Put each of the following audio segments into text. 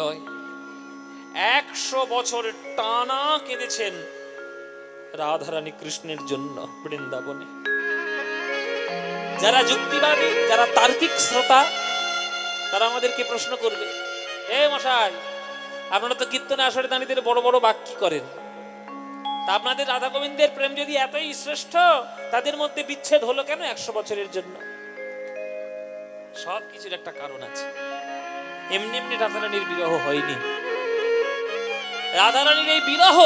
নয়, 100 বছর টানা কেঁদেছেন রাধারানী কৃষ্ণের জন্য বৃন্দাবনে। যারা যুক্তিবাদী, যারা তার্কিক শ্রোতা, তারা আমাদেরকে প্রশ্ন করবে, এ মশাই, আপনারা তো কীর্তনে আসরে দাঁড়িয়ে বড় বড় বাক্য করেন, তা আপনাদের রাধা গোবিন্দের প্রেম যদি এতই শ্রেষ্ঠ, তাদের মধ্যে বিচ্ছেদ হলো কেন 100 বছরের জন্য? সব কিছুর একটা কারণ আছে। এমনি এমনি রাধারানীর বিবাহ হয়নি। রাধারানীর এই বিবাহ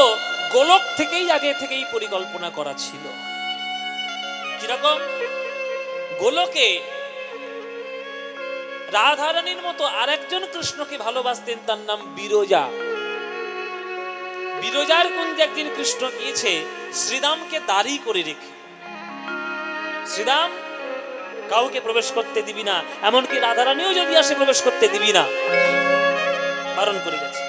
গোলক থেকেই আগে থেকেই পরিকল্পনা করা ছিল। কিরকম? গোলকে রাধারানীর মতো আরেকজন কৃষ্ণকে ভালোবাসতেন, তার নাম বিরজা। বিরজার কুঞ্জে একদিন কৃষ্ণ গিয়েছে শ্রীরামকে দাঁড়ি করে রেখে। শ্রীরাম কাউকে প্রবেশ করতে দিবি না, এমনকি রাধারানীও যদি আসে প্রবেশ করতে দিবি না, বারণ করে গেছে।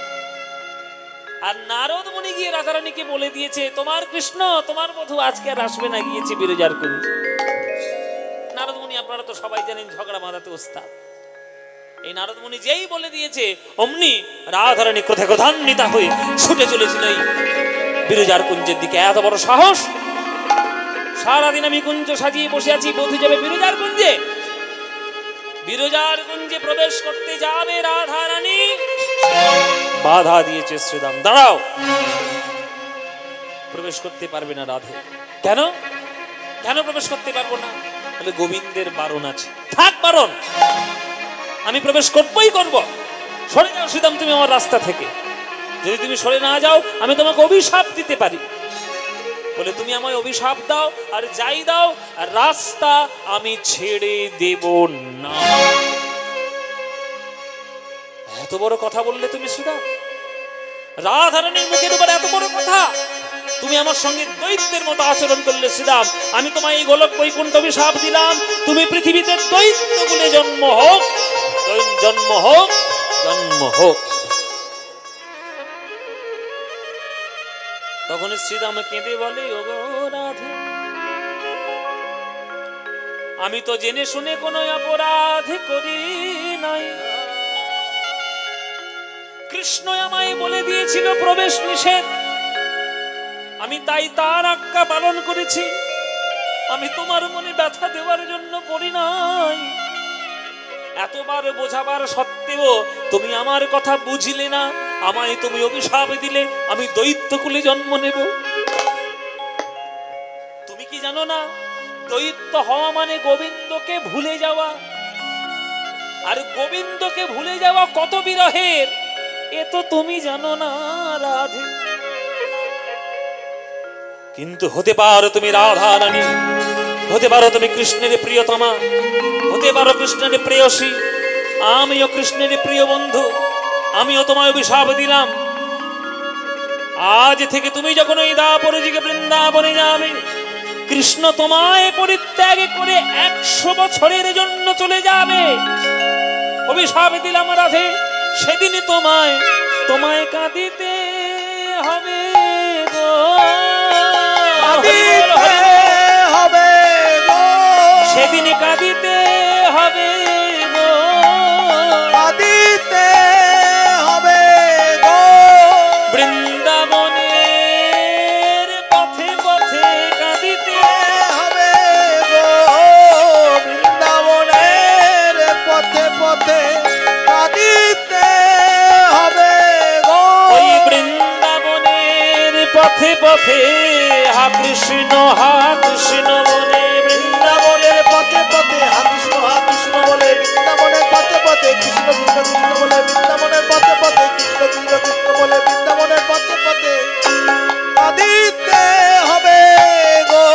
আর নারদ মুনি গিয়ে রাধারানীকে বলে দিয়েছে, তোমার কৃষ্ণ, তোমার বধূ আজকে আর আসবে না, গিয়েছে বিরজার কুঞ্জে। নারদ মুনি আপনারা তো সবাই জানেন ঝগড়া বাঁধাতে ওস্তাদ। এই নারদ মুনি যেই বলে দিয়েছে, অমনি রাধারানী ক্রোধে ক্রোধান্বিতা হয়ে ছুটে চলেছিল বিরজার কুঞ্জের দিকে। এত বড় সাহস! সারাদিন আমি কুঞ্জ সাজিয়ে বসে আছি, বধূ যাবে বিরজার কুঞ্জে। বিরজার কুঞ্জে প্রবেশ করতে যাবে রাধারানী, বাধা দিয়েছে শ্রীরাম, দাঁড়াও, প্রবেশ করতে পারবে না রাধে। কেন? কেন প্রবেশ করতে পারবো না? বলে গোবিন্দের বারণ আছে। থাক বারণ, আমি প্রবেশ করবই করব। সরে যাও শ্রীরাম তুমি আমার রাস্তা থেকে। যদি তুমি সরে না যাও, আমি তোমাকে অভিশাপ দিতে পারি। বলে তুমি আমায় অভিশাপ দাও, আর যাই দাও, রাস্তা আমি ছেড়ে দেব না। এত বড় কথা বললে তুমি শ্রীরাম? রাধারানীর মুখের উপর এত বড় কথা? তুমি আমার সঙ্গে দৈত্যের মতো আচরণ করলে শ্রীরাম। আমি তোমায় এই গোলক বৈকুণ্ঠ অভিশাপ দিলাম, তুমি পৃথিবীতে দৈত্য কুলে জন্ম হোক, জন্ম হোক, জন্ম হোক। তখন শ্রীরাম কেঁদে বলে, ওগো রাধে, আমি তো জেনে শুনে কোনো অপরাধ করি নাই। কৃষ্ণ আমায় বলে দিয়েছিল প্রবেশ নিষেধ, আমি তাই তার আজ্ঞা পালন করেছি। আমি তোমার মনে ব্যথা দেওয়ার জন্য করি নাই। এতবার বোঝাবার সত্ত্বেও তুমি আমার কথা বুঝলে না, আমায় তুমি অভিশাপ দিলে আমি দৈত্য কুলে জন্ম নেব। তুমি কি জানো না, দৈত্য হওয়া মানে গোবিন্দকে ভুলে যাওয়া, আর গোবিন্দকে ভুলে যাওয়া কত বিরহের, এ তো তুমি জানো না রাধে। কিন্তু হতে পারো তুমি রাধা রানী, হতে পারো তুমি কৃষ্ণের প্রিয়তমা, হতে পারো কৃষ্ণের প্রেয়সী। আমিও কৃষ্ণের প্রিয় বন্ধু, আমিও তোমায় অভিশাপ দিলাম। আজ থেকে তুমি যখন ওই দাপরযুগে বৃন্দাবনে যাবে, কৃষ্ণ তোমায় পরিত্যাগ করে 100 বছরের জন্য চলে যাবে। অভিশাপ দিলাম রাধে, সেদিনই তোমায় কাঁদিতে হবে গো, কাঁদিতে হবে গো, সেদিনই কাঁদিতে হবে গো, কাঁদিতে হবে গো। বৃন্দাবনের পথে পথে কাঁদিতে হবে গো, বৃন্দাবনের পথে পথে কাঁদিতে হবে গো। ওই বৃন্দাবনের পথে পথে হা কৃষ্ণ বলে, বৃন্দাবনের পথে পথে হা কৃষ্ণ বলে, বৃন্দাবনের পথে পথে কৃষ্ণ কৃষ্ণ কৃষ্ণ বলে, বৃন্দাবনের পথে পথে কৃষ্ণ কৃষ্ণ কৃষ্ণ বলে, বৃন্দাবনের পথে পথে কাঁদিতে হবে গো।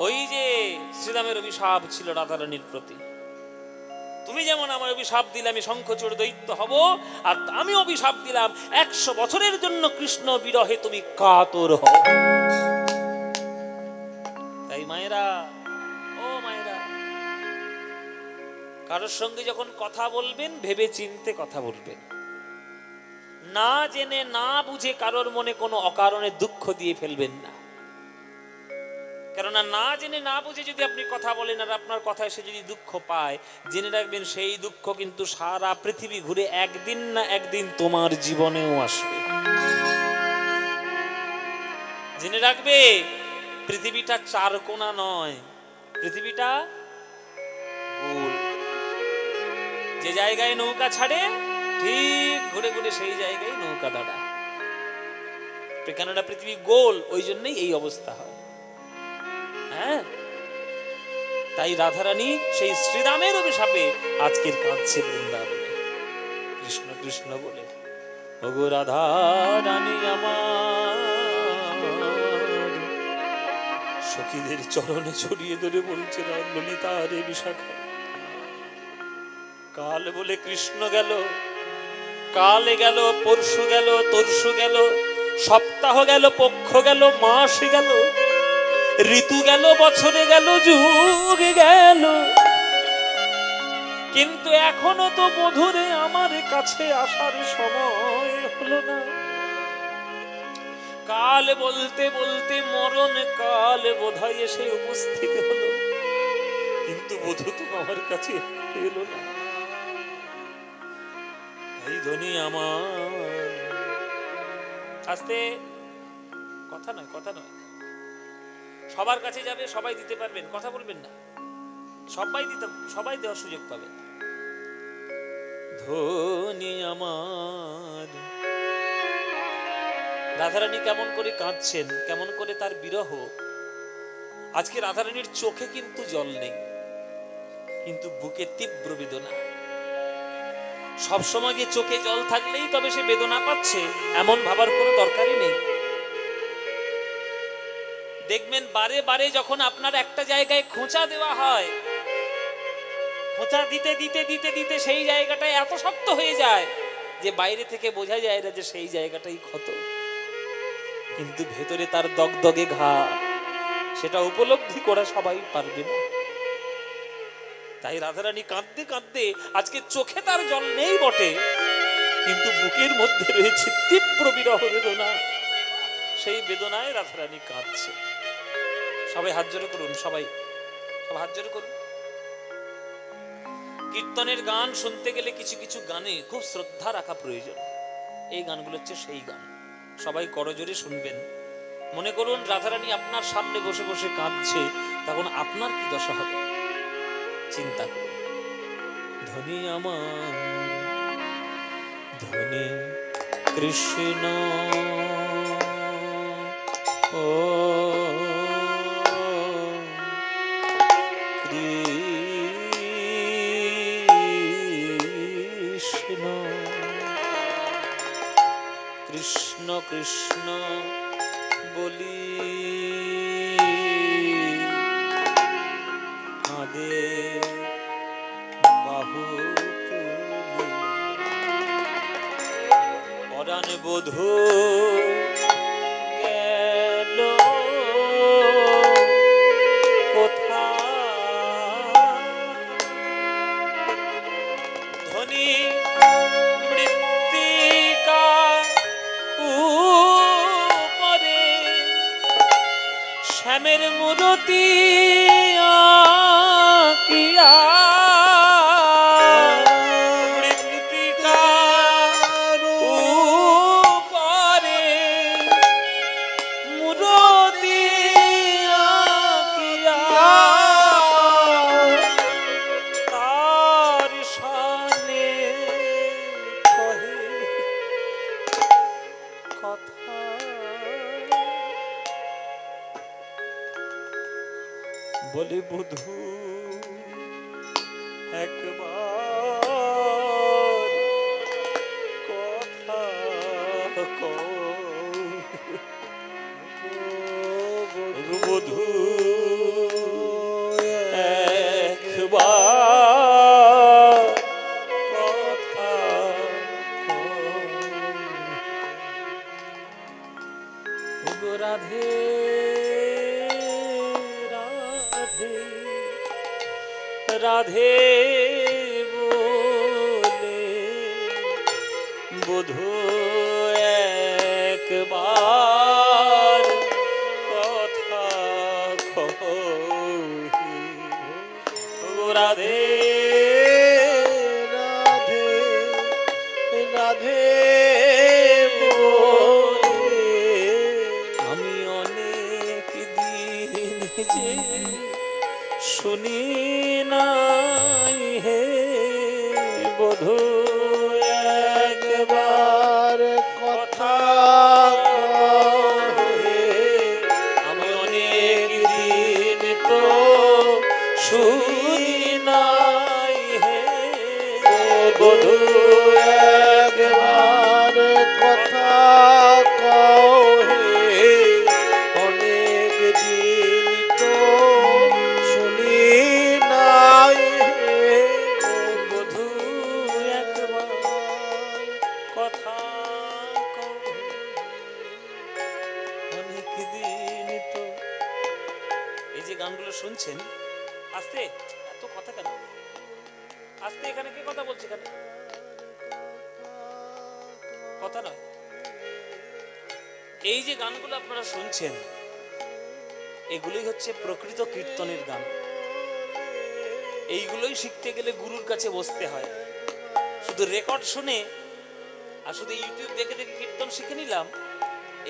ওই যে শ্রীরামের অভিশাপ ছিল রাধারানীর প্রতি, তুমি যেমন আমার অভিশাপ দিলে আমি শঙ্খচূড় দৈত্য হব, আর আমি অভিশাপ দিলাম 100 বছরের জন্য কৃষ্ণ বিরহে তুমি কাতর হও। তাই মায়েরা, ও মায়েরা, কারোর সঙ্গে যখন কথা বলবেন ভেবে চিন্তে কথা বলবেন, না জেনে না বুঝে কারোর মনে কোনো অকারণে দুঃখ দিয়ে ফেলবেন না। কেননা না জেনে না বুঝে যদি আপনি কথা বলেন আর আপনার কথায় সে যদি দুঃখ পায়, জেনে রাখবেন সেই দুঃখ কিন্তু সারা পৃথিবী ঘুরে একদিন না একদিন তোমার জীবনেও আসবে। জেনে রাখবে পৃথিবীটা চারকোনা নয়, পৃথিবীটা গোল। যে জায়গায় নৌকা ছাড়ে ঠিক ঘুরে ঘুরে সেই জায়গায় নৌকা দাঁড়ায়। কেননা পৃথিবী গোল, ওই জন্যই এই অবস্থা হয়। হ্যাঁ, তাই রাধারানী সেই শ্রীরামের অভিশাপে আজকের কাঁদছে বৃন্দাবনে কৃষ্ণ কৃষ্ণ বলে। ওগো রাধারানী আমার, সখীদের চরণে ছড়িয়ে ধরে বলছে না, ললিতা রে বিশাখা, কাল বলে কৃষ্ণ গেল, কালে গেল, পরশু গেল, তরশু গেল, সপ্তাহ গেল, পক্ষ গেল, মাস গেল, ঋতু গেল, বছরে গেল, যুগ গেল, কিন্তু এখনো তো বধূরে আমার কাছে আসার সময় হলো না। কাল বলতে বলতে মরণ কাল বোধহয় এসে উপস্থিত হলো, কিন্তু বধূ তো আমার কাছে এলো না। এই ধ্বনি আমার, আস্তে, কথা নয়, কথা নয়, সবার কাছে যাবে, সবাই দিতে পারবেন, কথা বলবেন না, সবাই দিতে, সবাই দেওয়ার সুযোগ পাবেন। ধ্বনি আমার। রাধারানী কেমন করে কাঁদছেন, কেমন করে তার বিরহ। আজকে রাধারানীর চোখে কিন্তু জল নেই, কিন্তু বুকে তীব্র বেদনা। সবসময় যে চোখে জল থাকলেই তবে সে বেদনা পাচ্ছে এমন ভাবার কোনো দরকারই নেই। দেখবেন বারে বারে যখন আপনার একটা জায়গায় খোঁচা দেওয়া হয়, খোঁচা দিতে দিতে দিতে দিতে সেই জায়গাটা এত শক্ত হয়ে যায় যে বাইরে থেকে বোঝা যায় না যে সেই জায়গাটাই ক্ষত, কিন্তু ভেতরে তার দগদগে ঘা, সেটা উপলব্ধি করা সবাই পারবে না। তাই রাধারানী কাঁদতে কাঁদতে, আজকে চোখে তার জল নেই বটে, কিন্তু বুকের মধ্যে রয়েছে তীব্র বিরহ বেদনা। সেই বেদনায় রাধারানী কাঁদছে। সবাই হাত জোড়ে করুন, সবাই হাত জোড়ে করুন। কীর্তনের গান শুনতে গেলে কিছু কিছু গানে খুব শ্রদ্ধা রাখা প্রয়োজন। এই গানগুলো হচ্ছে সেই গান, সবাই করজোরে শুনবেন। মনে করুন রাধারানী আপনার সামনে বসে বসে কাঁদছে, তখন আপনার কি দশা হবে চিন্তা করুন। ধ্বনি আমার, ধ্বনি কৃষ্ণ, ও কৃষ্ণ, কৃষ্ণ কৃষ্ণ বলি কাঁদে বাহু তুলি, পরাণ বধূ গেল কোথায়, ধ্বনি মৃত্তিকা উপরে শ্যামের মূরতি আঁকিয়া, মৃত্তিকার উপরে মূরতি আঁকিয়া, তার শানে কহে কথা, বলে বধূ একবার কথা কও, বধূ একবার কথা কও, রাধে রাধে বলে বধূ একবার কথা কও। বধূ একবার কথা কও হে, অনেক দিন তো শুনি নাই হে, বধূ একবার কথা কও হে, অনেক দিন তো। এই যে গানগুলো শুনছেন, আস্তে, এত কথা কেন আস্তে? এখানে কে কথা বলছে? কেন কথা নয়। এই যে গানগুলো আপনারা শুনছেন, এগুলোই হচ্ছে প্রকৃত কীর্তনের গান। এইগুলোই শিখতে গেলে গুরুর কাছে বসতে হয়। শুধু রেকর্ড শুনে আর শুধু ইউটিউব দেখে দেখে কীর্তন শিখে নিলাম,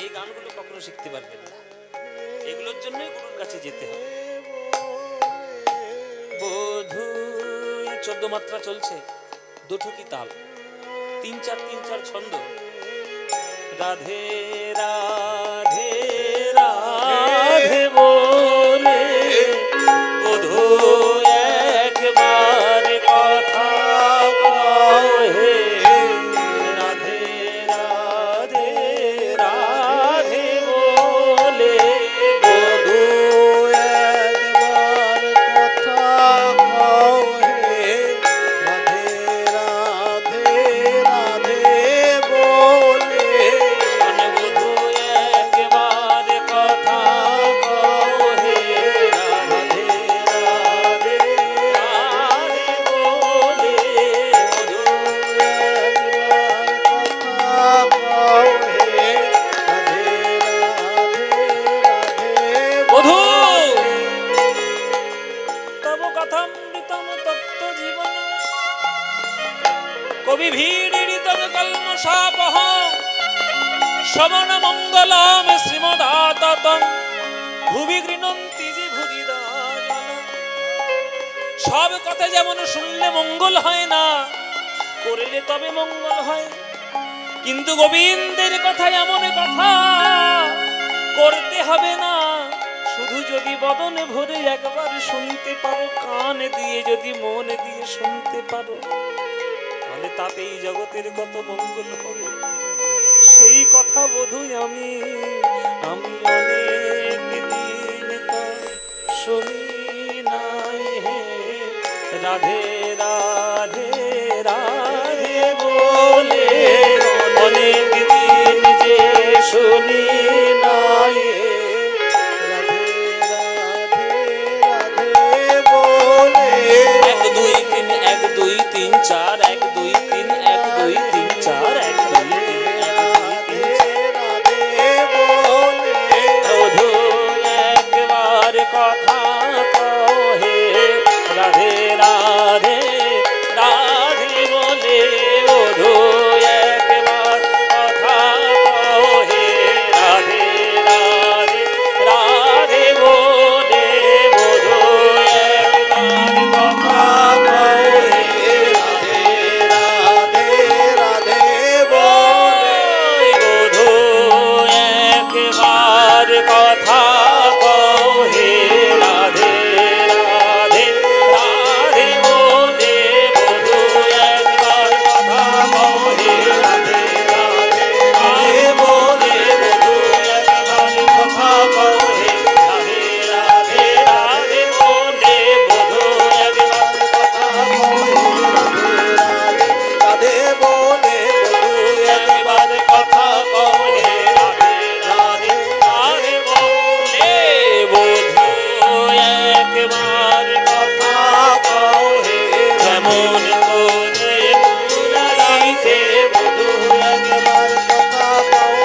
এই গানগুলো কখনো শিখতে পারবেন না। এগুলোর জন্যই গুরুর কাছে যেতে হবে। বধূ 14 মাত্রা চলছে, দুঠুকি তাল, 3-4 ছন্দ। রাধে রাধে রাধে বলে বধূ একবার কথা কও হে, রাধে রাধে রাধে বলে বধূ একবার কথা কও হে, রাধে রাধে রাধে বলে, বধূ একবার কথা কও হে, রাধে রাধে রাধে বলে বধূ একবার কথা কও হে, রাধে রাধে রাধে বধূ বলে, তব কথামৃতম তত্ত্ব জীবন কবি ভীড়িতম কল্মষাপহ শ্রবণ মঙ্গলম শ্রীমদাততম ভুবি গৃণন্তি যে ভুরিদাজন। সব কথা যেমন শুনলে মঙ্গল হয় না, করলে তবে মঙ্গল হয়। কিন্তু গোবিন্দের কথা এমন কথা, করতে হবে না, শুধু যদি বদনে ভরে একবার শুনতে পারো, কান দিয়ে যদি মন দিয়ে শুনতে পারো, তাহলে তাতেই জগতের কত মঙ্গল হবে। সেই কথা বোধই আমি অনেক দিন তো শুনি নাই হে, রাধে রাধে রাধে বলে অনেক দিন যে শুনি নাই হে, রাধে রাধে রাধে বলে, 1 2 3 1 2 3 4 1 2 3 1 2 3 4 1 2 3 রাধে বলে, বধূ একবার কথা কও হে, রাধে রাধে রাধে বলে বধূ একবার কথা কও হে, রাধে রাধে রাধে বলে বধূ একবার কথা কও হে, রাধে রাধে রাধে বলে, বধূ একবার কথা কও হে, রাধে রাধে রাধে বলে বধূ একবার কথা কও হে, রাধে রাধে রাধে বলে বধূ একবার কথা কও হে, রাধে রাধে রাধে বলে বধূ একবার কথা কও হে, রাধে বলে, একবার কথা কও হে, রাধে রাধে রাধে বলে বধূ একবার কথা কও হে, যেমন করে পুরাইতে বধূ একবার কথা কও,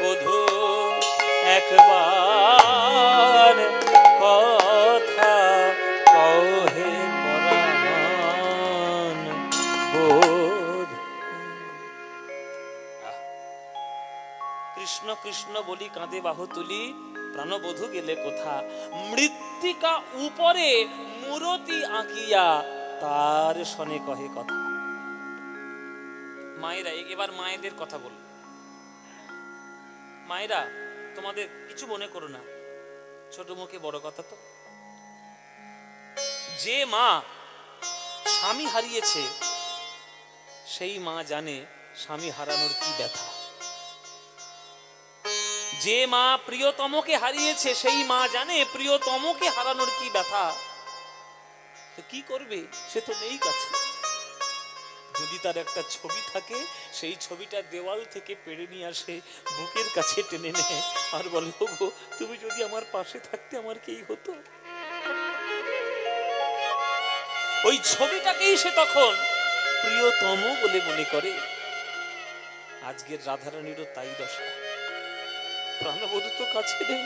বধূ একবার কথা কও হে পরাণ বধূ। কৃষ্ণ কৃষ্ণ বলি কাঁদে বাহু তুলি, প্রাণবধূ গেলে কোথা, মৃত্তিকা উপরে মূরতি আঁকিয়া তার সনে কহে কথা। মায়েরা, এবার মায়েদের কথা বল। মায়েরা, তোমাদের কিছু মনে করো না, ছোট মুখে বড় কথা তো। যে মা স্বামী হারিয়েছে সেই মা জানে স্বামী হারানোর কি ব্যথা। যে মা প্রিয়তমকে হারিয়েছে সেই মা জানে প্রিয়তমকে হারানোর কি ব্যথা। তো কি করবে? সে তো নেই কাছে। যদি তার একটা ছবি থাকে, সেই ছবিটা দেওয়াল থেকে পেড়ে নিয়ে আসে, বুকের কাছে টেনে নেয় আর বলে, ওগো তুমি যদি আমার পাশে থাকতে আমার কি হতো। ওই ছবিটাকেই সে তখন প্রিয়তম বলে মনে করে। আজকের রাধারানীরও তাই দশা। প্রাণবধূ তো কাছে নেই,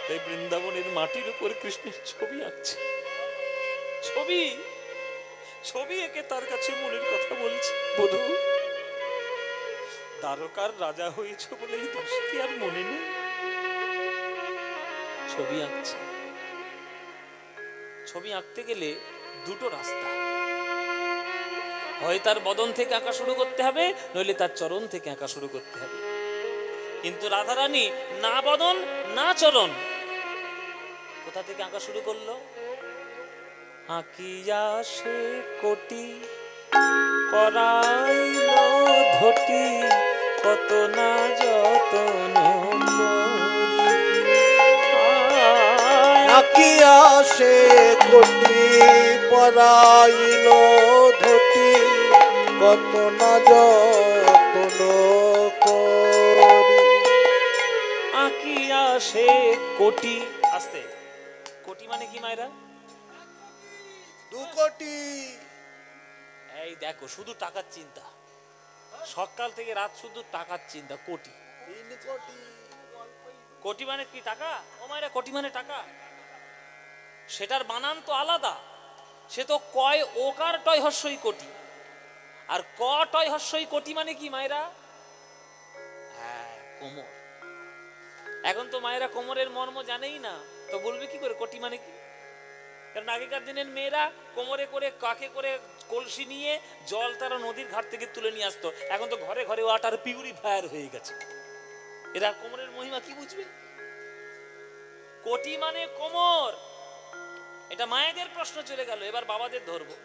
তাই বৃন্দাবনের মাটির উপর কৃষ্ণের ছবি আঁকছে। ছবি ছবি এঁকে তার কাছে মনের কথা বলছে। বধূ, দ্বারকার রাজা হয়েছে বলে এই দোষ কি আর মনে নেই? ছবি আঁকছে। ছবি আঁকতে গেলে দুটো রাস্তা, হয় তার বদন থেকে আঁকা শুরু করতে হবে, নইলে তার চরণ থেকে আঁকা শুরু করতে হবে। কিন্তু রাধারানী না বদন না চরণ, কোথা থেকে আঁকা শুরু করলো? আঁকিয়া সে কোটি পরাইল ধটি, কত না যতন আঁকিয়া সে কোটি পরাইল ধটি, কত না যতন করি। আঁকিয়া সে কোটি। আস্তে, কোটি মানে কি মায়েরা? 2 কোটি। এই দেখো, শুধু টাকার চিন্তা, সকাল থেকে রাত শুধু টাকার চিন্তা। কোটি, 3 কোটি। কোটি মানে কি? টাকা। ও মায়েরা, কোটি মানে টাকা। সেটার বানান তো আলাদা। সে তো কয় ওকার টয় হস্যই কোটি, আর ক টয় হস্যই কোটি মানে কি মায়েরা? হ্যাঁ, কোমর। এখন তো মায়েরা কোমরের মর্ম জানেই না, তো বলবে কি করে কোটি মানে কি? কারণ আগেকার দিনের মেয়েরা কোমরে করে কাকে করে কলসি নিয়ে জল তারা নদীর ঘাট থেকে তুলে নিয়ে আসতো। এখন তো ঘরে ঘরে ওয়াটার পিউরিফায়ার হয়ে গেছে। এরা কোমরের মহিমা কি বুঝবে? কোটি মানে কোমর। এটা মায়েদের প্রশ্ন চলে গেল, এবার বাবাদের ধরবো।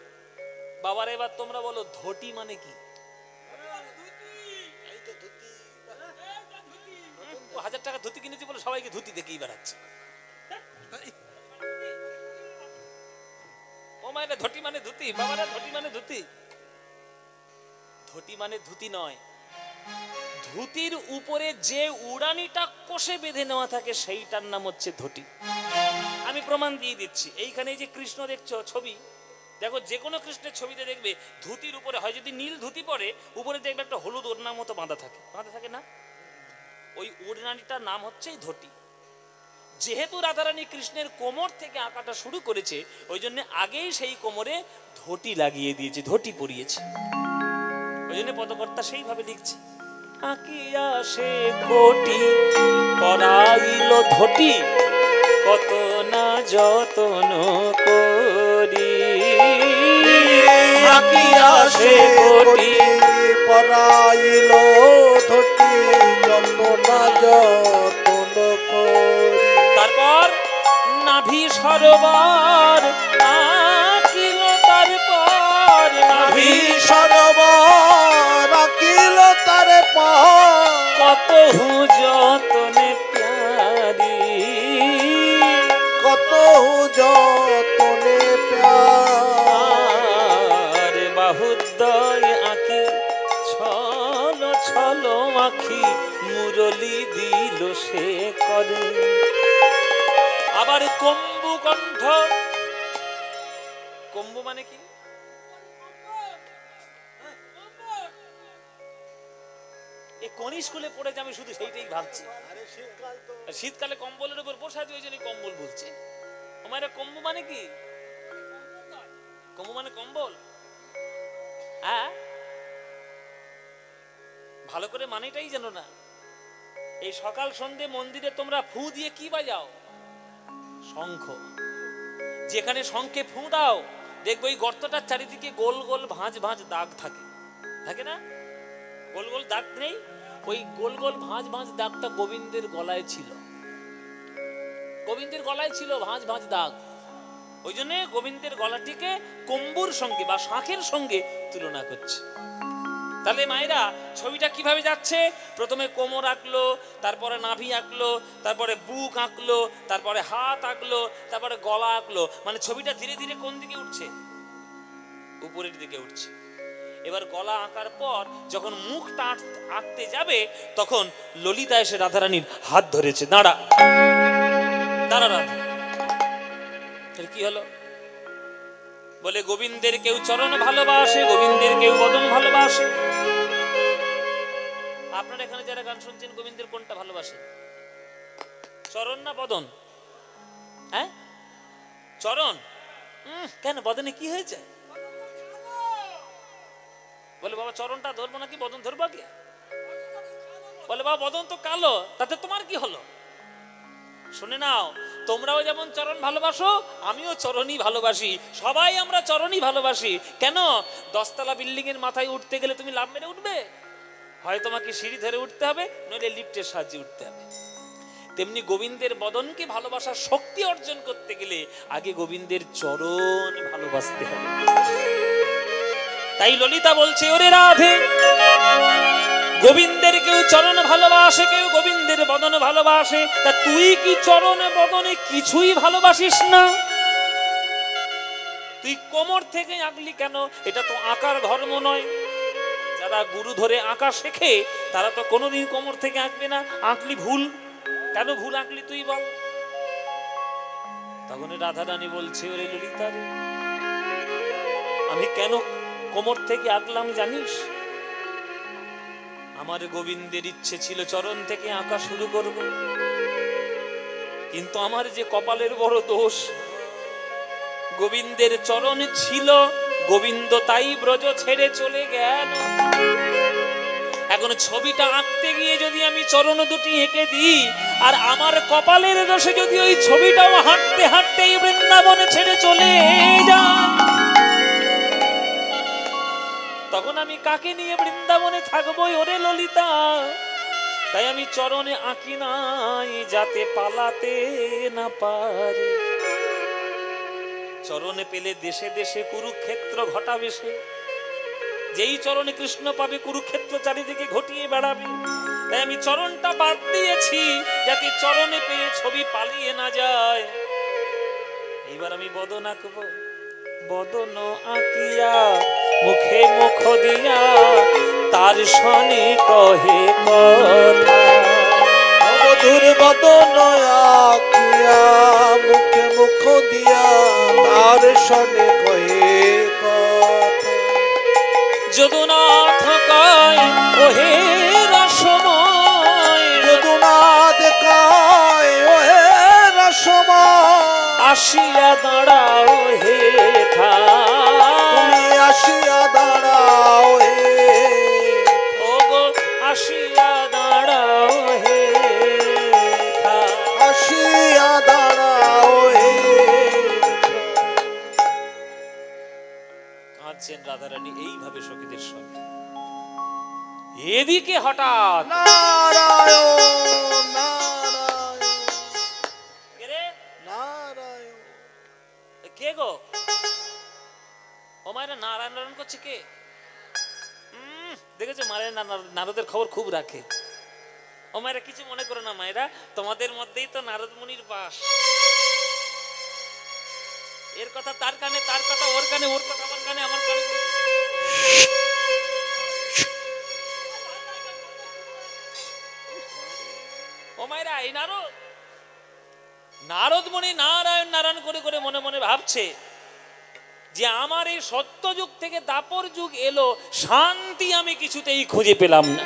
বাবারা, এবার তোমরা বলো ধটি মানে কি? 1000 টাকা ধুতি কিনেছি বলে সবাইকে ধুতি দেখেই বেড়াচ্ছে। ও মায়েরা, ধটি মানে ধুতি। বাবারা, ধটি মানে ধুতি। ধটি মানে ধুতি নয়, ধুতির উপরে যে উড়ানিটা কষে বেঁধে নেওয়া থাকে সেইটার নাম হচ্ছে ধটি। আমি প্রমাণ দিয়ে দিচ্ছি। এইখানে যে কৃষ্ণ দেখছো ছবি, দেখো যে কোনো কৃষ্ণের ছবিতে দেখবে ধুতির উপরে হয় যদি নীল ধুতি পরে, উপরে দেখবে একটা হলুদ ওড়নার মতো বাঁধা থাকে, বাঁধা থাকে না? ওই ওড়নানিটার নাম হচ্ছে ধটি। যেহেতু রাধারানী কৃষ্ণের কোমর থেকে আঁকাটা শুরু করেছে, ওই জন্য আগেই সেই কোমরে ধটি লাগিয়ে দিয়েছে, ধটি পরিয়েছে। ওই জন্য পদকর্তা সেইভাবে লিখছে, আঁকিয়া সে কোটি পরাইল ধটি, কত না যতন করি। আঁকিয়া সে কোটি পরাইল ধটি, কত না যতন করি। তারপর নাভি সরোবর আঁকিল, তারপর নাভি সরোবর আঁকিল তারপর, কত যতনে প্যারি, কত যতনে প্যার। বাহুদ্বয় আঁকি ছল ছল আঁখি, মুরলি দিল সে করে। আবার কম্বু কণ্ঠ। কম্বু মানে কি? এই কোন স্কুলে পড়েছে আমি শুধু সেইটাই ভাবছি। শীতকালে কম্বলের উপর বসা আছে, ওই জন্য কম্বল বলছে। আমার কম্বু মানে কি? কম্বু মানে কম্বল। হ্যাঁ, ভালো করে মানেটাই জানো না। এই সকাল সন্ধে মন্দিরে তোমরা ফু দিয়ে কি বাজাও? শঙ্খ। যেখানে শঙ্খে ফু দাও দেখবে ওই গর্তটার চারিদিকে গোল গোল ভাঁজ ভাঁজ দাগ থাকে। থাকে না, গোল গোল দাগ নেই, ওই গোল গোল ভাঁজ ভাঁজ দাগটা গোবিন্দের গলায় ছিল, গোবিন্দের গলায় ছিল ভাঁজ ভাঁজ দাগ। ওই জন্য গোবিন্দের গলাটিকে কম্বুর সঙ্গে বা শাঁখের সঙ্গে তুলনা করছে। তাহলে মায়েরা ছবিটা কিভাবে যাচ্ছে? প্রথমে কোমর আঁকলো, তারপরে নাভি আঁকলো, তারপরে বুক আঁকলো, তারপরে হাত আঁকলো, তারপরে গলা আঁকলো। মানে ছবিটা ধীরে ধীরে কোন দিকে উঠছে? উপরের দিকে উঠছে। এবার গলা আঁকার পর যখন মুখটা আঁকতে যাবে তখন ললিতা এসে রাধারানীর হাত ধরেছে। দাঁড়া দাঁড়া রাধা। কি হলো? বলে গোবিন্দের কেউ চরণ ভালোবাসে, গোবিন্দের কেউ বদন ভালোবাসে। আপনারা এখানে যারা গান শুনছেন গোবিন্দের কোনটা ভালোবাসে? চরণ না বদন? হ্যাঁ চরণ। কেন বদনে কি হয়েছে? বলে বাবা চরণটা ধরবো নাকি বদন ধরবো কি? বলে বাবা বদন তো কালো, তাতে তোমার কি হলো? শুনে নাও, তোমরাও যেমন চরণ ভালোবাসো আমিও চরণই ভালোবাসি, সবাই আমরা চরণই ভালোবাসি। কেন? 10 তলা বিল্ডিং এর মাথায় উঠতে গেলে তুমি লাফ মেরে উঠবে? হয় তোমাকে সিঁড়ি ধরে উঠতে হবে, নইলে লিফটের সাহায্যে উঠতে হবে। তেমনি গোবিন্দের বদনকে ভালোবাসার শক্তি অর্জন করতে গেলে আগে গোবিন্দের চরণ ভালোবাসতে হবে। তাই ললিতা বলছে, ওরে রাধে, গোবিন্দের কেউ চরণ ভালোবাসে, কেউ গোবিন্দের বদন ভালোবাসে, তা তুই কি চরণ বদনে কিছুই ভালোবাসিস না? তুই কোমর থেকে আঁকলি কেন? এটা তো আঁকার ধর্ম নয়। যারা গুরু ধরে আঁকা শেখে তারা তো কোনোদিন কোমর থেকে আঁকবে না। আঁকলি ভুল, কেন ভুল আঁকলি তুই বল? তখন রাধারানী বলছে, ওরে ললিতা রে, আমি কেন কোমর থেকে আঁকলাম জানিস? আমার গোবিন্দের ইচ্ছে ছিল চরণ থেকে আঁকা শুরু করব, কিন্তু আমার যে কপালের বড় দোষ, গোবিন্দের চরণ ছিল, গোবিন্দ তাই ব্রজ ছেড়ে চলে গেল। এখন ছবিটা আঁকতে গিয়ে যদি আমি চরণ দুটি এঁকে দিই, আর আমার কপালের দোষে যদি ওই ছবিটাও হাঁটতে হাঁটতে বৃন্দাবনে ছেড়ে চলে যায়, তখন আমি কাকে নিয়ে বৃন্দাবনে থাকবো? ওরে ললিতা, তাই আমি চরণে আঁকি নাই যাতে পালাতে না পারে। চরণে পেলে দেশে দেশে কুরুক্ষেত্র ঘটাবে সে, যেই চরণে কৃষ্ণ পাবে কুরুক্ষেত্র চারিদিকে ঘটিয়ে বেড়াবে। তাই আমি চরণটা বাদ দিয়েছি যাতে চরণে পেয়ে ছবি পালিয়ে না যায়। এইবার আমি বদন আঁকবো, বদন আঁকিয়া মুখে মুখ দিয়া তার শনে কহে কথা। মধুর বদন আঁকিয়া মুখে মুখ দিয়া তার শনে কহে কথা। যদুনা থাকায় ওহে রসময়, যদুনা দেখায় ওহে রসময়, আসিয়া দাঁড়াও হে থা, তুমি আসিয়া দাঁড়াও হে, ও গো আসিয়া দাঁড়াও হে থা, আসিয়া দাঁড়াও হে। কাঁদছেন রাধারানী এইভাবে সখীদের সঙ্গে। এদিকে হঠাৎ নারায়ণ নারায়ণ কে রে? নারায়ণ, কে গো? ও মায়েরা নারায়ণ নারায়ণ করছে কে? দেখেছো মায়েরা নারদের খবর খুব রাখে। ও মায়েরা কিছু মনে করো না মায়েরা, তোমাদের মধ্যেই তো নারদ মুনির বাস। এর কথা তার কানে, তার কথা ওর কানে, ওর কথা আমার কানে, আমার কানে। ও মায়েরা, এই নারদ মুনি নারায়ণ নারায়ণ করে করে মনে মনে ভাবছে যে আমার এই সত্য যুগ থেকে দাপর যুগ এলো, শান্তি আমি কিছুতেই খুঁজে পেলাম না।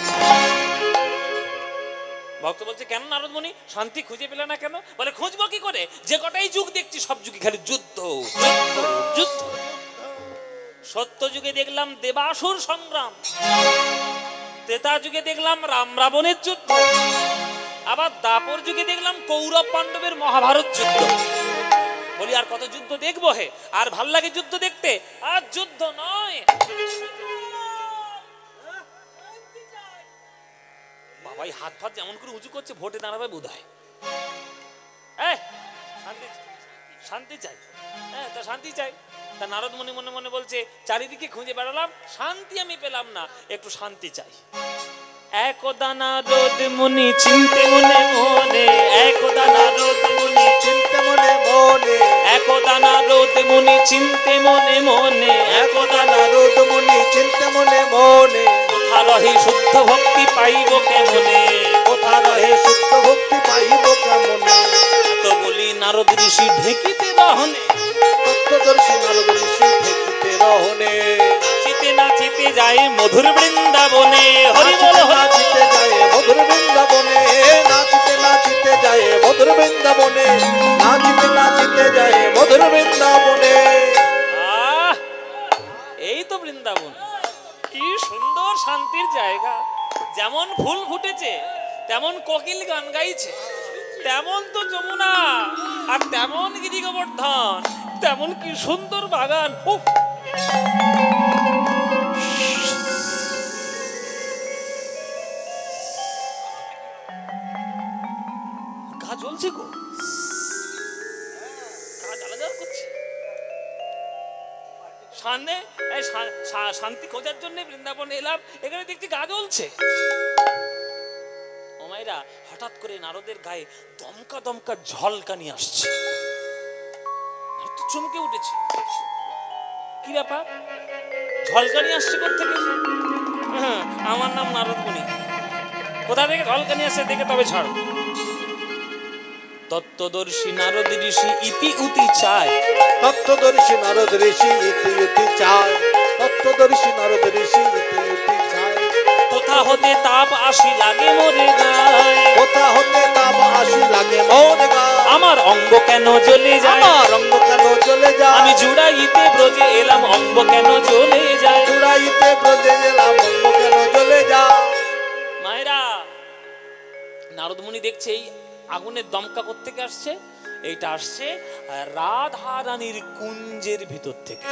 ভক্ত বলছে, কেন নারদ মুনি শান্তি খুঁজে পেলে না কেন? বলে, খুঁজবো কি করে, যে কটাই যুগ দেখছি সব যুগে খালি যুদ্ধ যুদ্ধ। সত্য যুগে দেখলাম দেবাসুর সংগ্রাম, ত্রেতা যুগে দেখলাম রাম রাবণের যুদ্ধ, আবার দাপর যুগে দেখলাম কৌরব পাণ্ডবের মহাভারত যুদ্ধ। বলি, আর কত যুদ্ধ দেখবো হে? আর ভাল লাগে যুদ্ধ দেখতে? আর যুদ্ধ নয়, সবাই হাত ফাত যেমন করে উঁচু করছে, ভোটে দাঁড়াবে বোধ হয়। শান্তি শান্তি চাই, হ্যাঁ তা শান্তি চাই। তা নারদ মুনি মনে মনে বলছে, চারিদিকে খুঁজে বেড়ালাম, শান্তি আমি পেলাম না, একটু শান্তি চাই। একদা নারদ মুনি চিন্তে মনে মনে, একদা নারদ মুনি চিন্তে মনে মনে, একদা নারদ মুনি চিন্তে মনে মনে, একদা নারদ মুনি চিন্তে মনে মনে, কোথা রহে শুদ্ধ ভক্তি পাইব কেমনে, কোথা রহে শুদ্ধ ভক্তি পাইব কেমনে। তো বলি নারদ ঋষি ঢেকিতে রহনে, তত্ত্বদর্শী নারদ ঋষি ঢেকিতে রহনে, নাচিতে নাচিতে যায় মধুর বৃন্দাবনে। হরি বল নাচিতে যায় মধুর বৃন্দাবনে, নাচিতে নাচিতে যায় মধুর বৃন্দাবনে, নাচিতে নাচিতে যায় মধুর বৃন্দাবনে। এই তো বৃন্দাবন, কি সুন্দর শান্তির জায়গা। যেমন ফুল ফুটেছে, তেমন কোকিল গান গাইছে, তেমন তো যমুনা, আর তেমন গিরি গোবর্ধন, তেমন কি সুন্দর বাগান। গা জ্বলছে গো, গা জ্বালা জ্বালা করছে। সামনে শান্তি খোঁজার জন্য বৃন্দাবনে এলাম, এখানে দেখছি গা জ্বলছে। ও মায়েরা, হঠাৎ করে নারদের গায়ে দমকা দমকা ঝলকানি আসছে, চমকে উঠেছে। কি ব্যাপার, ঝলকানি আসছে কোথা থেকে? আমার নাম নারদ মুনি, কোথা থেকে ঝলকানি আসছে দেখে তবে ছাড়ো। তত্ত্বদর্শী নারদ ঋষি ইতি উতি চায়, তত্ত্বদর্শী নারদ ঋষি ইতি উতি চায়, তত্ত্বদর্শী নারদ ঋষি ইতি উতি চায়। কোথা হতে তাপ আসি লাগে মোরে গায়, কোথা হতে তাপ আসি লাগে মোরে গায়, আমার অঙ্গ কেন জ্বলে যায়, আমার অঙ্গ কেন জ্বলে যায়, আমি জুড়াইতে ব্রজে এলাম অঙ্গ কেন জ্বলে যায়, জুড়াইতে ব্রজে এলাম অঙ্গ কেন জ্বলে যায়। মায়েরা, নারদ মুনি দেখছে এই আগুনের দমকা কোত্থেকে আসছে? এইটা আসছে রাধা রানীর কুঞ্জের ভিতর থেকে।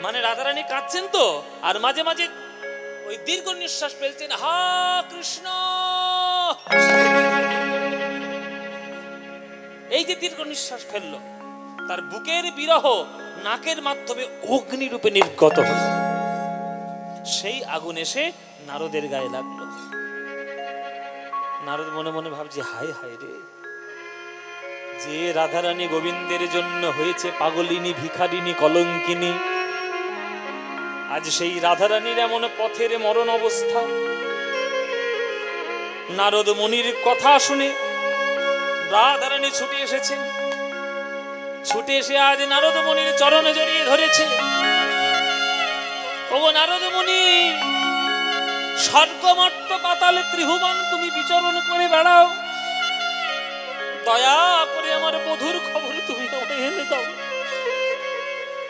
মানে রাধা রানী কাঁদছেন তো, আর মাঝে মাঝে ওই দীর্ঘ নিঃশ্বাস ফেলছেন, হা কৃষ্ণ। এই যে দীর্ঘ নিঃশ্বাস ফেললো, তার বুকের বিরহ নাকের মাধ্যমে অগ্নি রূপে নির্গত হলো, সেই আগুন এসে নারদের গায়ে লাগলো। নারদ মনে মনে ভাবছে, হায় হায় রে, যে রাধারানী গোবিন্দের জন্য হয়েছে পাগলিনী, ভিখারিনী, কলঙ্কিনী, আজ সেই রাধারানীর এমন পথের মরণ অবস্থা। নারদ মুনির কথা শুনে রাধারানী ছুটে এসেছেন, ছুটে এসে আজ নারদ মুনির চরণে জড়িয়ে ধরেছে। ওগো নারদ মুনি, স্বর্গ মর্ত পাতালে ত্রিভুবন তুমি বিচরণ করে বেড়াও, দয়া করে আমার বধুর খবর তুমি আমায় এনে দাও,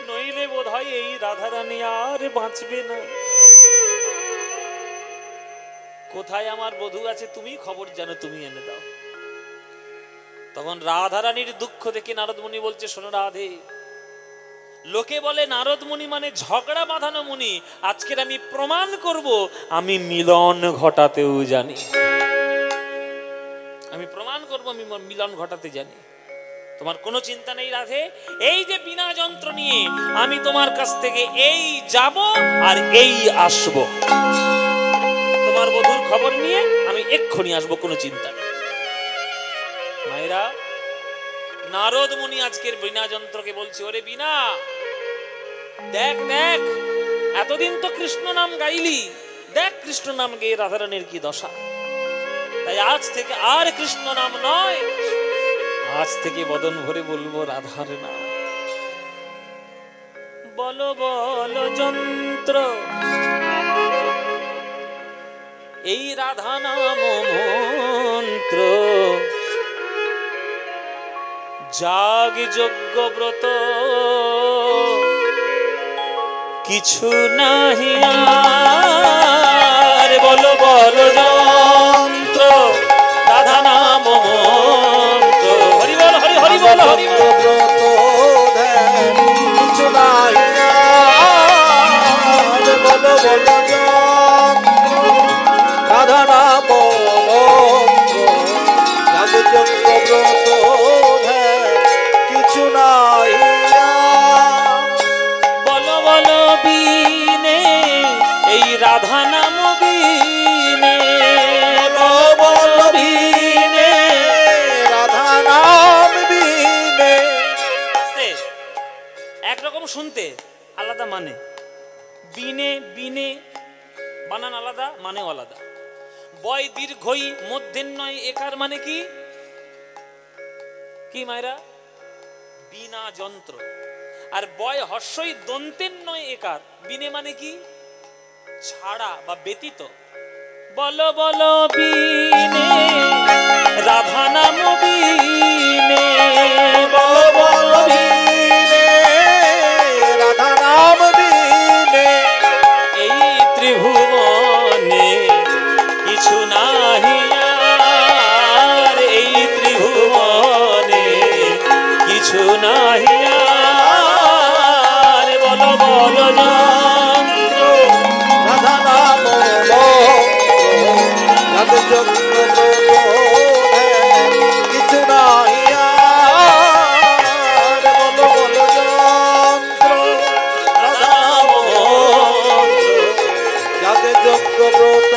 নইলে বোধ হয় এই রাধারানী আর বাঁচবে না। কোথায় আমার বধূ আছে তুমি খবর জানো, তুমি এনে দাও। তখন রাধারানীর দুঃখ দেখে নারদ মুনি বলছে, শোনো রাধে, লোকে বলে নারদ মুনি মানে ঝগড়া বাঁধানো মুনি, আজকের আমি প্রমাণ করব আমি মিলন ঘটাতেও জানি, আমি প্রমাণ করব আমি মিলন ঘটাতে জানি। তোমার কোনো চিন্তা নেই রাধে, এই যে বিনা যন্ত্র নিয়ে আমি তোমার কাছ থেকে এই যাব আর এই আসব, তোমার বধূর খবর নিয়ে আমি এক্ষুনি আসবো, কোনো চিন্তা নেই। মায়েরা, নারদ মুনি আজকের বিনা যন্ত্রকে বলছে, ওরে বিনা, দেখ দেখ, এতদিন তো কৃষ্ণ নাম গাইলি, দেখ কৃষ্ণ নাম গেয়ে রাধারানীর কি দশা। তাই আজ থেকে আর কৃষ্ণ নাম নয়, আজ থেকে বদন ভরে বলবো রাধার নাম। বলো বলো যন্ত্র, এই রাধা নাম মন্ত্র, জাগ যজ্ঞ ব্রত কিছু নাহি আর, বলো বলো যন্ত্র রাধা নাম মন্ত্র। হরি বল হরি হরি বল হরি বল। কিছু নাই আর, বলো বলো যন্ত্র রাধা নাম বিনে, বল বিনে, রাধা নাম বিনে। একরকম শুনতে, আলাদা মানে। বিনে বিনে বানান আলাদা, মানেও আলাদা। বয় দীর্ঘই মধ্যেন্নয় একার মানে কি? কি মায়েরা? বিনা যন্ত্র। আর বয় হর্ষই দন্তেন্নয় একার, বিনে মানে কি? ছাড়া বা ব্যতীত। বলো বলো বিনে, রাধা নাম বিনে, বলো বলো বিনে, রাধা নাম বিনে। এই ত্রিভুবনে কিছু নাহি আর, এই ত্রিভুবনে কিছু নাহি আর। বলো বলো যন্ত্র, রাধা নাম রাধ যজ্ঞ কিছু নাই আর। বলো বলো যন্ত্র, রাধা নাম যাদের যজ্ঞ ব্রত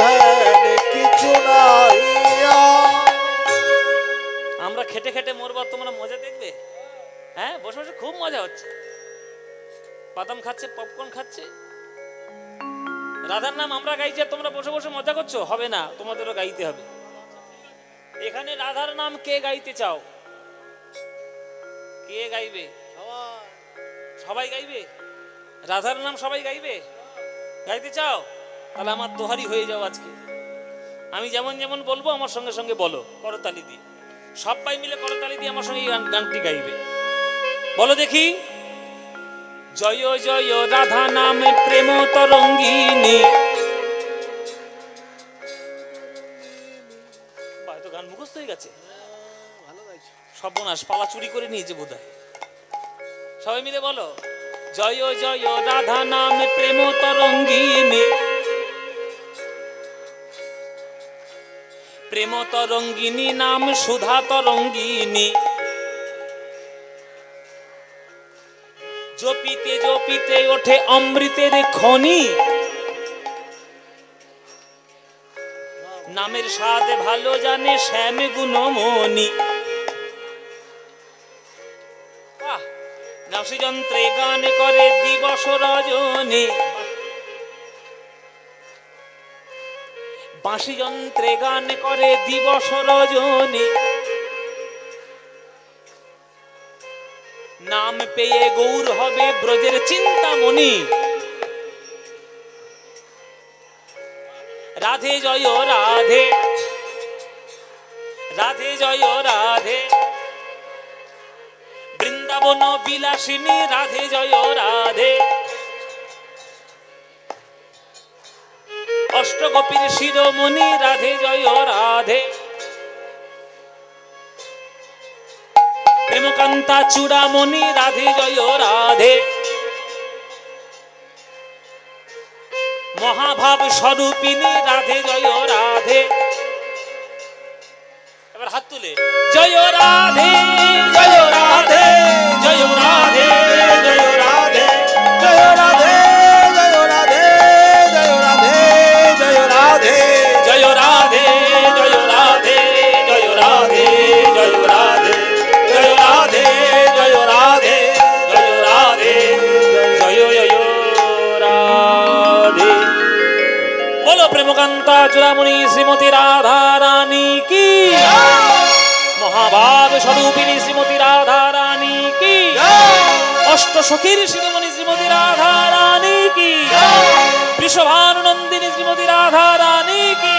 ধ্যান কিছু নাই আর। আমরা খেটে খেটে মরবার, তোমরা মজা দেখবে? হ্যাঁ, বসে বসে খুব মজা হচ্ছে। বাদাম খাচ্ছে, পপকর্ন খাচ্ছে, রাধার নাম আমরা গাইছি, তোমরা বসে বসে মজা করছো? হবে না, তোমাদেরও গাইতে হবে। এখানে রাধার নাম কে গাইতে চাও? কে গাইবে? সবাই গাইবে রাধার নাম? সবাই গাইবে? গাইতে চাও? তাহলে আমার দোহারি হয়ে যাও আজকে। আমি যেমন যেমন বলবো আমার সঙ্গে সঙ্গে বলো, করতালি দিয়ে। সবাই মিলে করতালি দিয়ে আমার সঙ্গে এই গানটি গাইবে। বলো দেখি। জয় জয় রাধা নামে প্রেম তরঙ্গিনী। তো গান মুখস্থ হয়ে গেছে। সর্বনাশ, পালা চুরি করে নিয়েছে বোধহয়। সবাই মিলে বলো। জয় জয় রাধা নামে প্রেম তরঙ্গিনী, প্রেম তরঙ্গিনী নাম সুধা তরঙ্গিনী। জপিতে জপিতে ওঠে অমৃতের খনি, নামের স্বাদ ভালো জানে শ্যাম গুণমণি। নাসি যন্ত্রে গান করে দিবস রজনী, বাঁশি যন্ত্রে গান করে দিবস রজনী। নাম পেয়ে গৌর হবে ব্রজের চিন্তামণি। রাধে জয় রাধে, রাধে জয় রাধে, বৃন্দাবন বিলাসিনী রাধে জয় রাধে। অষ্টগোপীর শিরোমণি রাধে জয় রাধে। প্রেমকান্তা চূড়ামণি রাধে জয় রাধে। মহাভাব স্বরূপিনী রাধে জয় রাধে। এবার হাত তুলে জয় রাধে, জয় রাধে, জয় রাধে, জয় রাধে, জয় রাধে, জয় রাধে, জয় রাধে, জয় রাধে, জয় রাধে, জয় রাধে, জয় রাধে, জয় রাধে, জয় রাধে, জয় রাধে, জয় রাধে, জয় জয় রাধে। বলো প্রেমকান্তা চূড়ামণি শ্রীমতী রাধা রানী কি, মহাভাব স্বরূপিনী শ্রীমতী রাধা রানী কি, অষ্ট সখীর শিরোমণি শ্রীমতী রাধা রানী কি, বৃষভানুনন্দিনী শ্রীমতী রাধা রানী কি।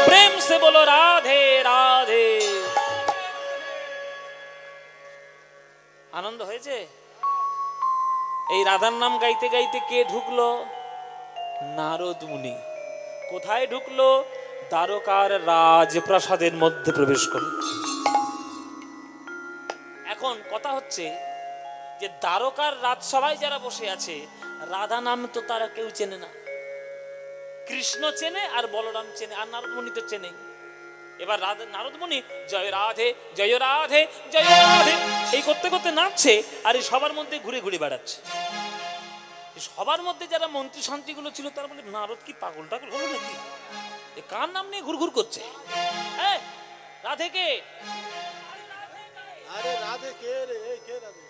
প্রেম সে বলো রাধে রাধে। আনন্দ হয়েছে? এই রাধার নাম গাইতে গাইতে কে ঢুকলো? নারদ মুনি। কোথায় ঢুকলো? দ্বারকার রাজপ্রাসাদের মধ্যে প্রবেশ করল। এখন কথা হচ্ছে যে দ্বারকার রাজসভায় যারা বসে আছে, রাধা নাম তো তারা কেউ চেনে না। কৃষ্ণ চেনে আর বলরাম চেনে, আর নারদ মুনি তো চেনে। এবার নারদ মুনি জয় রাধে, জয় রাধে, জয় রাধে এই করতে করতে নাচছে, আর এই সবার মধ্যে ঘুরে ঘুরে বেড়াচ্ছে। সবার মধ্যে যারা মন্ত্রী শান্তিগুলো ছিল তারা বলে নারদ কি পাগল টাগল হলো নাকি, এ কার নাম নিয়ে ঘুরঘুর করছে? রাধে কে? আরে রাধে কে রে? কে রাধে?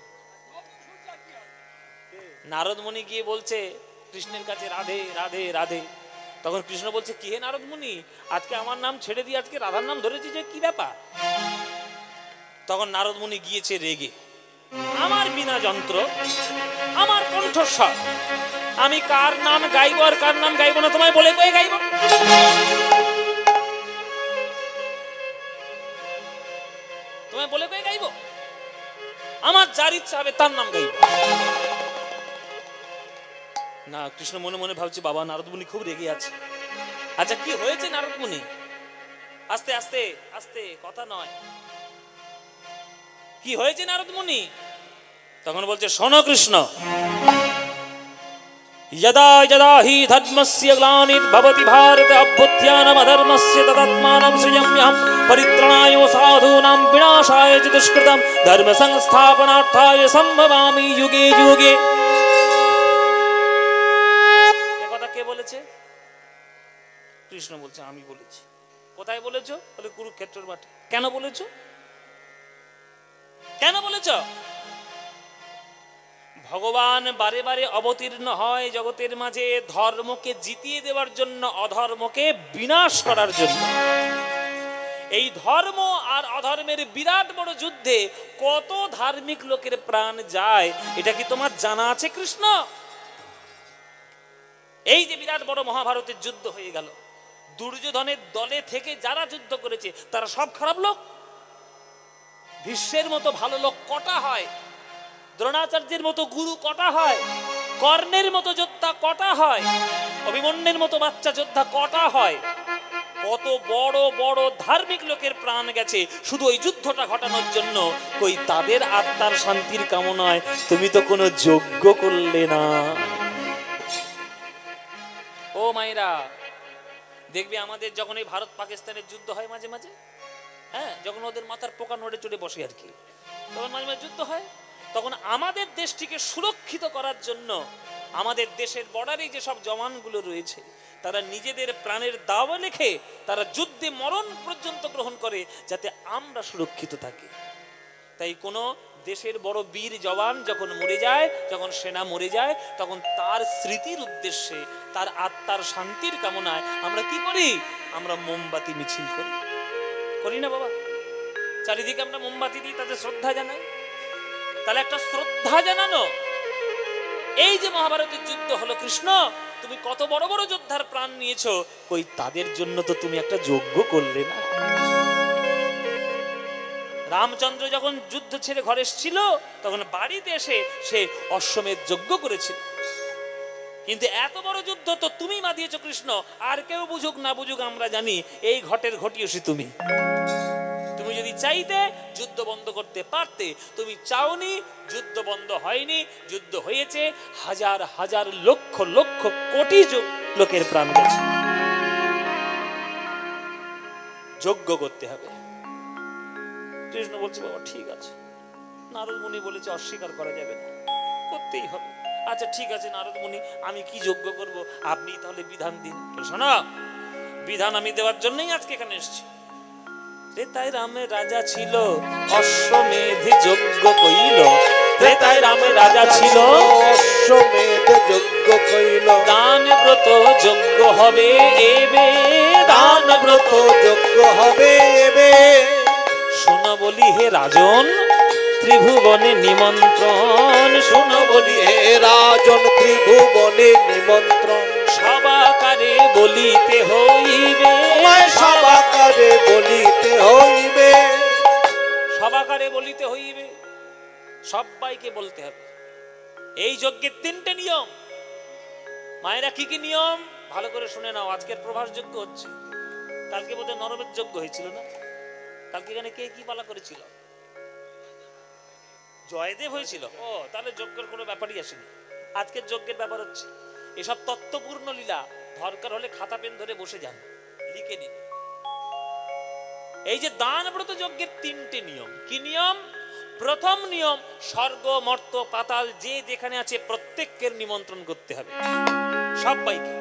নারদ মুনি গিয়ে বলছে কৃষ্ণের কাছে রাধে রাধে রাধে। তখন কৃষ্ণ বলছে কি হে নারদ মুনি, আজকে আমার নাম ছেড়ে দিয়ে আজকে রাধার নাম ধরেছি, যে কি ব্যাপার? তখন নারদ মুনি গিয়েছে রেগে, আমার বিনা যন্ত্র, আমার কণ্ঠস্বর, আমি কার নাম গাইব আর কার নাম গাইব না তোমায় বলে কয়ে গাইব? তোমায় বলে কয়ে গাইব? আমার যার ইচ্ছা হবে তার নাম গাইব না। কৃষ্ণ মনে মনে ভাবছে বাবা নারদ মুনি খুব রেগে আছে। আচ্ছা কি হয়েছে নারদ মুনি? আস্তে আস্তে আস্তে, কথা নয়, কি হয়েছে নারদ মুনি? তখন বলছে শোনো কৃষ্ণ, यदा यदा हि धर्मस्य ग्लानिर्भवति भारते अभ्युत्थानम् अधर्मस्य तदात्मानं सृजाम्यहं परित्राणाय साधूनां विनाशाय च दुष्कृतं धर्म संस्थापनार्थाय संभवामि युगे युगे। এ কথা কে বলেছে? কৃষ্ণ বলছে আমি বলেছি। কোথায় বলেছো? বলে কুরুক্ষেত্রের মাঠে। কেন বলেছো? কেন বলেছো? ভগবান বারে বারে অবতীর্ণ হয় জগতের মাঝে ধর্মকে জিতিয়ে দেওয়ার জন্য, অধর্মকে বিনাশ করার জন্য। এই ধর্ম আর অধর্মের বিরাট বড় যুদ্ধে কত ধার্মিক লোকের প্রাণ যায় এটা কি তোমার জানা আছে কৃষ্ণ? এই যে বিরাট বড় মহাভারতের যুদ্ধ হয়ে গেল, দুর্যোধনের দলে থেকে যারা যুদ্ধ করেছে তারা সব খারাপ লোক? ভীষ্মের মতো ভালো লোক কটা হয়? দ্রোণাচার্যের মতো গুরু কটা হয়? কর্ণের মতো যোদ্ধা কটা হয়? অভিমন্যুর মতো বাচ্চা যোদ্ধা কটা হয়? কত বড় বড় ধার্মিক লোকের প্রাণ গেছে শুধু ওই যুদ্ধটা ঘটানোর জন্য। কই তাদের আত্মার শান্তির কামনায় তুমি তো কোনো যজ্ঞ করলে না। ও মায়েরা, দেখবে আমাদের যখন এই ভারত পাকিস্তানের যুদ্ধ হয় মাঝে মাঝে, যখন ওদের মাথার পোকা নড়ে চড়ে বসে আর কি, তখন মাঝে মাঝে যুদ্ধ হয়, তখন আমাদের দেশটিকে সুরক্ষিত করার জন্য আমাদের দেশের বর্ডারে যে সব জওয়ানগুলো রয়েছে তারা নিজেদের প্রাণের দাওয়া লেখে তারা যুদ্ধে মরণ পর্যন্ত গ্রহণ করে যাতে আমরা সুরক্ষিত থাকি। তাই কোনো দেশের বড় বীর জওয়ান যখন মরে যায়, যখন সেনা মরে যায়, তখন তার স্মৃতির উদ্দেশ্যে, তার আত্মার শান্তির কামনায় আমরা কি করি? আমরা মোমবাতি মিছিল করি, করি না বাবা? চারিদিকে আমরা মোমবাতি দিই, তাদের শ্রদ্ধা জানাই। তাহলে একটা শ্রদ্ধা জানানো। এই যে মহাভারতের যুদ্ধ হলো, কৃষ্ণ তুমি কত বড় বড় যোদ্ধার প্রাণ নিয়েছো, কই তাদের জন্য তো তুমি একটা যজ্ঞ করলে না। রামচন্দ্র যখন যুদ্ধ ছেড়ে ঘরে এসেছিল তখন বাড়িতে এসে সে অশ্বমেধ যজ্ঞ করেছিল। কিন্তু এত বড় যুদ্ধ তো তুমি বাঁধিয়েছো কৃষ্ণ, আর কেউ বুঝুক না বুঝুক আমরা জানি এই ঘটের ঘটিয়েছি তুমি। তুমি যদি চাইতে যুদ্ধ বন্ধ করতে পারতে, তুমি চাওনি, যুদ্ধ বন্ধ হয়নি, যুদ্ধ হয়েছে, হাজার হাজার লক্ষ লক্ষ কোটি লোকের প্রাণ গেছে। যজ্ঞ করতে হবে। কৃষ্ণ বলছে বাবা ঠিক আছে, নারদ মুনি বলেছে অস্বীকার করা যাবে না, করতেই হবে। আচ্ছা ঠিক আছে নারদ মুনি, আমি কি যজ্ঞ করব, আপনি তাহলে বিধান দিন। শোনো, বিধান আমি দেওয়ার জন্যই আজকে এখানে এসেছি। ত্রেতায় রামের রাজা ছিল, অশ্বমেধ যজ্ঞ কইল। ত্রেতায় রামের রাজা ছিল, অশ্বমেধ যজ্ঞ কইল। দান ব্রত যজ্ঞ হবে এবে, দান ব্রত যজ্ঞ হবে এবে। শোনো বলি হে রাজন, ত্রিভুবনে নিমন্ত্রণ। শোনো বলি হে রাজন, ত্রিভুবনে নিমন্ত্রণ। সবাকারে বলিতে হইবে, সবাকারে বলিতে হইবে। সবাকারে বলিতে হইবে, সবাইকে বলতে হবে। এই যজ্ঞের তিনটে নিয়ম। মায়েরা কি কি নিয়ম ভালো করে শুনে নাও। আজকের প্রভাস যজ্ঞ হচ্ছে, কালকে বোধহয় নরমের যজ্ঞ হয়েছিল না? কালকে এখানে কে কি পালা করেছিল? জয়দেব হয়েছিল। ও তাহলে যজ্ঞের কোনো ব্যাপারই আসেনি। আজকের যজ্ঞের ব্যাপার হচ্ছে এসব তত্ত্বপূর্ণ লীলা। দরকার হলে খাতা পেন ধরে বসে যান, লিখে নিন। এই যে দান ব্রত যজ্ঞের তিনটে নিয়ম। কি নিয়ম? প্রথম নিয়ম, স্বর্গ মর্ত পাতাল যে যেখানে আছে প্রত্যেককে নিমন্ত্রণ করতে হবে, সবাইকে।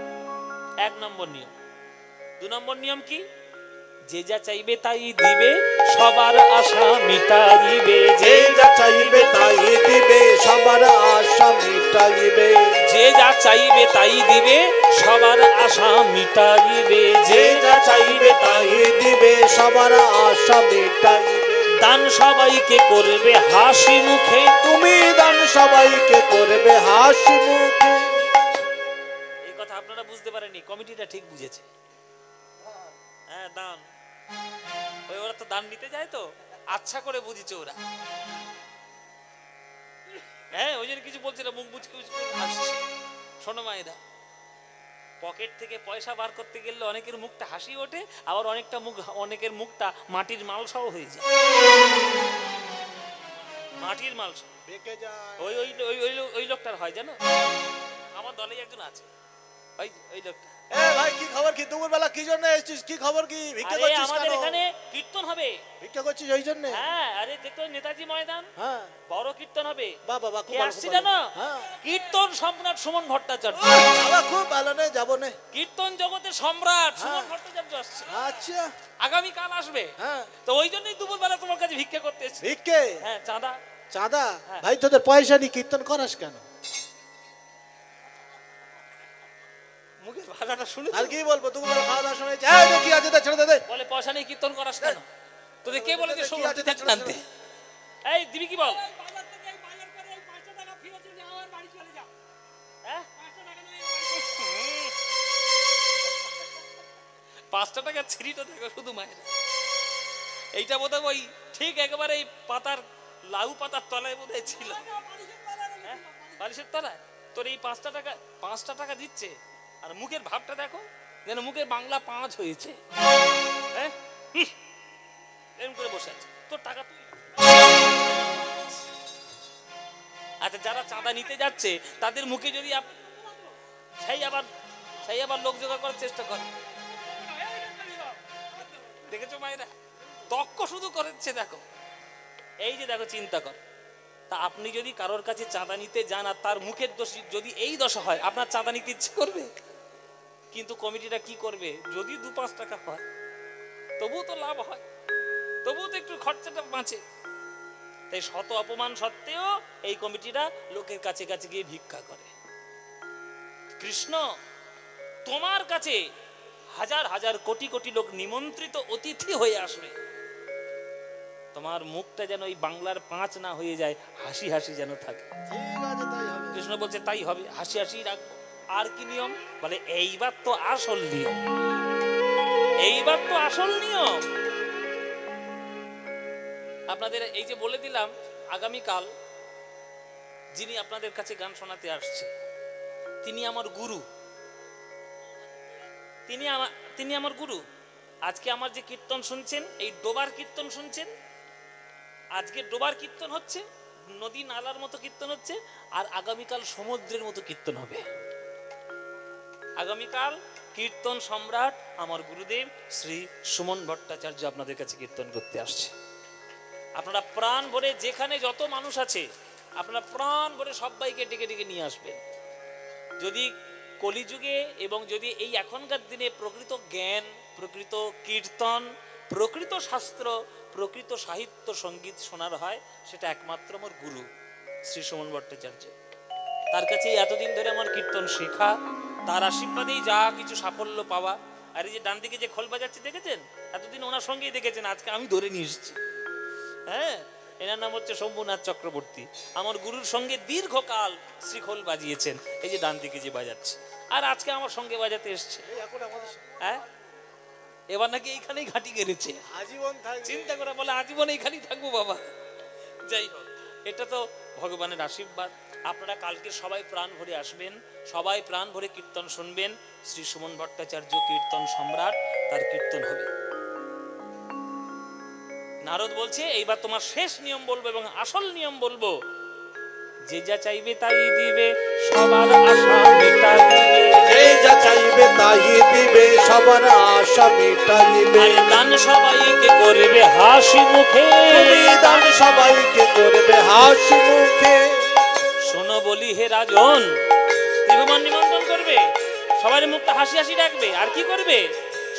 1 নম্বর নিয়ম। 2 নম্বর নিয়ম কি? যে যা চাইবে তাই দিবে, সবার আশা মিটাইবে। যে যা চাইবে তাই দিবে, সবার আশা মিটাইবে। যে যা চাইবে তাই দিবে, সবার আশা মিটাইবে। যে যা চাইবে তাই দিবে, সবার আশা মিটাইবে। দান সবাইকে করবে হাসি মুখে, তুমি দান সবাইকে করবে হাসি মুখে। এই কথা আপনারা বুঝতে পারেননি, কমিটিটা ঠিক বুঝেছে। হ্যাঁ, দান, ওরা তো দান নিতে যায় তো, আচ্ছা করে বুঝেছে ওরা। হ্যাঁ, ওই জন্য কিছু বলছে না, মুখ বুঝকে হাসছে। শোনো মায়েরা, পকেট থেকে পয়সা বার করতে গেলে অনেকের মুখটা হাসি ওঠে, আবার অনেকের মুখটা মাটির মালসাও হয়ে যায়। মাটির মালসা বেঁকে যায়। ওই ওই ওই ওই ওই লোকটার হয়, জানো, আমার দলে একজন আছে, ওই লোকটা। এ ভাই, কি খবর? কি দুপুরবেলা কি জন্য এসেছিস? কি খবর? কি ভিক্ষা আরে করছিস? আমাদের কেন এখানে কীর্তন হবে। ভিক্ষা করছিস ওই জন্য? হ্যাঁ, আরে দেখো নেতাজি ময়দান, হ্যাঁ, বড় কীর্তন হবে। বাহ বাবা, খুব কে ভালো, আসছে খুব ভালো। জানো? হ্যাঁ, কীর্তন সম্রাট সুমন ভট্টাচার্য। বাবা খুব ভালো, নে যাবো নে। কীর্তন জগতের সম্রাট সুমন হ্যাঁ। ভট্টাচার্য আসছে, আচ্ছা, আগামীকাল আসবে। হ্যাঁ। তো ওই জন্যই দুপুরবেলা তোমার কাছে ভিক্ষা করতে এসেছি। ভিক্ষে? হ্যাঁ, চাঁদা। চাঁদা? হ্যাঁ। ভাই তোদের পয়সা নিয়ে কীর্তন করাস কেন? মুখের ভাষাটা শুনে আর কি বলবো, দুপুরবেলা খাওয়া দাওয়ার সময় কি আছে তা ছেড়ে দে। বলে পয়সা নেই কীর্তন করাস কেন? তোদের কে বলেছে কি আছে সৌরভ জানতে? এই দিবি কি বল? হ্যাঁ? 5 টাকা ছিঁড়িটা দেখো শুধু মায়ের। এইটা বোধহয় ওই ঠিক একেবারে এই পাতার লাউ পাতার তলায় বোধহয় ছিল। হ্যাঁ, বালিশের তলায় তোর এই 5টা টাকা দিচ্ছে, আর মুখের ভাবটা দেখো, যেন মুখের বাংলা 5 হয়েছে। হ্যাঁ, এরকম করে বসে আছে, তোর টাকা তুই। আচ্ছা, যারা চাঁদা নিতে যাচ্ছে তাদের মুখে যদি সেই আবার লোক জোগাড় করার চেষ্টা করে, দেখেছো মায়েরা, তক্ক শুধু করেছে। দেখো, এই যে দেখো, চিন্তা কর, তা আপনি যদি কারোর কাছে চাঁদা নিতে যান আর তার মুখের দোষ যদি এই দশা হয়, আপনার চাঁদা নিতে ইচ্ছে করবে? কিন্তু কমিটিটা কি করবে, যদি 2-5 টাকা হয় তবুও তো লাভ হয়, তবুও তো একটু খরচাটা বাঁচে। তাই শত অপমান সত্ত্বেও এই কমিটিটা লোকের কাছে কাছে গিয়ে ভিক্ষা করে। কৃষ্ণ, তোমার কাছে হাজার হাজার কোটি কোটি লোক নিমন্ত্রিত অতিথি হয়ে আসবে, তোমার মুখটা যেন এই বাংলার 5 না হয়ে যায়, হাসি হাসি যেন থাকে। ঠিক আছে, তাই হবে। কৃষ্ণ বলছে তাই হবে, হাসি হাসি রাখবো। আর কি নিয়ম? বলে এইবার তো আসল নিয়ম, এইবার তো আসল নিয়ম। আপনাদের এই যে বলে দিলাম, আগামীকাল যিনি আপনাদের কাছে গান শোনাতে আসছে তিনি আমার গুরু, তিনি আমার গুরু। আজকে আমার যে কীর্তন শুনছেন, এই ডোবার কীর্তন শুনছেন, আজকে ডোবার কীর্তন হচ্ছে, নদী নালার মতো কীর্তন হচ্ছে, আর আগামীকাল সমুদ্রের মতো কীর্তন হবে। আগামীকাল কীর্তন সম্রাট আমার গুরুদেব শ্রী সুমন ভট্টাচার্য আপনাদের কাছে কীর্তন করতে আসছে। আপনারা প্রাণ ভরে, যেখানে যত মানুষ আছে আপনারা প্রাণ ভরে সবাইকে ডেকে ডেকে নিয়ে আসবেন। যদি কলিযুগে এবং যদি এই এখনকার দিনে প্রকৃত জ্ঞান, প্রকৃত কীর্তন, প্রকৃত শাস্ত্র, প্রকৃত সাহিত্য সঙ্গীত শোনার হয়, সেটা একমাত্র আমার গুরু শ্রী সুমন ভট্টাচার্য। তার কাছে এতদিন ধরে আমার কীর্তন শেখা, তার আশীর্বাদেই যা কিছু সাফল্য পাওয়া। আর এই যে ডান দিকে যে খোল বাজাচ্ছে দেখেছেন, এতদিন ওনার সঙ্গেই দেখেছেন, আজকে আমি ধরে নিয়ে এসেছি। হ্যাঁ, এনার নাম হচ্ছে শম্ভুনাথ চক্রবর্তী। আমার গুরুর সঙ্গে দীর্ঘকাল শ্রীখোল বাজিয়েছেন, এই যে ডান দিকে যে বাজাচ্ছে, আর আজকে আমার সঙ্গে বাজাতে এসছে। হ্যাঁ, এবার নাকি এইখানেই ঘাঁটি গেড়েছে, আজীবন থাকবে। চিন্তা করে বলে আজীবন এইখানেই থাকবো বাবা। যাই হোক, এটা তো ভগবানের আশীর্বাদ। আপনারা কালকে সবাই প্রাণ ভরে আসবেন, সবাই প্রাণ ভরে কীর্তন শুনবেন। শ্রী সুমন ভট্টাচার্য কীর্তন সম্রাট, তার কীর্তন হবে। নারদ বলছে এইবার তোমার শেষ নিয়ম বলবো এবং আসল নিয়ম বলবো, যে যা চাইবে তাই দিবে, সবার আশা মিটাইবে। যে যা চাইবে তাই মিটাই দিবে, সবার আশা মিটাইবে। আর দান সবাইকে করবে হাসি মুখে, তুমি দান সবাইকে করবে হাসি মুখে। শোনো বলি হে রাজন, ত্রিভুবন নিমন্ত্রণ করবে, সবার মুখটা হাসি হাসি রাখবে, আর কি করবে?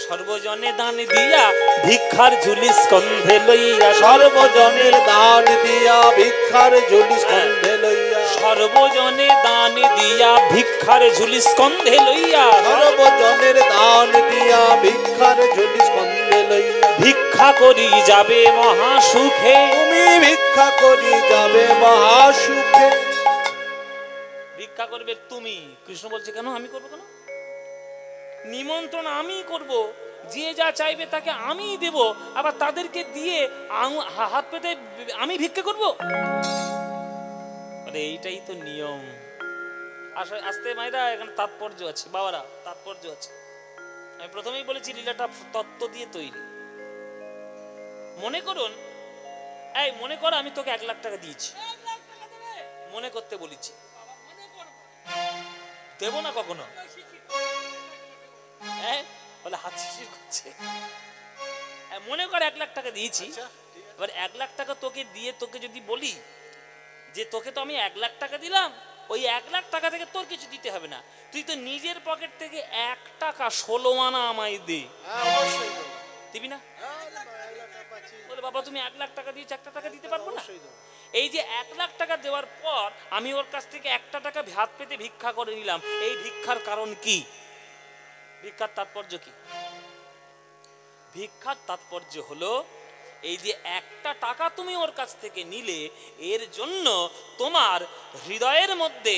সর্বজনে দান দিয়া ভিক্ষার ঝুলি স্কন্ধে লইয়া, সর্বজনের দান দিয়া ভিক্ষার ঝুলি স্কন্ধে লইয়া, সর্বজনে দান দিয়া ভিক্ষার ঝুলি স্কন্ধে লইয়া, সর্বজনের দান দিয়া ভিক্ষার ঝুলি স্কন্ধে লইয়া, ভিক্ষা করি যাবে মহা সুখে। তুমি ভিক্ষা করি যাবে মহা সুখে। ভিক্ষা করবে তুমি। কৃষ্ণ বলছে কেন আমি করবো? কেন? নিমন্ত্রণ আমি করব, যে যা চাইবে তাকে আমি দেব, আবার তাদেরকে দিয়ে হাত পেতে আমি ভিক্ষা করব? আরে এইটাই তো নিয়ম। আস্তে মায়েরা, এখানে তাৎপর্য আছে, বাবারা তাৎপর্য আছে। আমি প্রথমেই বলেছি লীলাটা তত্ত্ব দিয়ে তৈরি। মনে করুন, এই মনে কর আমি তোকে 1 লাখ টাকা দিয়েছি, মনে করতে বলেছি, দেব না কখনো? বলে হাত শিশির করছে। মনে কর 1 লাখ টাকা দিয়েছি, এবার 1 লাখ টাকা তোকে দিয়ে তোকে যদি বলি যে তোকে তো আমি 1 লাখ টাকা দিলাম, ওই 1 লাখ টাকা থেকে তোর কিছু দিতে হবে না, তুই তো নিজের পকেট থেকে 1 টাকা 16 আনা আমায় দে। দিবি না? বলে বাবা তুমি 1 লাখ টাকা দিয়েছি, 1 টাকা দিতে পারবো না? এই যে 1 লাখ টাকা দেওয়ার পর আমি ওর কাছ থেকে 1 টাকা হাত পেতে ভিক্ষা করে নিলাম, এই ভিক্ষার কারণ কি? ভিক্ষার তাৎপর্য কি? ভিক্ষার তাৎপর্য হলো এই যে 1 টাকা তুমি ওর কাছ থেকে নিলে, এর জন্য তোমার হৃদয়ের মধ্যে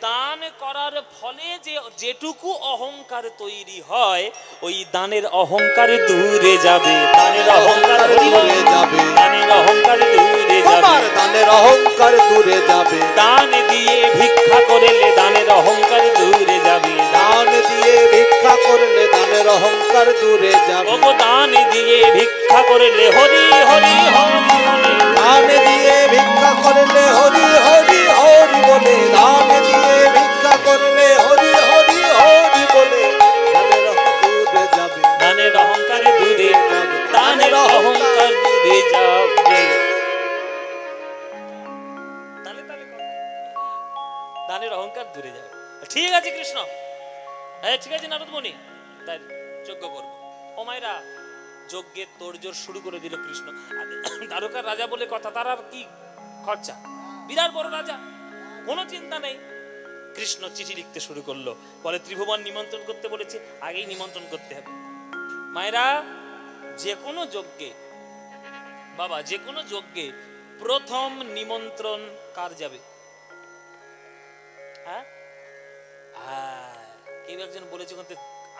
দান করার ফলে যে যেটুকু অহংকার তৈরি হয়, ওই দানের অহংকার দূরে যাবে। দানের অহংকার দূরে যাবে, দানের অহংকার দূরে যাবে, দানের অহংকার দূরে যাবে। দান দিয়ে ভিক্ষা করলে দানের অহংকার দূরে যাবে। দান দিয়ে ভিক্ষা করলে দানের অহংকার দূরে যাবে। ওগো দান দিয়ে ভিক্ষা করলে হরি হরি হরি বলে, দান দিয়ে ভিক্ষা করলে হরি হরি হরি বলে, দান দিয়ে ভিক্ষা করলে হরি হরি হরি বলে, দানের অহংকার দূরে যাবে। দানের অহংকার দূরে যাবে। দানের অহংকার দূরে যাবে। ঠিক আছে কৃষ্ণ, হ্যাঁ ঠিক আছে নারদমণি, তাই যজ্ঞ করবো। ও মায়েরা, যজ্ঞের তোড়জোড় শুরু করে দিল কৃষ্ণ। দ্বারকার রাজা বলে কথা, তার আর কি খরচা, বিরাট বড় রাজা, কোনো চিন্তা নেই। কৃষ্ণ চিঠি লিখতে শুরু করলো, বলে ত্রিভুবন নিমন্ত্রণ করতে বলেছে, আগেই নিমন্ত্রণ করতে হবে। মায়েরা, যে কোনো যজ্ঞে, বাবা যে কোনো যজ্ঞে প্রথম নিমন্ত্রণ কার যাবে? হ্যাঁ, কেউ একজন বলেছে,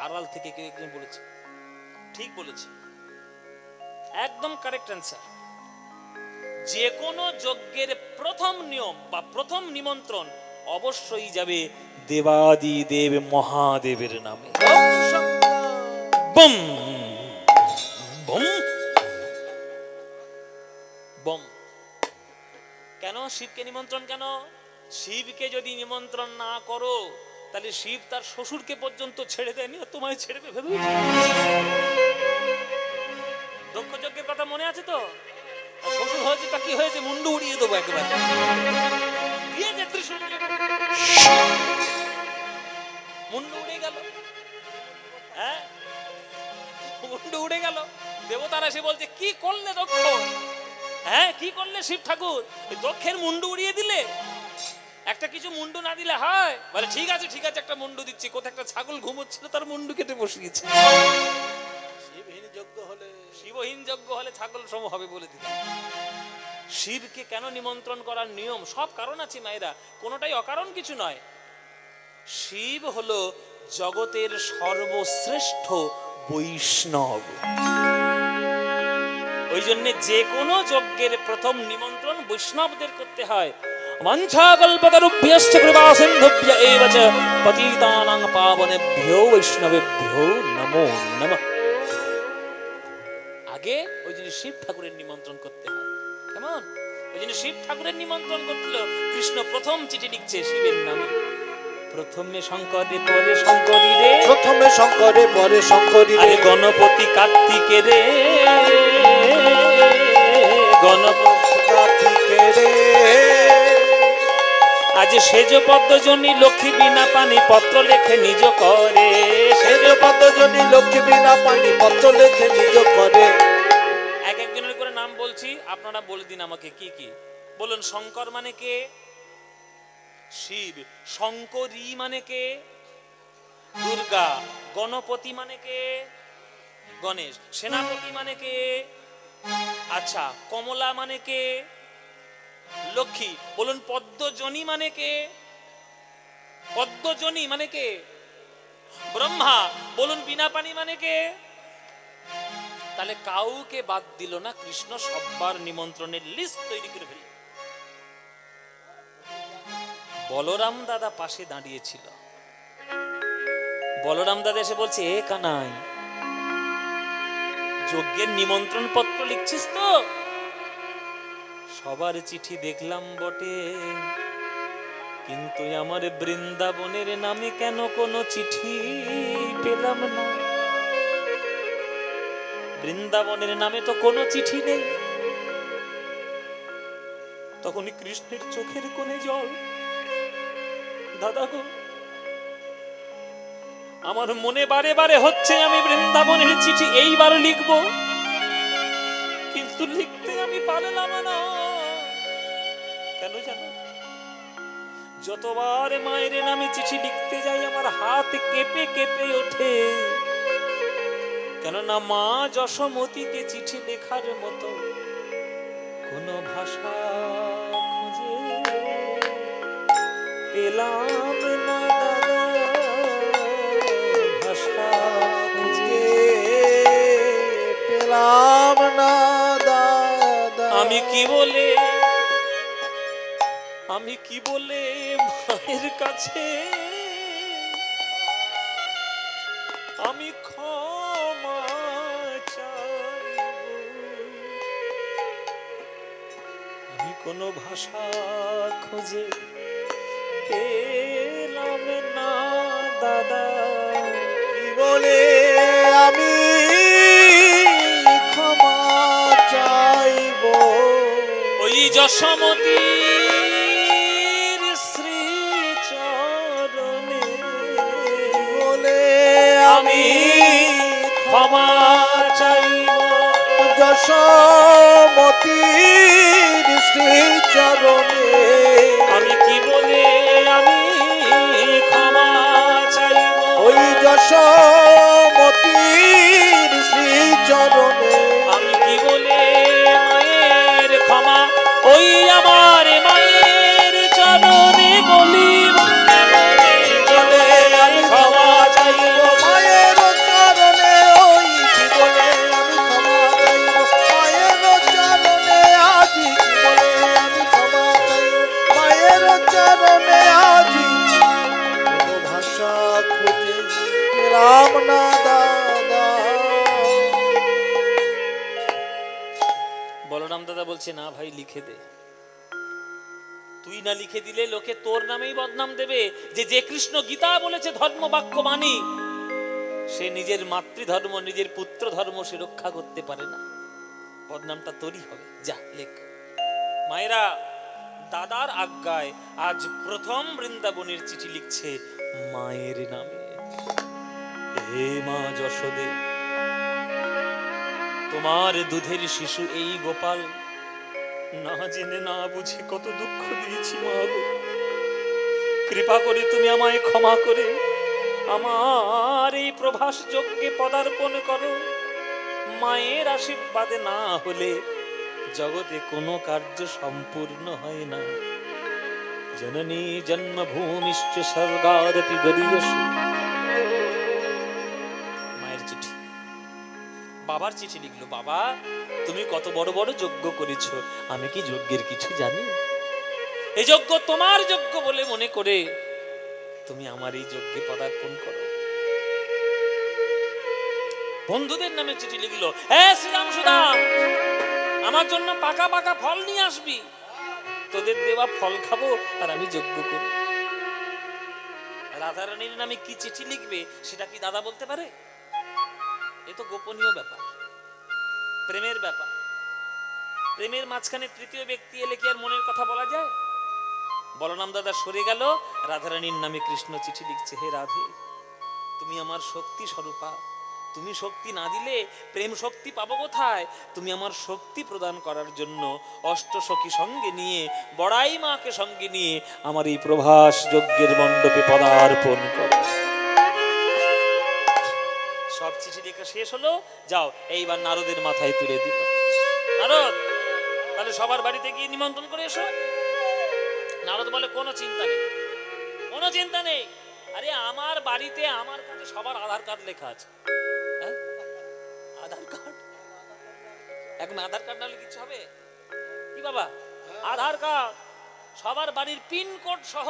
আড়াল থেকে কেউ একজন বলেছে, ঠিক বলেছে, একদম কারেক্ট অ্যান্সার। যে কোনো যজ্ঞের প্রথম নিয়ম বা প্রথম নিমন্ত্রণ অবশ্যই যাবে দেবাদি দেব মহাদেবের নামে। বম বম বম। কেন শিবকে নিমন্ত্রণ? কেন? শিবকে যদি নিমন্ত্রণ না করো, তাহলে শিব তার শ্বশুরকে পর্যন্ত ছেড়ে দেয়নি, তোমায় ছেড়ে দেবে ভেবে। দক্ষ যজ্ঞের কথা মনে আছে তো? শ্বশুর হয়েছে তা কি হয়েছে, মুন্ডু উড়িয়ে দেবো একেবারে। মুন্ডু উড়ে গেল, হ্যাঁ মুন্ডু উড়ে গেল। দেবতারা এসে বলছে কি করলে দক্ষ, হ্যাঁ কি করলে শিব ঠাকুর, দক্ষের মুন্ডু উড়িয়ে দিলে। একটা কিছু মুন্ডু না দিলে হয়? বলে ঠিক আছে ঠিক আছে, একটা মুন্ডু দিচ্ছি। কোথায় একটা ছাগল ঘুমোচ্ছিল, তার মুন্ডু কেটে বসিয়েছে। শিবহীন যজ্ঞ হলে ছাগল সম হবে বলে দিল। শিবকে কেন নিমন্ত্রণ করার নিয়ম, সব কারণ আছে মায়েরা, কোনোটাই অকারণ কিছু নয়। শিব হলো জগতের সর্বশ্রেষ্ঠ বৈষ্ণব। ওই জন্য যে কোনো যজ্ঞের প্রথম নিমন্ত্রণ বৈষ্ণবদের করতে হয়। মঞ্চাকল্পতরুভ্যশ্চ কৃপাসিন্ধুভ্য এব চ পতিতানাং পাবনেভ্যো বৈষ্ণবেভ্যো নমো নমঃ। আগে ওই জন্য শিব ঠাকুরের নিমন্ত্রণ করতে হয়। কেমন? ওই জন্য শিব ঠাকুরের নিমন্ত্রণ করছিল। কৃষ্ণ প্রথম চিঠি লিখছে শিবের নামে। প্রথমে শঙ্করে পরে শঙ্করী রে, প্রথমে শঙ্করে পরে শঙ্করী রে, আরে গণপতি কার্তিকে রে, গণপতি কার্তিকে রে। আজ সেজ পদ্মজনী লক্ষ্মী বিনা পানি পত্র লেখে নিজ করে, সেজ পদ্মজনী লক্ষ্মী বিনা পানি পত্র লেখে নিজ করে। এক একজনের করে নাম বলছি, আপনারা বলে দিন আমাকে কি কি। বলুন, শঙ্কর মানে কে? শিব। শঙ্করী মানে কে? দুর্গা। গণপতি মানে কে? গণেশ। সেনাপতি মানে কে? আচ্ছা, কমলা মানে কে? লক্ষ্মী। বলুন, পদ্মজনী মানে কে? পদ্মজনী মানে কে? ব্রহ্মা। বলুন, বিনা পানি মানে কে? তাহলে কাউকে বাদ দিল না কৃষ্ণ, সব্বার নিমন্ত্রণের লিস্ট তৈরি করে ফেলল। বলরাম দাদা পাশে দাঁড়িয়েছিল। বলরাম দাদা এসে বলছে, এ কানাই, যজ্ঞের নিমন্ত্রণ পত্র লিখছিস তো? সবার চিঠি দেখলাম বটে, কিন্তু আমার বৃন্দাবনের নামে কেন কোনো চিঠি পেলাম না? বৃন্দাবনের নামে তো কোনো চিঠি নেই। তখনই কৃষ্ণের চোখের কোণে জল। দাদা গো, আমার মনে বারে বারে হচ্ছে আমি বৃন্দাবনের চিঠি এইবার লিখবো, কিন্তু লিখতে আমি পারলাম না। কেন জানো? যতবার মায়ের নামে চিঠি লিখতে যাই আমার হাত কেঁপে কেঁপে ওঠে। কেননা মা যশোমতীকে চিঠি লেখার মতো কোন ভাষা খুঁজে পেলাম না দাদা, ভাষা খুঁজে পেলাম না দাদা। আমি কি বলে মায়ের কাছে আমি ক্ষমা চাইব? আমি কোনো ভাষা খুঁজে পেলাম না দাদা। কি বলে আমি ক্ষমা চাইব? ওই যশোমতীর শ্রী চরণে বলে আমি ক্ষমা চাইব। যশোমতীর শ্রীচরণে আমি কি বলে আমি ক্ষমা চাইব? ওই যশোমতীর শ্রীচরণে আমি কি বলে মায়ের ক্ষমা ওই আমার মায়ের চরণে বলি? বলে আমি ক্ষমা চাইব মায়ের চরণে। ওই কি বলে আমি ক্ষমা চাইব মায়ের চরণে। আজি কি বলে আমি ক্ষমা চাইব মায়ের চরণে। আজি কোনো ভাষা খুঁজে পেলাম না দাদা। বলরাম দাদা বলছে, না ভাই, লিখে দে। তুই না লিখে দিলে লোকে তোর নামেই বদনাম দেবে যে যে কৃষ্ণ গীতা বলেছে ধর্ম বাক্য মানি, সে নিজের মাতৃধর্ম নিজের পুত্র ধর্ম সে রক্ষা করতে পারে না। বদনামটা তোরই হবে, যা লেখ। মায়েরা দাদার আজ্ঞায় আজ প্রথম বৃন্দাবনের চিঠি লিখছে মায়ের নামে। হে মা যশোদে, তোমার দুধের শিশু এই গোপাল না জেনে না বুঝে কত দুঃখ দিয়েছি মা গো। কৃপা করে তুমি আমায় ক্ষমা করে আমার এই প্রভাস যজ্ঞে পদার্পণ করো। মায়ের আশীর্বাদে না হলে জগতে কোনো কার্য সম্পূর্ণ হয় না। জননী জন্মভূমিশ্চ স্বর্গাদপি গরীয়সী। মায়ের চিঠি, বাবার চিঠি লিখলো। বাবা, তুমি কত বড় বড় যজ্ঞ করেছো, আমি কি যজ্ঞের কিছু জানি? এই যজ্ঞ তোমার যজ্ঞ বলে মনে করে তুমি আমার এই যজ্ঞে পদার্পণ করো। বন্ধুদের নামে চিঠি লিখলো, হ্যাঁ শ্রীরাম সুদাম, আমার জন্য পাকা পাকা ফল নিয়ে আসবি, তোদের দেওয়া ফল খাবো আর আমি যজ্ঞ করব। রাধারানীর নামে কি চিঠি লিখবে সেটা কি দাদা বলতে পারে? এ তো গোপনীয় ব্যাপার, প্রেমের ব্যাপার। প্রেমের মাঝখানে তৃতীয় ব্যক্তি এলে কি আর মনের কথা বলা যায়? বলরাম দাদা সরে গেল, রাধারানীর নামে কৃষ্ণ চিঠি লিখছে, হে রাধে, তুমি আমার শক্তি স্বরূপা, তুমি শক্তি না দিলে প্রেম শক্তি পাবো কোথায়? তুমি আমার শক্তি প্রদান করার জন্য অষ্টসখী সঙ্গে নিয়ে, বড়াই মাকে সঙ্গে নিয়ে আমার এই প্রভাস যজ্ঞের মণ্ডপে পদার্পণ করো। সব চিঠি লেখা শেষ হলো, যাও এইবার নারদের মাথায় তুলে দিল। নারদ, তাহলে সবার বাড়িতে গিয়ে নিমন্ত্রণ করে এসো। নারদ বলে কোনো চিন্তা নেই, কোনো চিন্তা নেই। আরে আমার বাড়িতে আমার কাছে সবার আধার কার্ড লেখা আছে। হ্যাঁ, আধার কার্ড, এখন আধার কার্ড না হলে কিছু হবে কি বাবা? আধার কার্ড, সবার বাড়ির পিনকোড সহ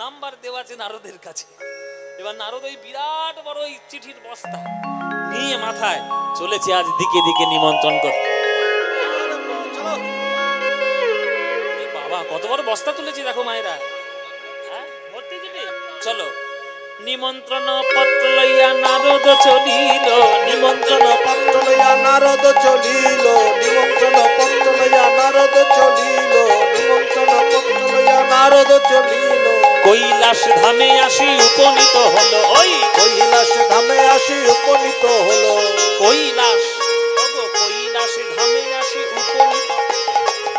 নাম্বার দেওয়া আছে নারদের কাছে। এবার নারদ ওই বিরাট বড় ওই চিঠির বস্তা নিয়ে মাথায় চলেছে আজ দিকে দিকে নিমন্ত্রণ করতে। বাবা কত বড় বস্তা তুলেছি দেখো মায়েরা, হ্যাঁ ভর্তি দিবি। চলো, নিমন্ত্রণ পত্র লইয়া নারদ চলিল, নিমন্ত্রণ পত্র লইয়া নারদ চলিল, নিমন্ত্রণ পত্র লইয়া নারদ চলিল, নিমন্ত্রণ পত্র লইয়া নারদ চলিল। কৈলাস ধামে আসি উপনীত হলো, ওই কৈলাস ধামে আসি উপনীত হলো। কৈলাস, ওগো কৈলাস ধামে আসি উপনীত,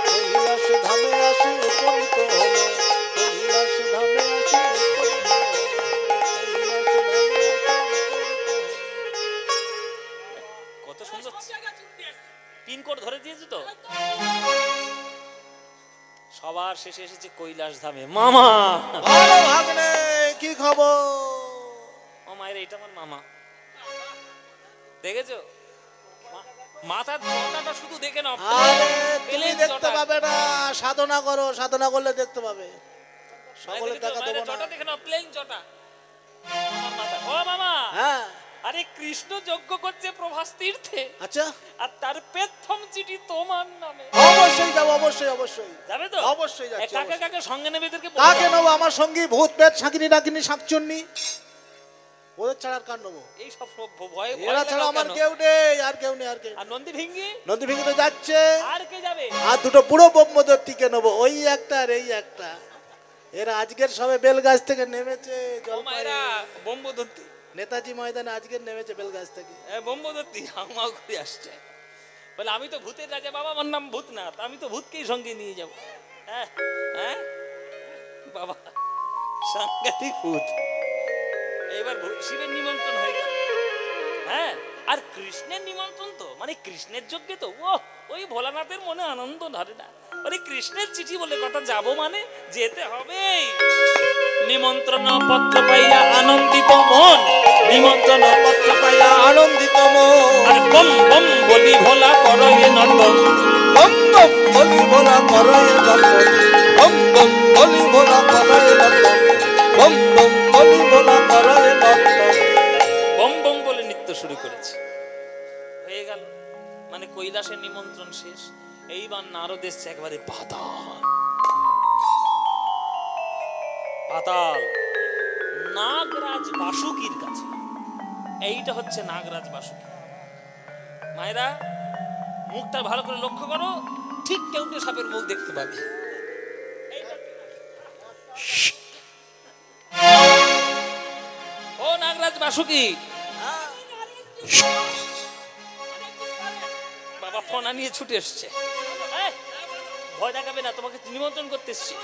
কৈলাস ধামে আসি উপনীত হলো। কৈলাস ধামে আসি উপনীত হলো। কত সুন্দর পিনকোড ধরে দিয়েছে তো। সবার শেষে এসেছে কৈলাস ধামে। মামা, ভালো ভাগ্নে, কি খবর? ও মায়ের, এটা আমার মামা, দেখেছো? মাথার চটাটা শুধু দেখে নাও। আরে তুমি দেখতে পাবে না, সাধনা করো, সাধনা করলে দেখতে পাবে। সকলে দেখা দেবো না। চটা দেখে নাও, প্লেন চটা আমার মাথা। ও মামা, হ্যাঁ, আরে কৃষ্ণ যজ্ঞ করছে প্রভাস তীর্থে, আচ্ছা, আর তার প্রথম চিঠি তোমার নামে। অবশ্যই যাবো, অবশ্যই অবশ্যই যাবে তো? অবশ্যই যাচ্ছি। কাকে কাকে সঙ্গে নেবে এদেরকে বলো। কাকে নেবো? আমার সঙ্গী ভূত পেট শাকিনী ডাকিনী শাকচুন্নি, ওদের ছাড়া আর কার নেবো? এই সব ভয়, এরা ছাড়া আমার কেউ নেই, আর কেউ নেই, আর কেউ। আর নন্দী ভিঙ্গি, নদী ভেঙে তো যাচ্ছে। আর কে যাবে? আর দুটো বুড়ো ব্রহ্মদত্তিকে নেবো, ওই একটা আর এই একটা। এরা আজকের সবে বেলগাছ থেকে নেমেছে। ও মায়েরা, বোম্বদত্তি, নেতাজি ময়দানে আজকের নেমেছে বেলগাছ থেকে। বোম্বদত্তি হাউমাউ করে আসছে, বলে আমি তো ভূতের রাজা বাবা, আমার নাম ভূতনাথ, আমি তো ভূতকেই সঙ্গে নিয়ে যাবো। হ্যাঁ হ্যাঁ বাবা, সাংঘাতিক ভূত। এবার শিবের নিমন্ত্রণ হয়ে গেল। হ্যাঁ, আর কৃষ্ণের নিমন্ত্রণ তো মানে কৃষ্ণের যজ্ঞে তো ওই ভোলানাথের মনে আনন্দ ধরে না। আরে কৃষ্ণের চিঠি বলে কথা, যাবো মানে যেতে হবে। নিমন্ত্রণ পত্র পাইয়া আনন্দিত মন, নিমন্ত্রণ পত্র পাইয়া আনন্দিত মন, আর বম বম বলি ভোলা করো এ নর্তন, বম বম বলি ভোলা করো এ নর্তন, বম বম বলি ভোলা করো এ নর্তন, বম বম বলি ভোলা করো এ নর্তন। বম বম বলে নৃত্য শুরু করেছে। হয়ে গেল, মানে কৈলাসের নিমন্ত্রণ শেষ। এইবার নারদ এসছে একবারে পাতাল, পাতাল নাগরাজ বাসুকীর কাছে। এইটা হচ্ছে নাগরাজ বাসুকী। মায়েরা মুখটা ভালো করে লক্ষ্য করো, ঠিক কেউটে সাপের মুখ দেখতে পাবে। ও নাগরাজ বাসুকী, বাবা ফোনা নিয়ে ছুটে এসছে। ভয় দেখাবে না, তোমাকে নিমন্ত্রণ করতে এসছি।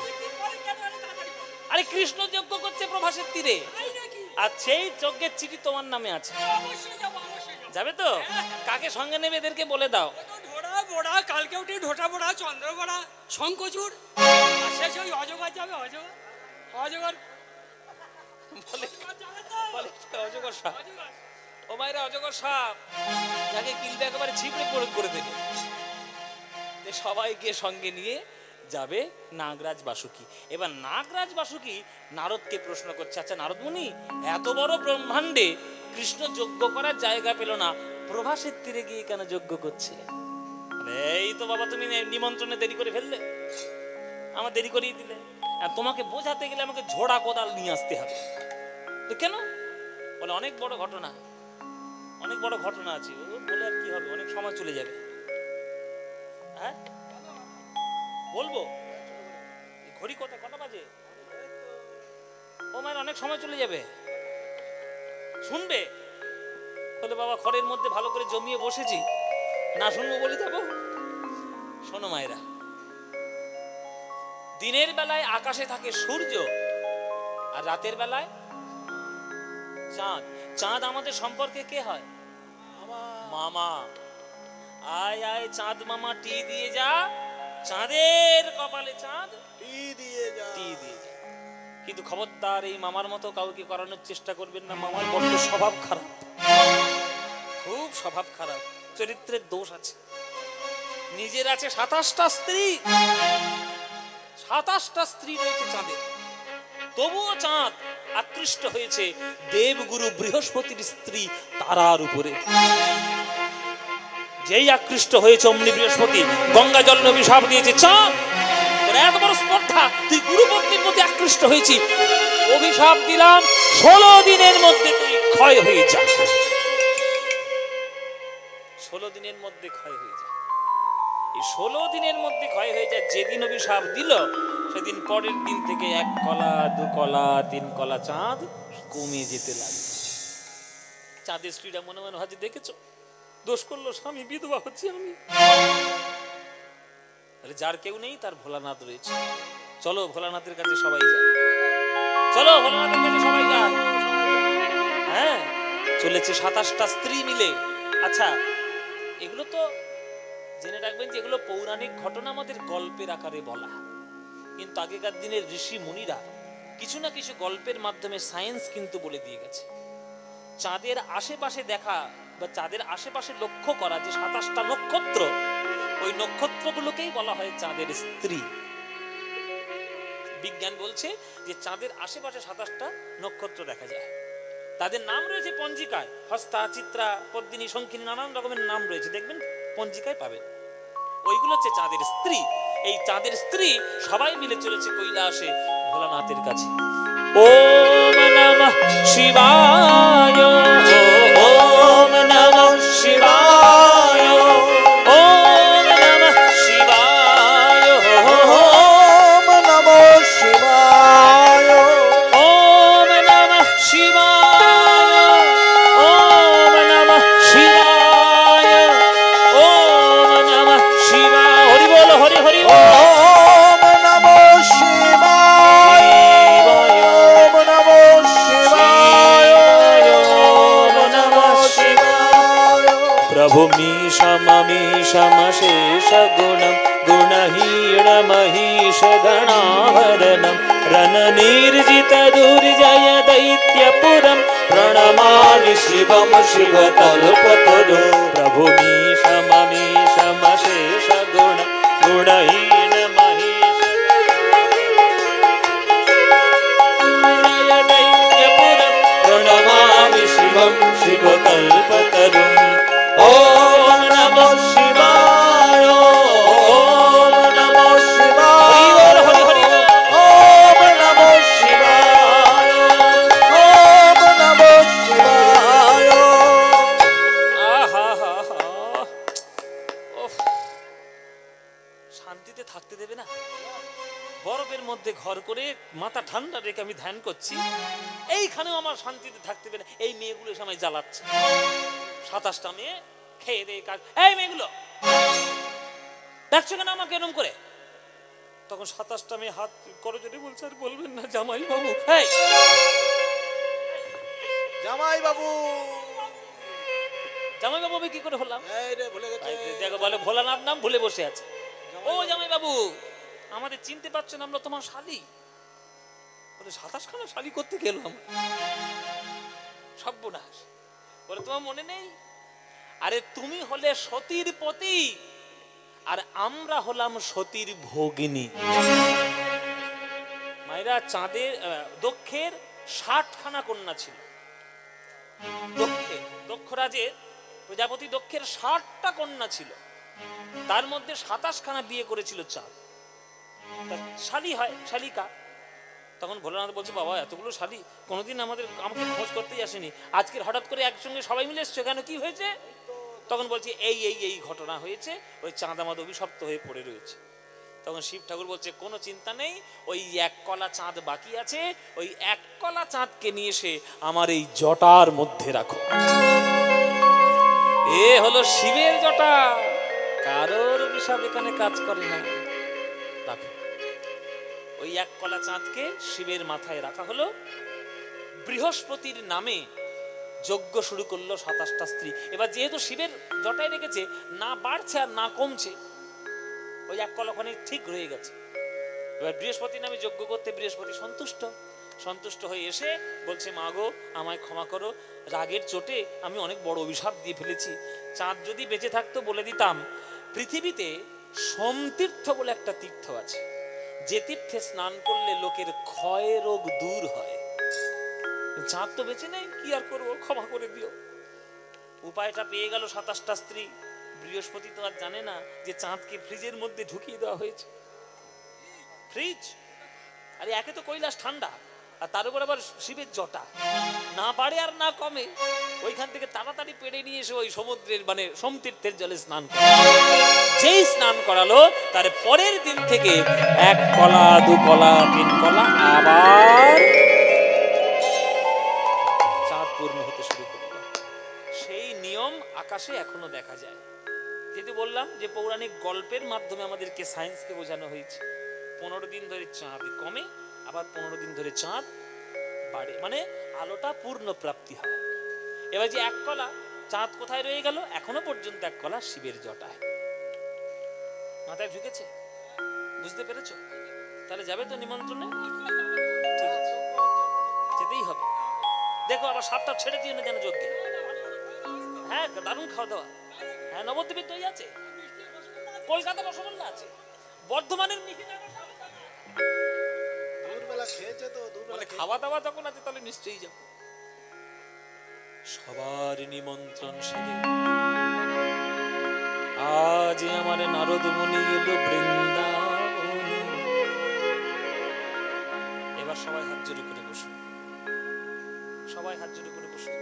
আরে কৃষ্ণ যজ্ঞ করছে প্রভাসের তীরে, আর সেই যজ্ঞের চিঠি তোমার নামে আছে। যাবে তো? কাকে সঙ্গে নেবে এদেরকে বলে দাও। বড়া কালকে উঠে ঢোটা বড়া, চন্দ্র বড়া, শঙ্কচুর, আর শেষ ওই অজগর যাবে। অজগর অজগর বলে অজগর সাপ। ও মায়েরা, অজগর সাপ যাকে কিলবে একেবারে ছিপড়ে প্রয়োগ করে দেবে। সবাইকে সঙ্গে নিয়ে যাবে নাগরাজ বাসুকী। এবার নাগরাজ বাসুকী নারদকে প্রশ্ন করছে, আচ্ছা নারদ মুনি, এত বড় ব্রহ্মাণ্ডে কৃষ্ণ যজ্ঞ করার জায়গা পেল না, প্রভাসের তীরে গিয়ে কেন যজ্ঞ করছে? এই তো বাবা, তুমি নিমন্ত্রণে দেরি করে ফেললে, আমার দেরি করিয়ে দিলে। আর তোমাকে বোঝাতে গেলে আমাকে ঝোড়া কোদাল নিয়ে আসতে হবে। তো কেন? বলে অনেক বড় ঘটনা, অনেক বড় ঘটনা আছে। ও বলে আর কি হবে, অনেক সময় চলে যাবে। হ্যাঁ বলবো, ঘড়ি কটা বাজে? ও মায়ের অনেক সময় চলে যাবে, শুনবে? বলে বাবা ঘরের মধ্যে ভালো করে জমিয়ে বসেছি, না শুনবো বলে যাবো? শোনো মায়েরা, দিনের বেলায় আকাশে থাকে সূর্য, আর রাতের বেলায় চাঁদ। চাঁদ আমাদের সম্পর্কে কে হয়? মামা। আয় আয় চাঁদ মামা, টি দিয়ে যা, চাঁদের কপালে চাঁদ টি দিয়ে যা। কিন্তু খবরদার এই মামার মতো কাউকে করানোর চেষ্টা করবেন না। মামার বড্ড স্বভাব খারাপ, খুব স্বভাব খারাপ, চরিত্রের দোষ আছে। নিজের আছে 27টা স্ত্রী, 27টা স্ত্রী রয়েছে চাঁদের। তবুও চাঁদ আকৃষ্ট হয়েছে দেবগুরু বৃহস্পতির স্ত্রী তারার উপরে। যেই আকৃষ্ট হয়েছে অমনি বৃহস্পতি গঙ্গা জল অভিশাপ দিয়েছে, চাঁদ তোর এত বড় স্পর্ধা, তুই গুরুপত্নীর মধ্যে আকৃষ্ট হয়েছি, অভিশাপ দিলাম 16 দিনের মধ্যে তুই ক্ষয় হয়ে যা। 16 দিনের মধ্যে ক্ষয় হয়ে যা। এই 16 দিনের মধ্যে ক্ষয় হয়ে যায়। যেদিন অভিশাপ দিল সেদিন পরের দিন থেকে 1 কলা 2 কলা 3 কলা চাঁদ কমে যেতে লাগলো। চাঁদের স্ত্রীরা মনে মনে ভাবছে, দেখেছো দোষ করলো স্বামী, বিধবা হচ্ছে আমি। যার কেউ নেই তার ভোলানাথ রয়েছে, চলো ভোলানাথের কাছে সবাই যায়, চলো ভোলানাথের কাছে সবাই যায়। হ্যাঁ চলেছে 27টা স্ত্রী মিলে। আচ্ছা এগুলো তো জেনে রাখবেন যে এগুলো পৌরাণিক ঘটনা, আমাদের গল্পের আকারে বলা। কিন্তু আগেকার দিনের ঋষি মুনিরা কিছু না কিছু গল্পের মাধ্যমে সায়েন্স কিন্তু বলে দিয়ে গেছে। চাঁদের আশেপাশে দেখা বা চাঁদের আশেপাশে লক্ষ্য করা যে 27টা নক্ষত্র, ওই নক্ষত্রগুলোকেই বলা হয় চাঁদের স্ত্রী। বিজ্ঞান বলছে যে চাঁদের আশেপাশে 27টা নক্ষত্র দেখা যায়, তাদের নাম রয়েছে পঞ্জিকায়। হস্তা, চিত্রা, পদ্মিনী, শঙ্খিনী, নানান রকমের নাম রয়েছে, দেখবেন পঞ্জিকায় পাবেন। ওইগুলো হচ্ছে চাঁদের স্ত্রী। এই চাঁদের স্ত্রী সবাই মিলে চলেছে কৈলাসে ভোলানাথের কাছে। ওম নমঃ শিবায়, ওম নমঃ শিবায়, ওম নমঃ শিবায়, ওম নমঃ শিবায়, ওম নমঃ শিবায়, ওম নমঃ শিবায়, ওম নমঃ শিবায়। হরি বল, হরি হরি বল। ওম নমঃ শিবায়, ওম নমঃ শিবায়, ওম নমঃ শিবায়। প্রভু मीशममीशमशेष गुणं गुणहीणमहीश गणाभरणं रणनिर्जित दुर्जय दैत्यपुरं प्रणमामि शिवं शिवकल्पतरुं। प्रभु मीशममीशमशेष गुणं गुणहीणमहीश दैत्यपुरं प्रणमामि शिवं शिवकल्पतरुं। ओम नमः शिवाय, ओम नमः शिवाय, हरि हरि हरि। ওম নমঃ শিবায়, ওম নমঃ শিবায়। আহা হা হা, শান্তিতে থাকতে দেবে না? বরফের মধ্যে ঘর করে মাথা ঠান্ডা রেখে আমি ধ্যান করছি, এইখানেও আমার শান্তিতে থাকতে দেবে না। এই মেয়েগুলো সময় জ্বালাচ্ছে, 27টা মেয়ে খেয়ে দেয় কাজ। এই মেয়েগুলো দেখছো কেন আমাকে এরকম করে? তখন 27টা মেয়ে হাত করো যদি বলছে, আর বলবেন না জামাই বাবু। এই জামাই বাবু, জামাই বাবু আমি কি করে হলাম? এই রে ভুলে গেছে। দেখো বলে ভোলানাথ নাম ভুলে বসে আছে। ও জামাই বাবু আমাদের চিনতে পারছো না, আমরা তোমার শালি। বলে 27খানা শালি করতে গেল আমার, সর্বনাশ। বলে তোমার মনে নেই? আরে তুমি হলে সতীর পতি, আর আমরা হলাম সতীর ভগিনী। মায়েরা চাঁদের দক্ষের 60খানা কন্যা ছিল। দক্ষ রাজের প্রজাপতি দক্ষের 60টা কন্যা ছিল, তার মধ্যে 27খানা বিয়ে করেছিল চাঁদ। শালী হয়, শালিকা। তখন ভোলানাথ বলছে, বাবা এতগুলো শাড়ি কোনোদিন আমাকে খোঁজ করতেই আসেনি, আজকের হঠাৎ করে একসঙ্গে সবাই মিলে এসছো, কেন কি হয়েছে? তখন বলছি এই ঘটনা হয়েছে, ওই চাঁদ আমাদের অভিশপ্ত হয়ে পড়ে রয়েছে। তখন শিব ঠাকুর বলছে, কোনো চিন্তা নেই, ওই এক কলা চাঁদ বাকি আছে, ওই এক কলা চাঁদকে নিয়ে এসে আমার এই জটার মধ্যে রাখো। এ হলো শিবের জটা, কারোর অভিশাপ এখানে কাজ করে না। রাখো। ওই এক কলা চাঁদকে শিবের মাথায় রাখা হলো। বৃহস্পতির নামে যজ্ঞ শুরু করলো 27টা স্ত্রী। এবার যেহেতু শিবের জটায় রেখেছে, না বাড়ছে আর না কমছে, ওই এক কলখানে ঠিক রয়ে গেছে। এবার বৃহস্পতির নামে যজ্ঞ করতে বৃহস্পতি সন্তুষ্ট হয়ে এসে বলছে, মা গো আমায় ক্ষমা করো, রাগের চোটে আমি অনেক বড় অভিশাপ দিয়ে ফেলেছি। চাঁদ যদি বেঁচে থাকতো বলে দিতাম, পৃথিবীতে সোমতীর্থ বলে একটা তীর্থ আছে, যে তীর্থে স্নান করলে লোকের ক্ষয় রোগ দূর হয়। চাঁদ তো বেঁচে নেই, কি আর করবো, ক্ষমা করে দিও। উপায়টা পেয়ে গেল 27টা স্ত্রী। বৃহস্পতি তো আর জানে না যে চাঁদকে ফ্রিজের মধ্যে ঢুকিয়ে দেওয়া হয়েছে। ফ্রিজ, আরে একে তো কৈলাস ঠান্ডা, আর তার উপর আবার শিবের জটা, না বাড়ে আর না কমে। ওইখান থেকে তাড়াতাড়ি পেড়ে নিয়ে এসে ওই সমুদ্রের মানে সোমতীর্থের জলে স্নান করে। যেই স্নান করালো, তার পরের দিন থেকে 1 কলা 2 কলা 3 কলা আবার চাঁদ পূর্ণ হতে শুরু করলো। সেই নিয়ম আকাশে এখনো দেখা যায়। যেহেতু বললাম যে পৌরাণিক গল্পের মাধ্যমে আমাদেরকে সায়েন্সকে বোঝানো হয়েছে, 15 দিন ধরে চাঁদ কমে, আবার 15 দিন ধরে চাঁদ বাড়ে, মানে আলোটা পূর্ণ প্রাপ্তি হয়। এবার যে 1 কলা চাঁদ কোথায় রয়ে গেল? এখনো পর্যন্ত 1 কলা শিবের জটায়। মাথায় ঢুকেছে? বুঝতে পেরেছো? তাহলে যাবে তো নিমন্ত্রণে? ঠিক আছে, যেতেই হবে। দেখো আবার সাপটা ছেড়ে দিয়ে না যেন যজ্ঞে। হ্যাঁ, দারুণ খাওয়া দাওয়া। হ্যাঁ, নবদ্বীপের দই আছে, কলকাতা রসগোল্লা আছে, বর্ধমানের মিহি দুপুরবেলা খেয়েছে তো, মানে খাওয়া দাওয়া যখন আছে তাহলে নিশ্চয়ই যাব। সবার নিমন্ত্রণ সেরে আজ আমার নারদ মুনি এলো বৃন্দাবনে। এবার সবাই হাত জোড়ে করে বসুন, সবাই হাত জোড়ে করে বসুন।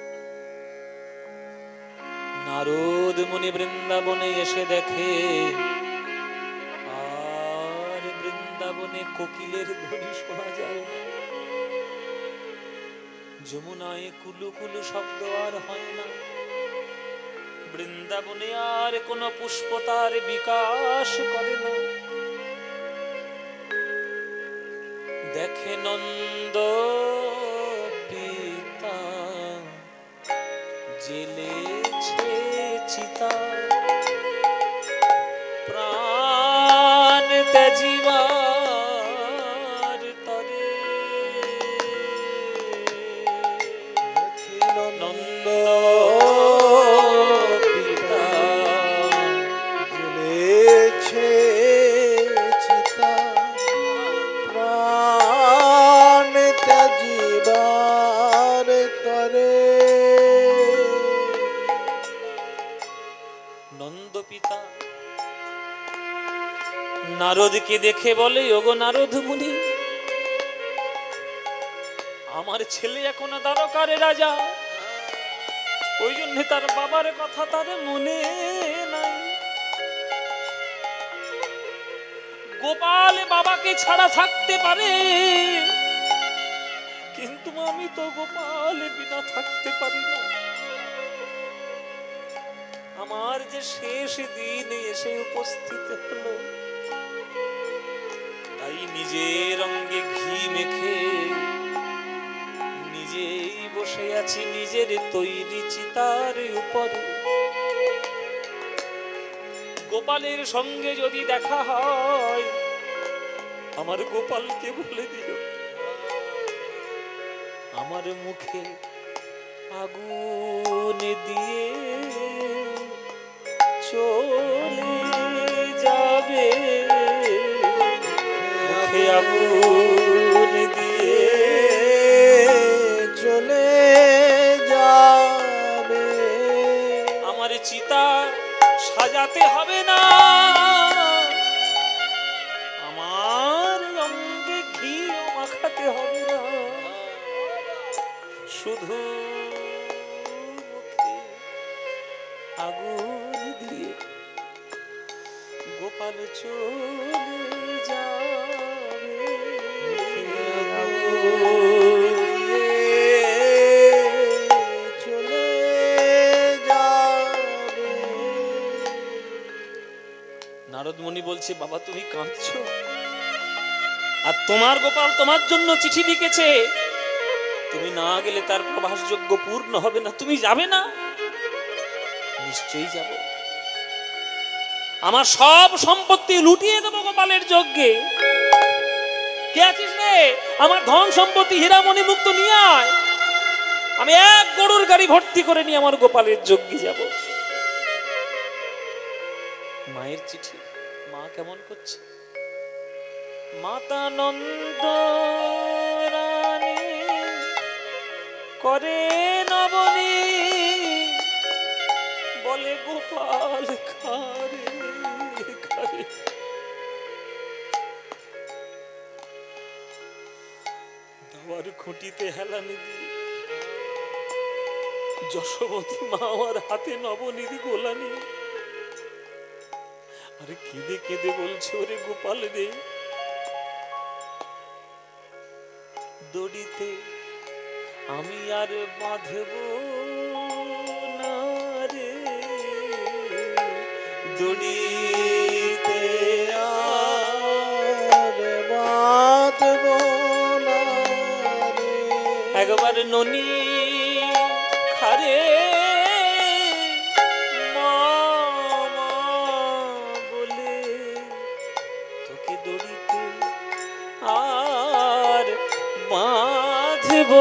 নারদ মুনি বৃন্দাবনে এসে দেখে আর বৃন্দাবনে কোকিলের ধ্বনি শোনা যায় না, যমুনায় কুলু কুলু শব্দ আর হয় না, বৃন্দাবনে আর কোন পুষ্পতার বিকাশ করে না। দেখে নন্দ পিতা জেলেছে চিতা, প্রাণ ত্যাজিবার তরে। নন্দ পিতা জেলেছে চিতা, প্রাণ ত্যাজিবার তরে। নন্দ পিতা নারদকে দেখে বলে, ওগো নারদ মুনি, আমার ছেলে এখন দ্বারকার রাজা, ওই জন্য তার বাবার কথা তার মনে নাই। গোপাল বাবাকে ছাড়া থাকতে পারে, কিন্তু আমি তো গোপাল বিনা থাকতে পারি না। আমার যে শেষ দিন এসে উপস্থিত হলো, তাই নিজের অঙ্গে ঘি মেখে নিজেই বসে আছি নিজের তৈরি চিতার উপরে। গোপালের সঙ্গে যদি দেখা হয়, আমার গোপালকে বলে দিও আমার মুখে আগুন দিয়ে চলে যাবে, মুখে আগুন দিয়ে চলে যাবে। আমার চিতা সাজাতে হবে না, আমার অঙ্গে ঘি মাখাতে হবে শুধু মুখে আগুন দিয়ে গোপাল চলে যাবে, চলে যাবে। নারদ মুনি বলছে, বাবা তুমি কাঁদছো, আর তোমার গোপাল তোমার জন্য চিঠি লিখেছে, তুমি না গেলে তার প্রবাসযোগ্য পূর্ণ হবে না, তুমি যাবে না? নিশ্চয়ই যাব, আমার সব সম্পত্তি লুটিয়ে দেবো গোপালের যজ্ঞে। কে আছিস রে? আমার ধন সম্পত্তি হীরামণি মুক্ত নিয়ে আয়, আমি এক গরুর গাড়ি ভর্তি করে নিয়ে আমার গোপালের যজ্ঞে যাব। মায়ের চিঠি, মা কেমন করছে? মাতা নন্দ রানী করে নবনী, বলে গোপাল খারে খারে। দাওয়ার খুঁটিতে হেলানি দিয়ে যশোমতী মা আমার হাতে নবনীর গোলানি, আরে কেঁদে কেঁদে বলছে, ওরে গোপাল রে, দড়িতে আমি আর বাঁধব না রে, দড়িতে আর বাঁধব না রে। একবার ননি খারে মা মা বলে, তোকে দড়িতে আর বাঁধব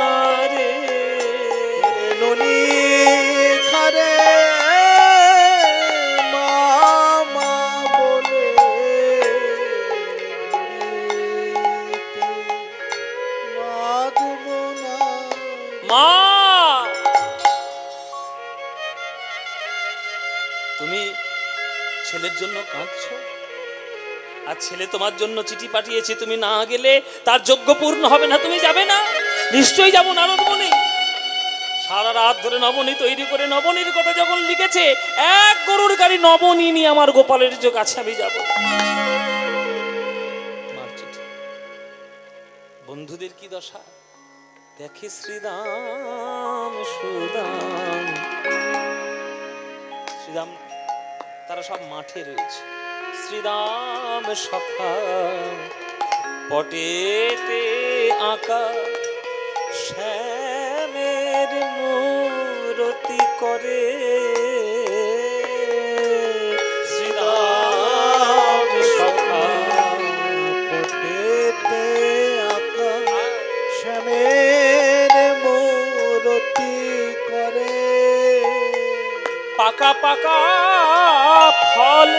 না রে, ননি খারে মামা বলে, বাঁধব না। মা তুমি ছেলের জন্য কাঁদছো, আর ছেলে তোমার জন্য চিঠি পাঠিয়েছে, তুমি না গেলে তার যজ্ঞ পূর্ণ হবে না, তুমি যাবে না? নিশ্চয়ই যাবো নারদ মুনি। সারা রাত ধরে নবনী তৈরি করে নবনীর কথা যখন লিখেছে, এক গরুর গাড়ি নবনী নিয়ে আমার গোপালের কাছে আমি যাব। মার চিঠি, বন্ধুদের কি দশা দেখে শ্রীরাম সুদাম, শ্রীরাম তারা সব মাঠে রয়েছে, শ্রীরাম সখা পটেতে আঁকা শ্যামের মূরতি করে, শ্রীরাম সখা পটেতে আঁকা শ্যামের মূরতি করে, পাকা পাকা ফল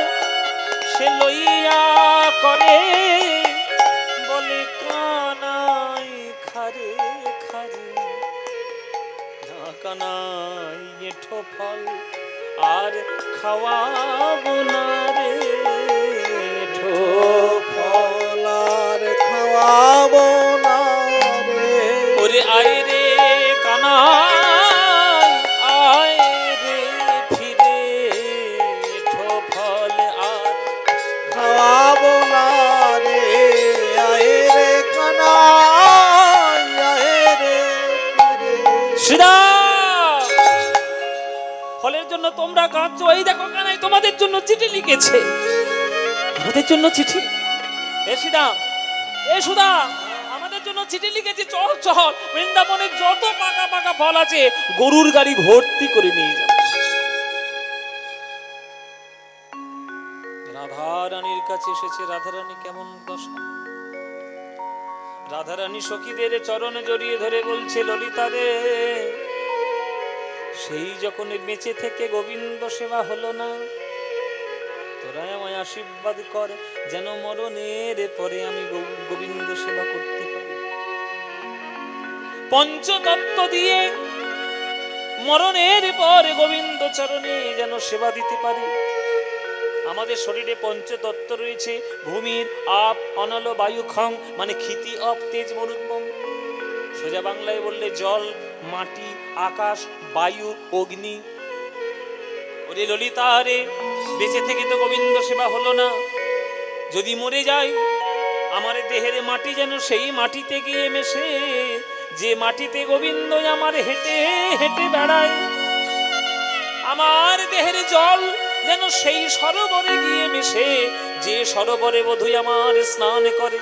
সে লইয়া করে, বলে কানাই খারে খারে, না কানাই এঠো ফল আর খাওয়াবো না রে, এঠো ফল আর খাওয়াবো না রে। ওরে আয় রে কানাই, আয় রে ফিরে, এঠো ফল আর খাওয়াবো না রে, আয় রে কানাই, আয় রে ফিরে। শ্রীরাম, ফলের জন্য তোমরা কাঁদছো, এই দেখো কানাই তোমাদের জন্য চিঠি লিখেছে, আমাদের জন্য চিঠি। এ শ্রীরাম, এ সুধা, আমাদের জন্য চিঠি লিখেছে, চল চল, বৃন্দাবনের যত পাকা পাকা ফল আছে গরুর গাড়ি ভর্তি করে নিয়ে যাবে। রাধা রানীর কাছে এসেছে, রাধা রানী কেমন দশা? রাধা রানী সখীদের চরণে জড়িয়ে ধরে বলছে, ললিতা রে, সেই যখন বেঁচে থেকে গোবিন্দ সেবা হলো না, তোরা আমায় আশীর্বাদ কর, যেন মরণের পরে আমি গোবিন্দ সেবা করতে পারি। পঞ্চতত্ত্ব দিয়ে মরণের পরে গোবিন্দ চরণে যেন সেবা দিতে পারি। আমাদের শরীরে পঞ্চতত্ত্ব রয়েছে, ভূমির আপ অনল বায়ু খং, মানে ক্ষিতি অপ তেজ মরুদ্গম, সোজা বাংলায় বললে জল মাটি, আকাশ, বায়ু, অগ্নি। ওরে ললিতা রে, বেঁচে থেকে তো গোবিন্দ সেবা হলো না, যদি মরে যাই আমার দেহের মাটি যেন সেই মাটিতে গিয়ে মেশে, যে মাটিতে গোবিন্দ আমার হেঁটে হেঁটে বেড়ায়। আমার দেহের জল যেন সেই সরোবরে গিয়ে মেশে, যে সরোবরে বধূ আমার স্নান করে।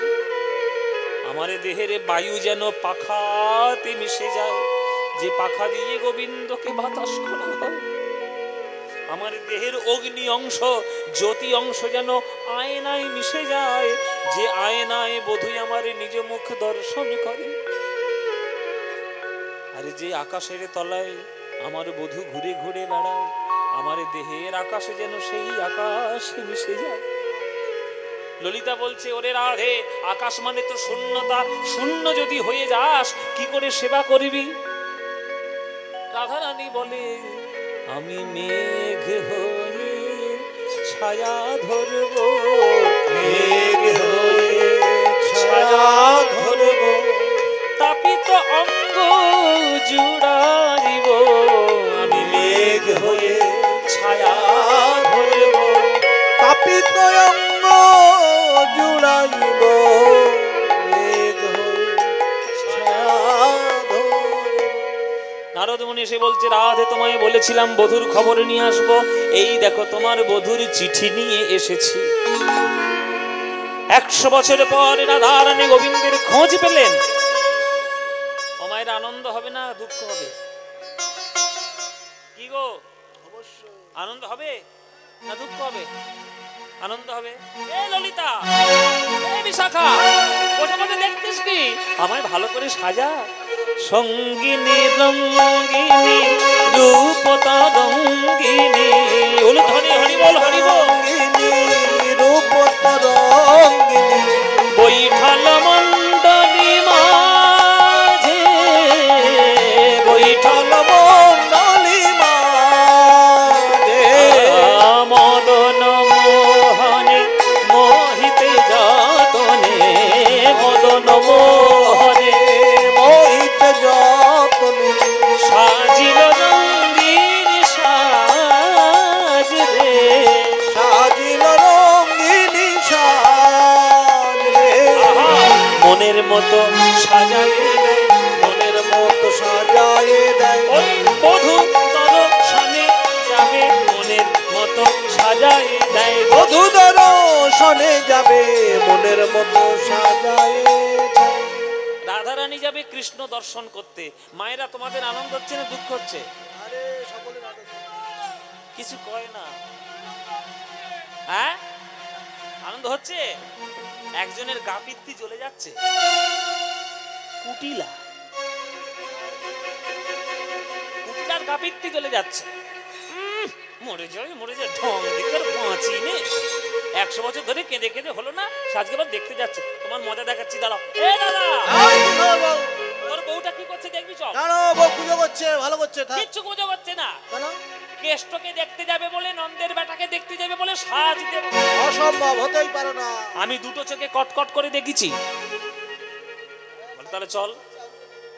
আমার দেহের বায়ু যেন পাখাতে মিশে যায়, যে পাখা দিয়ে গোবিন্দকে বাতাস করা হয়। আমার দেহের অগ্নি অংশ, জ্যোতি অংশ যেন আয়নায় মিশে যায়, যে আয়নায় বধূ আমার নিজ মুখ দর্শন করে। আর যে আকাশের তলায় আমার বধূ ঘুরে ঘুরে বেড়ায়, আমার দেহের আকাশে যেন সেই আকাশে মিশে যায়। ললিতা বলছে, ওরে রাধে, আকাশ মানে তো শূন্যতা, শূন্য যদি হয়ে যাস কি করে সেবা করবি? রাধা রানী বলে, আমি মেঘ হয়ে ছায়া ধরব, মেঘ হয়ে ছায়া ধরব, তাপিত অঙ্গ জুড়াইব। আমি মেঘ হয়ে ছায়া ধরব, তাপিত অঙ্গ জুড়াইব, মেঘ হয়ে ছায়া ধরব। নারদ মুনি এসে বলছে, রাধে তোমায় বলেছিলাম বধুর খবর নিয়ে আসবো, এই দেখো তোমার বধুর চিঠি নিয়ে এসেছি। 100 বছর পর রাধা রানী গোবিন্দের খোঁজ পেলেন। ও মায়ের আনন্দ হবে না দুঃখ হবে? কি গো, আনন্দ হবে না দুঃখ হবে? আনন্দ হবে। এ ললিতা, এ বিশাখা, বসে বসে দেখতিস কি? আমায় ভালো করে সাজা। সঙ্গিনী রঙ্গিনী রূপ তরঙ্গিনী, উলুধ্বনি হরি বল হরি বল। রূপ তরঙ্গিনী, বৈঠাল মণ্ডলী মাঝে, বৈঠাল মণ্ডলী মাঝে, মদন মোহনে মোহিতে যাতনে, মদন মোহনে মোহিতে যাতনে, সাজিল রঙ্গিন সাজ রে, সাজিল রঙ্গিনী সাজ রে। মনের মতো সাজায় দেয়, মনের মতো সাজায়ে দেয়, ওই বধূ তর সনে যাবে, মনের মতো সাজায় দেয়। বধূ দর্শনে যাবে, মনের মতো সাজায়ে দেয়। রাধারানী যাবে কৃষ্ণ দর্শন করতে। মায়েরা তোমাদের আনন্দ হচ্ছে না দুঃখ হচ্ছে? আরে সকলে আনন্দ। কিছু কয় না, হ্যাঁ আনন্দ হচ্ছে। একজনের গা পিত্তি চলে যাচ্ছে, কুটিলা, কুটিলার গা পিত্তি চলে যাচ্ছে। মরে যায় মরে যায়, ঢং দিকে বাঁচি নে। 100 বছর ধরে কেঁদে কেঁদে হলো না, আজকে আবার দেখতে যাচ্ছে। তোমার মজা দেখাচ্ছি, দাঁড়াও। এ দাদা, তোর বউটা কি করছে দেখবি চল। কেন বউ পুজো করছে, ভালো করছে, থাক। কিচ্ছু পুজো করছে না, কেন? কেষ্টকে দেখতে যাবে বলে, নন্দের বেটাকে দেখতে যাবে বলে সাজ দেবে। অসম্ভব, হতেই পারে না। আমি দুটো চোখে কটকট করে দেখেছি। বলে তাহলে চল।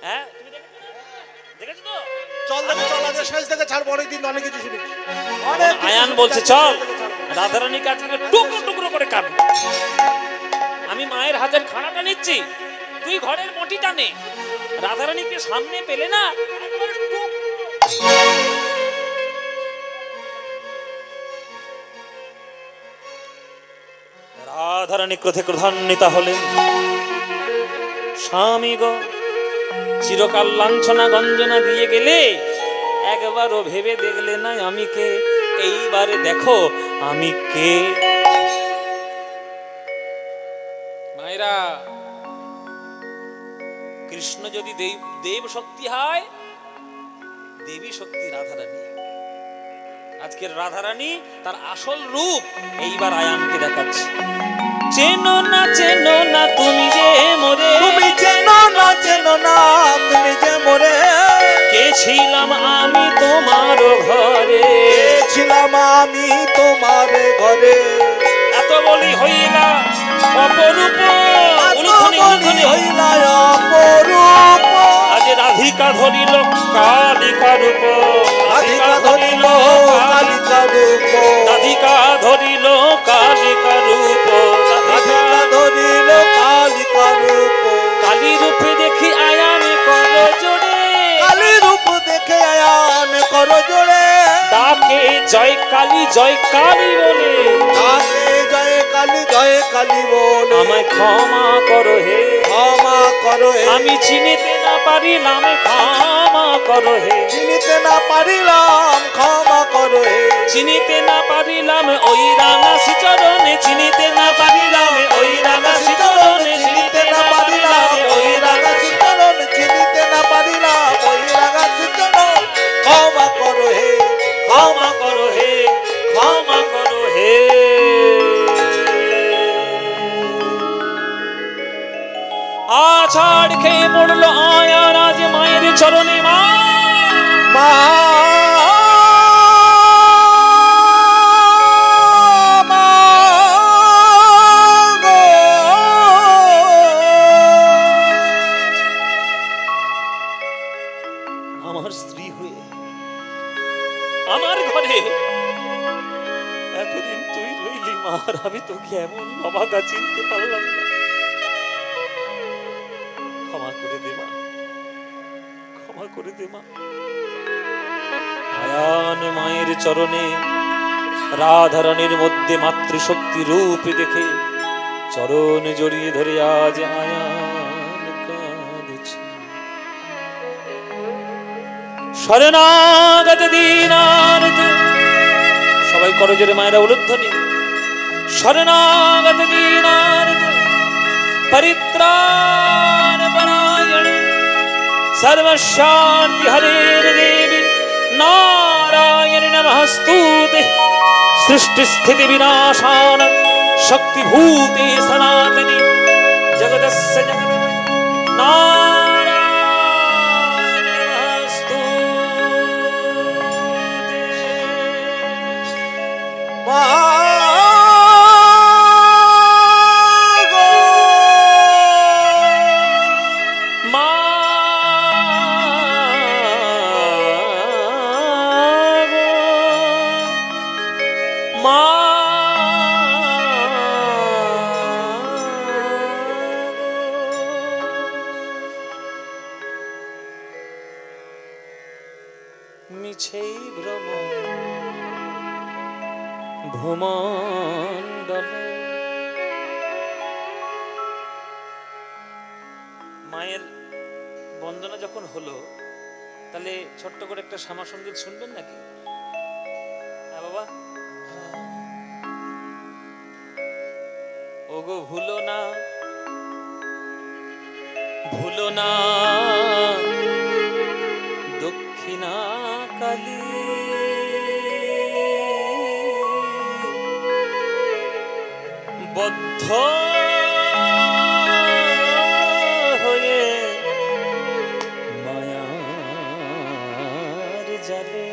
হ্যাঁ তুমি দেখেছো তো? চল দেখে, চল আগে শেষ দেখে ছাড়বো, অনেকদিন অনেক কিছু শুনেছি। আয়ান বলছে চল, রাধারানী কাছে টুকরো টুকরো করে কাটবো। আমি মায়ের হাতের খানাটা নিচ্ছি, তুই ঘরের মটিটা নে। রাধারানীকে সামনে পেলে না, একবার টুক। রাধারানী ক্রোধে ক্রোধান্বিতা হলেন। স্বামী গো, চিরকাল লাঞ্ছনা গঞ্জনা দিয়ে গেলে, একবারও ভেবে দেখলে না আমি কে? এইবারে দেখো আমি কে। মায়েরা, কৃষ্ণ যদি দেব শক্তি হয়, দেবী শক্তি রাধারানী। আজকের রাধারানী তার আসল রূপ এইবার আয়ানকে দেখাচ্ছে। চেনো না তুমি যে মোরে, তুমি চেনো না, চেনো না তুমি যে মোরে। কে ছিলাম আমি তোমার ঘরে, ছিলাম আমি তোমার ঘরে। এত বলি হইলা অপরূপ, উলুধ্বনি উলুধ্বনি হইলা অপরূপ। আজ যে রাধিকা ধরিল কালিকা রূপ, রাধিকা ধরিল কালিকা রূপ, রাধিকা ধরিল কালিকা রূপ, রাধিকা ধরিল কালিকা রূপ, কালী রূপে দেখি আয়ান কর জোড়ে, কালী রূপ দেখে আয়ান কর জোড়ে, ডাকে জয় কালী বলে, ডাকে জয় কালী বলে, আমায় ক্ষমা করো হে, ক্ষমা করো হে, আমি চিনিতে না পারিলাম, ক্ষমা করো হে, চিনিতে না পারিলাম, ক্ষমা করো হে, চিনিতে না পারিলাম ওই রাঙা শ্রীচরণে, চিনিতে না পারিলাম ওই রাঙা শ্রীচরণে, চিনিতে না পারিলাম ওই রাঙা শ্রীচরণ, চিনিতে না পারিলাম ওই রাঙা শ্রীচরণ, ক্ষমা করো হে, ক্ষমা করো হে, ক্ষমা করো হে। আছাড় খেয়ে পড়লো আয়া রাজ মায়ের চরণে, মা মা মা গো, আমার স্ত্রী হয়ে আমার ঘরে এতদিন তুই রইলি মা, আর আমি তোকে এমন অবাগা চিনতে পারলাম না, ক্ষমা করে দে মা, ক্ষমা করে দে মা। আয়ান মায়ের চরণে রাধারানীর মধ্যে মাতৃশক্তি রূপ দেখে চরণ জড়িয়ে ধরে আজ আয়ান কাঁদছে। শরণাগত দীনার্ত, সবাই করো জোরে মায়েরা উলুধ্বনি, শরণাগত দীনার্ত परित्राण परायणे सर्वशान्ति हरेर देवी नारायण नमस्तुते, सृष्टि स्थिति विनाशान शक्ति भूते सनातनी जगदस्य जगन्मय नारायण नमस्तुते। মা মিছেই ভ্রম ভূমণ্ডলে, মায়ের বন্দনা যখন হলো তাহলে ছোট্ট করে একটা শ্যামা সঙ্গীত শুনবেন নাকি? হ্যাঁ বাবা, ওগো ভুলো না, ভুলো না দক্ষিণা কালী, বদ্ধ হয়ে মায়ার জালে,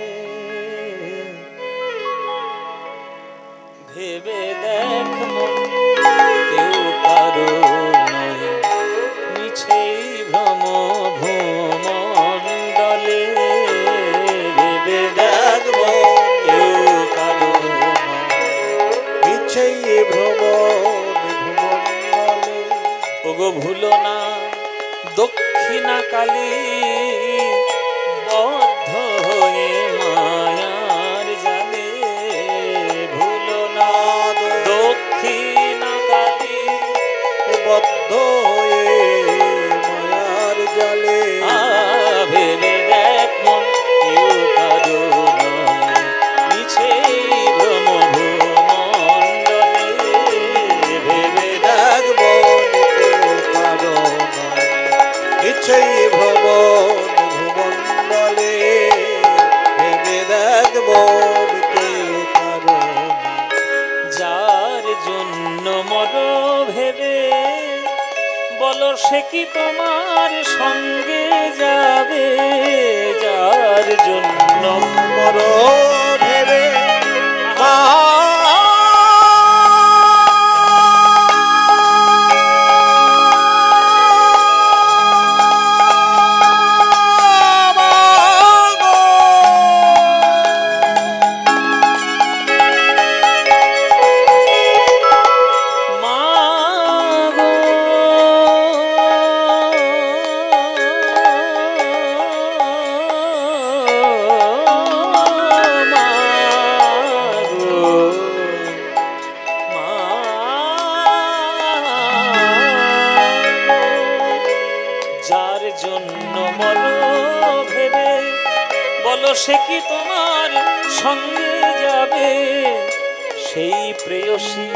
ভেবে দেখ মন কেউ কারো নয়, মিছেই ভ্রম ভূমণ্ডলে, ভেবে দেখ মন কেউ কারো নয়, মিছেই ভ্রমণ ভুবনলে, ওগো ভুলো না দক্ষিণা কালী, বদ্ধ হয়ে মায়ার জালে, ভুলো না দক্ষিণা কালী, বদ্ধ হয়ে মায়ার জালে, ভেবে দেখ মন কেউ কারো নয়, মিছেই ভ্রম ভূমণ্ডলে, ভেবে দেখ মন কেউ কারো নয়, মিছেই ভ্রমণ ভুবনলে, ভেবে দেখ মন কেউ কারো নয়, যার জন্য মর ভেবে বলো সে কি তোমার সঙ্গে যাবে, যার জন্য মর ভেবে মা সে কি তোমার সঙ্গে যাবে, সেই প্রেয়সী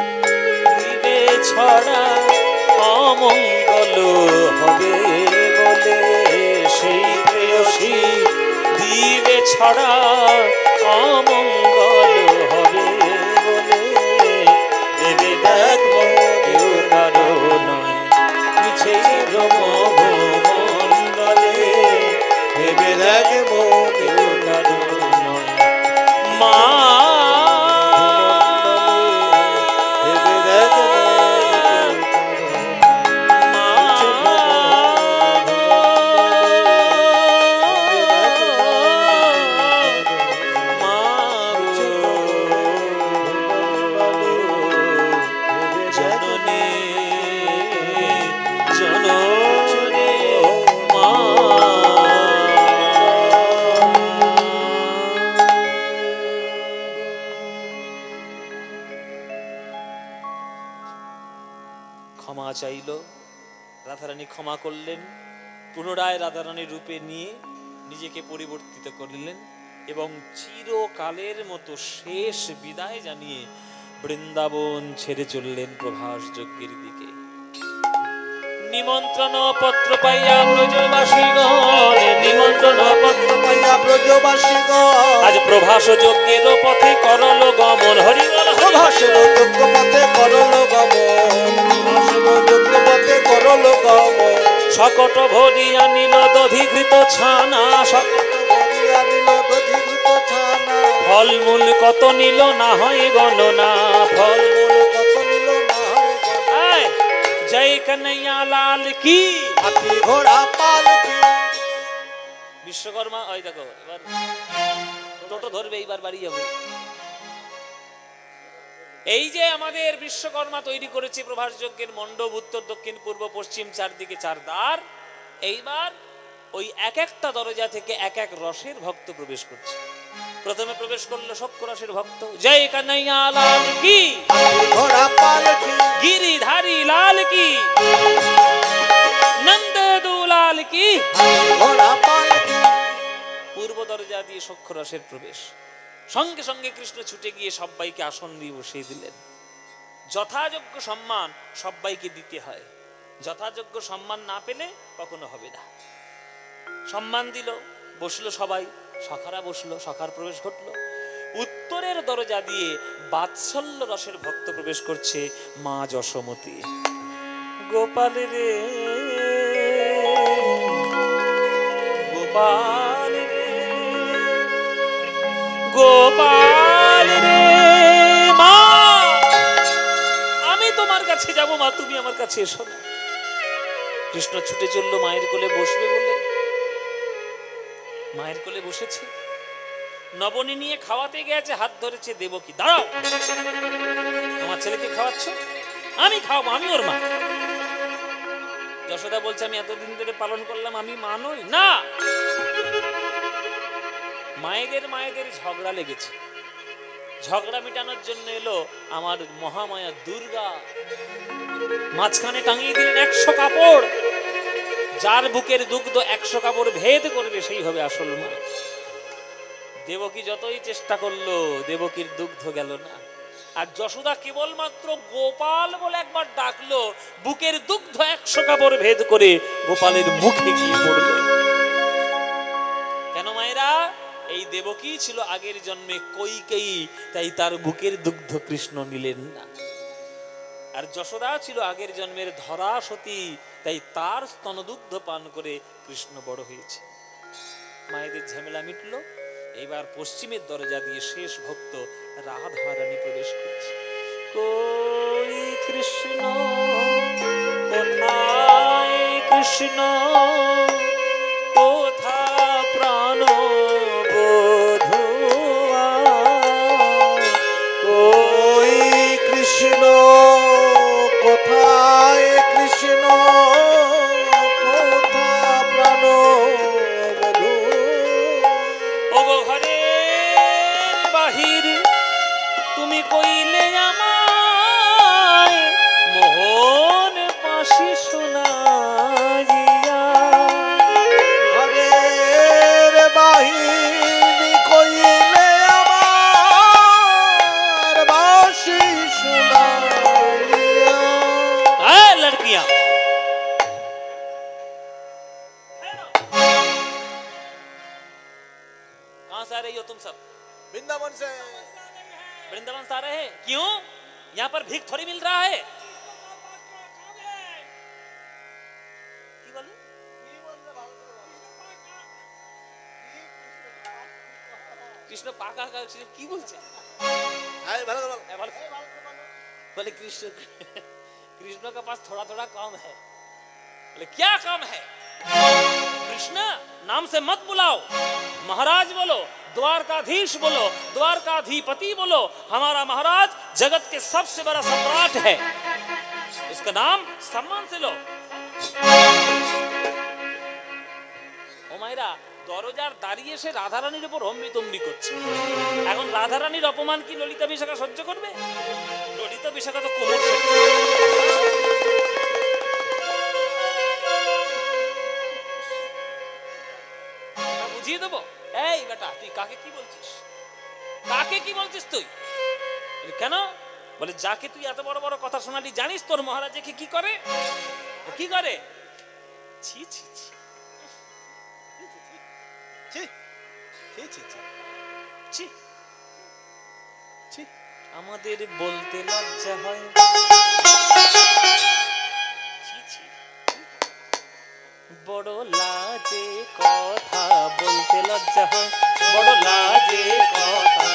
দিবে ছড়া অমঙ্গল হবে বলে, সেই প্রেয়সী দিবে ছড়া অমঙ্গল হবে বলে, দেবে দেখ কেউ কারো নয় মিছে ব্রহ্মমণ্ডলে, দেবে দেখ কেউ কারো নয় মা ক্ষমা চাইল। রাধারানী ক্ষমা করলেন, পুনরায় রাধারানীর রূপে নিয়ে নিজেকে পরিবর্তিত করলেন এবং চিরকালের মতো শেষ বিদায় জানিয়ে বৃন্দাবন ছেড়ে চললেন প্রভাস যজ্ঞের দিকে। নিমন্ত্রণ পত্র পাইয়া ব্রজবাসীগণ, নিমন্ত্রণ পত্র পাইয়া ব্রজবাসীগণ, আজ প্রভাস যজ্ঞের পথে করল গমন। হরি বল, প্রভাসের যজ্ঞ পথে করল গমন, প্রভাসের যজ্ঞ পথে করল গমন। সকট ভরিয়া নিল দধিঘৃত ছানা, সকট ভরিয়া নিল দধিঘৃত ছানা, ফলমূল কত নিল না হয় গণনা, ফলমূল কত নিল না হয় গণনা। জয় কন্হৈয়া লাল কি, হাতি ঘোড়া পালকি। বিশ্বকর্মা ওই দেখো এবার টোটো ধরবে, এইবার বাড়ি যাবে। এই যে আমাদের বিশ্বকর্মা তৈরি করেছে প্রভাস যজ্ঞের মণ্ডপ, উত্তর দক্ষিণ পূর্ব পশ্চিম চারদিকে চার দ্বার। এইবার ওই এক একটা দরজা থেকে এক এক রসের ভক্ত প্রবেশ করছে। প্রথমে প্রবেশ করলো সক্ষ রসের ভক্ত, জয় কন্হৈয়া লাল কি, ঘোড়া পালকি, গিরিধারী লাল কি, নন্দ দুলাল কি, ঘোড়া পালকি। পূর্ব দরজা দিয়ে সক্ষ রসের প্রবেশ। সঙ্গে সঙ্গে কৃষ্ণ ছুটে গিয়ে সবাইকে আসন দিয়ে বসিয়ে দিলেন। যথাযোগ্য সম্মান সবাইকে দিতে হয়, যথাযোগ্য সম্মান না পেলে কখনো হবে না। সম্মান দিল, বসলো সবাই, সখারা বসলো, সখার প্রবেশ ঘটলো। উত্তরের দরজা দিয়ে বাৎসল্য রসের ভক্ত প্রবেশ করছে মা যশোমতী। গোপাল রে গোপাল রে গোপাল রে, মা আমি তোমার কাছে যাব, মা তুমি আমার কাছে এসো না। কৃষ্ণ ছুটে চললো মায়ের কোলে বসবে বলে, মায়ের কোলে বসেছে। নবনী নিয়ে খাওয়াতে গেছে, হাত ধরেছে দেবকী, দাঁড়াও, আমার ছেলেকে খাওয়াচ্ছ, আমি খাওয়াবো, আমি ওর মা। যশোদা বলছে আমি এতদিন ধরে পালন করলাম, আমি মা নই না। মায়েদের ঝগড়া লেগেছে, ঝগড়া মেটানোর জন্য এলো আমার মহামায়া দুর্গা। মাঝখানে টাঙিয়ে দিলেন 100 কাপড়, যার বুকের দুগ্ধ 100 কাপড় ভেদ করবে সেই হবে আসল মা। দেবকী যতই চেষ্টা করলো, দেবকীর দুগ্ধ গেল না। আর যশোদা কেবলমাত্র গোপাল বলে একবার ডাকলো, বুকের দুগ্ধ 100 কাপড় ভেদ করে গোপালের মুখে গিয়ে পড়লো। কেন মায়েরা? এই দেবকী ছিল আগের জন্মে কৈকেয়ী, তাই তার বুকের দুগ্ধ কৃষ্ণ নিলেন না। আর যশোদা ছিল আগের জন্মের ধরা সতী, তাই তার স্তনদুগ্ধ পান করে কৃষ্ণ বড় হয়েছে। মায়েদের ঝামেলা মিটলো। এবার পশ্চিমের দরজা দিয়ে শেষ ভক্ত রাধারানী প্রবেশ করছে। কই কৃষ্ণ কোথায়, কৃষ্ণ কোথা প্রাণ বধুয়া, কই কৃষ্ণ কোথায়, কৃষ্ণ কোথা প্রাণ বধূ। ওগো ঘরের বাহির তুমি কইলে আমায় মোহন পাশি শোনাইয়া, कहाँ से आ रही हो तुम सब? वृंदावन से। वृंदावन से आ रहे हैं? क्यों? यहाँ पर भीख थोड़ी मिल रहा है। कृष्ण पाका का की बोलছে बोले कृष्ण के पास थोड़ा थोड़ा काम है। बोले क्या काम है? कृष्ण नाम से मत बुलाओ, महाराज बोलो, द्वारकाधीश बोलो, द्वारकाधिपति बोलो। हमारा महाराज जगत के सबसे बड़ा सम्राट है, उसका नाम सम्मान से लो। ও মাইরা দরজার দাঁড়িয়ে এসে রাধারানীর উপর হম্বি তম্বি করছে। এখন রাধারানীর অপমান কি ললিতা বিশাখা সহ্য করবে? ললিতা বিশাখা তো কোমর বুঝিয়ে দেবো। এই বেটা তুই কাকে কি বলছিস? কাকে কি বলছিস তুই? কেন? বলে যাকে তুই এত বড় বড় কথা শোনালি জানিস তোর মহারাজকে কি করে? কি করে? ছি ছি ছি আমাদের বলতে লজ্জা হয়। বড় লাজে কথা বলতে লজ্জা হয়, বড় লাজে কথা।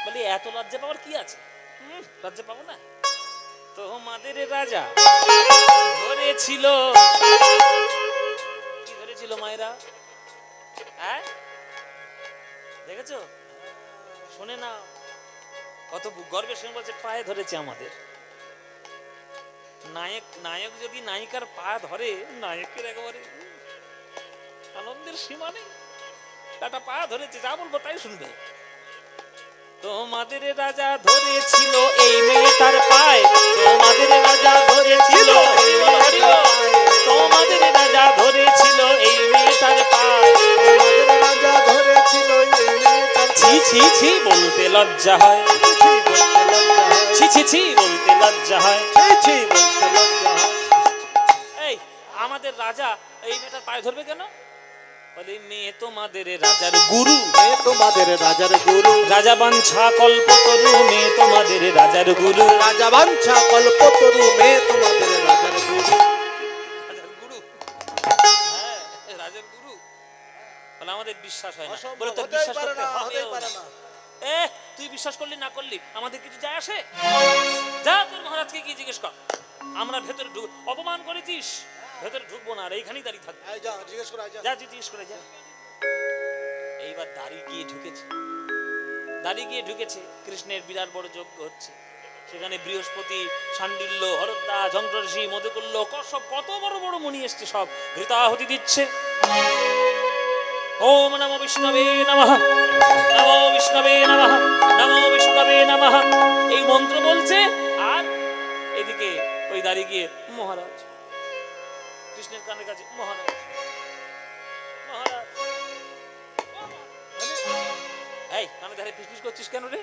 বলি এত লজ্জা পাওয়ার কি আছে? লজ্জা পাবো না? তোমাদের রাজা ধরেছিল, কি ধরেছিল মায়েরা? হ্যাঁ দেখেছো? শুনে না কত গর্বের সঙ্গে বলছে পায়ে ধরেছে আমাদের। নায়ক যদি নায়িকার পা ধরে, নায়কের একেবারে আনন্দের সীমা নেই। তাটা পা ধরেছে, যা বলবো তাই শুনবে। তোমাদের রাজা ধরেছিল এই মেয়েটার পায়ে, তোমাদের রাজা ধরেছিল, তোমাদের রাজা ধরেছিল এই মেয়েটার পায়ে, তোমাদের রাজা ধরেছিল এই মেয়েটার। ছি ছি ছি বলতে লজ্জা হয়, ছি ছি ছি বলতে লজ্জা হয়, ছি বলতে লজ্জা হয়। এই আমাদের রাজা এই মেয়েটার পায়ে ধরবে কেন? বলে মেয়ে তোমাদের রাজার গুরু, মেয়ে তোমাদের রাজার গুরু, রাজা বাঞ্ছা কল্পতরু, মেয়ে তোমাদের রাজার গুরু, রাজা বাঞ্ছা কল্পতরু, মেয়ে তোমাদের রাজার গুরু। রাজার গুরু, হ্যাঁ রাজার গুরু। বলে আমাদের বিশ্বাস হয় না। বলে তোর বিশ্বাস করতে হবে না। তুই বিশ্বাস করলি না করলি আমাদের কিছু যায় আসে? যা তোর মহারাজকে গিয়ে জিজ্ঞেস কর। আমরা ভেতরে অপমান করেছিস, ভেতরে ঢুকবো না, আর এইখানেই দাঁড়িয়ে থাকবো। যা জিজ্ঞেস করে যা, যা জিজ্ঞেস করে যা। এইবার দাঁড়িয়ে গিয়ে ঢুকেছে, দাঁড়িয়ে গিয়ে ঢুকেছে। কৃষ্ণের বিরাট বড় যজ্ঞ হচ্ছে, সেখানে বৃহস্পতি, শাণ্ডিল্য, হরদ্দা, যন্ত্রঋষি, মধুকুল্য, সব কত বড় বড় মুনি এসছে, সব ঘৃতাহুতি দিচ্ছে। ওম নমো বিষ্ণবে নমঃ, নমো বিষ্ণবে নমঃ, নমো বিষ্ণবে নমঃ এই মন্ত্র বলছে। আর এদিকে ওই দাঁড়িয়ে গিয়ে মহারাজ কৃষ্ণের কানের কাছে, মহারাজ মহারাজ, এই কানে ধারে ফিসফিস করছিস কেন রে?